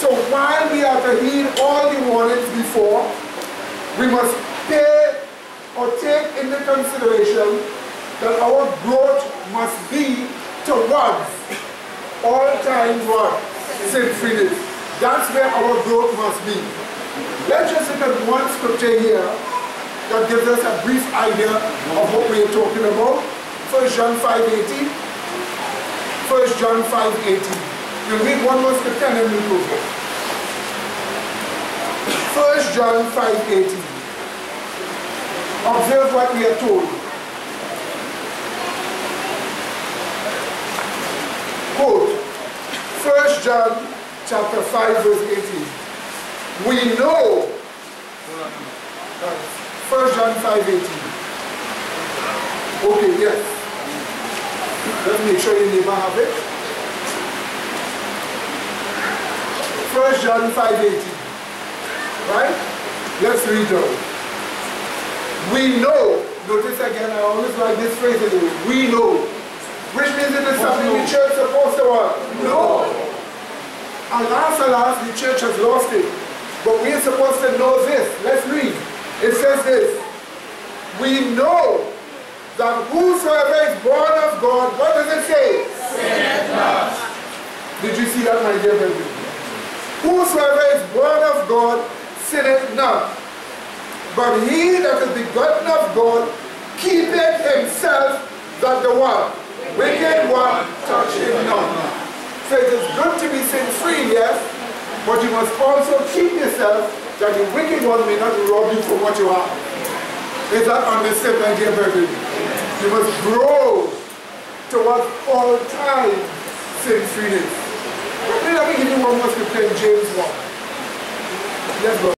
So while we are to heed all the warnings before, we must pay or take into consideration that our growth must be towards all times what? Sin-freeness. That's where our growth must be. Let's just look at one scripture here that gives us a brief idea of what we are talking about. 1 John 5:18. 1 John 5:18. We'll read one more scripture and then we'll go for it. 1 John 5:18. Observe what we are told. Quote, 1 John chapter 5 verse 18. We know, 1 John 5:18. Okay, yes. Let's make sure your neighbor have it. 1 John 5:18. Right? Let's read it. We know. Notice again, I always like this phrase anyway. We know. Which means it is something the church is supposed to know. Alas, the church has lost it. But we are supposed to know this. Let's read. It says this. We know that whosoever is born of God, what does it say? Sinneth not. Did you see that, my dear brethren? Whosoever is born of God, sinneth not. But he that is begotten of God, keepeth himself, that the one, wicked one, touch him not. So it is good to be sin-free, yes, but you must also keep yourself, that the wicked one may not rob you from what you have. Is that understood, my dear brethren? You must grow towards all time sin-freeness. Let me give you one more scripture in James 1. Let's go.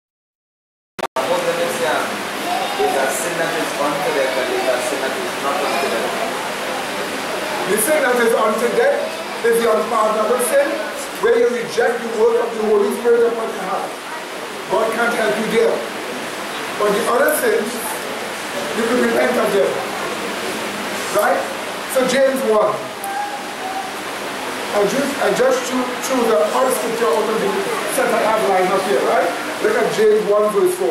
The sin that is unto death is the unpardonable sin, where you reject the work of the Holy Spirit upon your heart. God can't help you there. But the other sins, you can repent of them. Right? So James 1. I just choose the other scripture out of the set I have lined up here, right? Look at James 1 verse 4.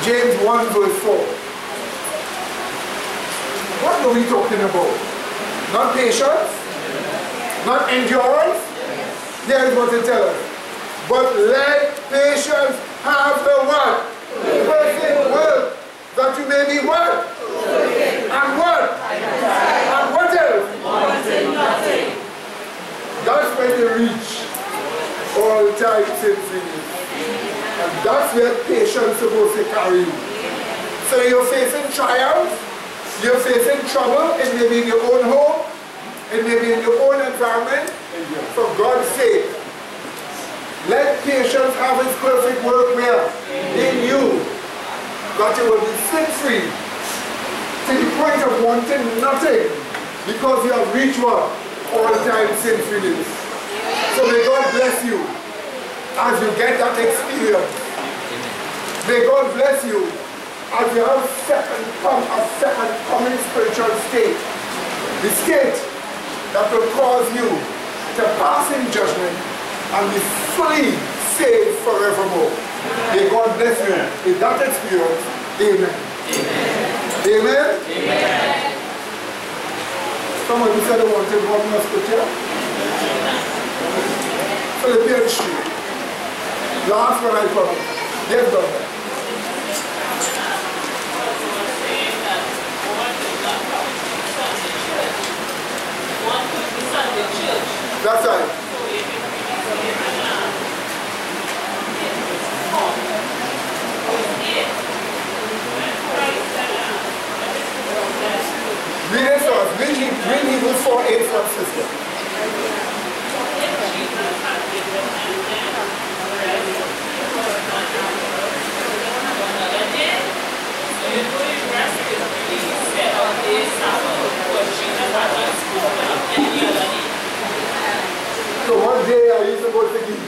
James 1 verse 4. What are we talking about? Not patience? Not endurance? Here's what it tells us. But let patience have the what? Perfect work, that you may be what? And what? And what else? Wanting nothing. That's when you reach all time sinfulness. And that's where patience is supposed to carry you. So you're facing trials. You're facing trouble, it may be in your own home, it may be in your own environment. For God's sake, let patience have its perfect work where? In you. That you will be sin-free to the point of wanting nothing, because you have reached what? All-time sin-freeness. So may God bless you as you get that experience. May God bless you as you have a second coming spiritual state, the state that will cause you to pass in judgment and be fully saved forevermore. May God bless you in that experience. Amen. Amen. Amen. Somebody said they wanted one more scripture. Philippians 3. Last one I promise. Yes, brother. That's right. Read it for us. Read Hebrews 4:8 for us, sister. So what day are you supposed to give?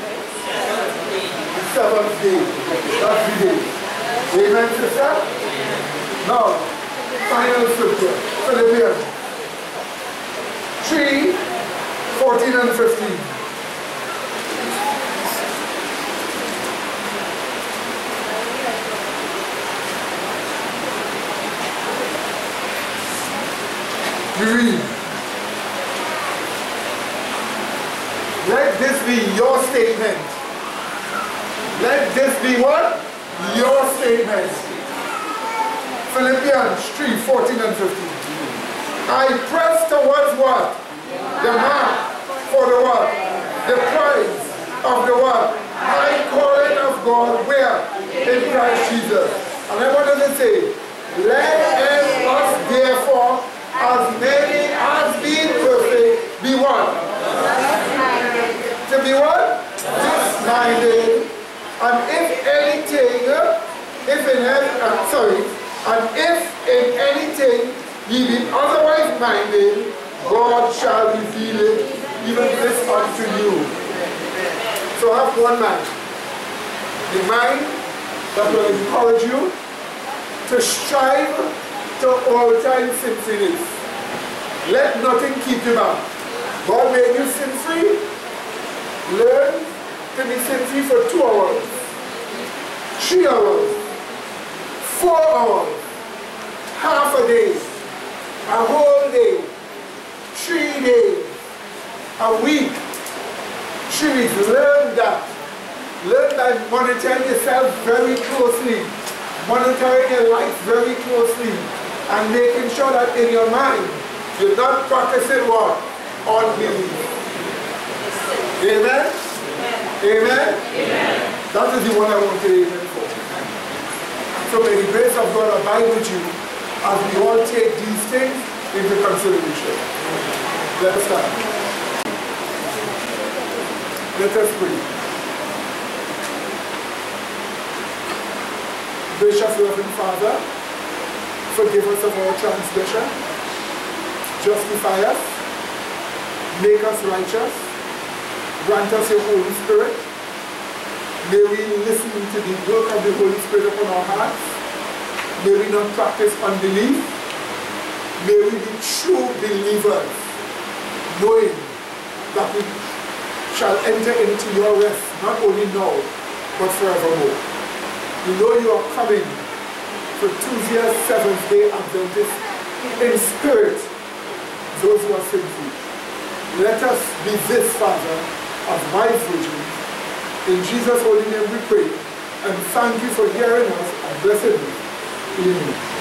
The seventh day. That's the day. Amen, sister? Now, final scripture. Philippians 3:14 and 15. We read. Let this be your statement. Let this be what? your statement. Philippians 3:14 and 15. I press towards what? The mark for the what? The prize of the what? High calling of God where? In Christ Jesus. And I wanted to say, let us therefore, as many as be perfect, be what? To be what? This-minded. And if anything, and if in anything ye be otherwise minded, God shall reveal it, even this unto you. So have one mind. The mind that will encourage you to strive to all time sin-free. Let nothing keep you back. God made you sin-free. Learn to be sin-free for 2 hours, 3 hours, 4 hours, half a day, a whole day, 3 days, a week, 3 weeks. Learn that. Learn that monitoring yourself very closely, monitoring your life very closely, and making sure that in your mind, you're not practicing what? Unbelief. Amen? Amen? Amen. That is the one I want to amen for. So may the grace of God abide with you as we all take these things into consideration. Let us start. Let us pray. Gracious loving Father, forgive us of our transgression, justify us, make us righteous, grant us your Holy Spirit. May we listen to the work of the Holy Spirit upon our hearts. May we not practice unbelief. May we be true believers, knowing that we shall enter into your rest, not only now, but forevermore. We know you are coming for Tuesday, Seventh-day Adventists in spirit, those who are sinful. Let us be this, Father, of my virgin. In Jesus' holy name we pray, and thank you for hearing us and blessing us. Amen.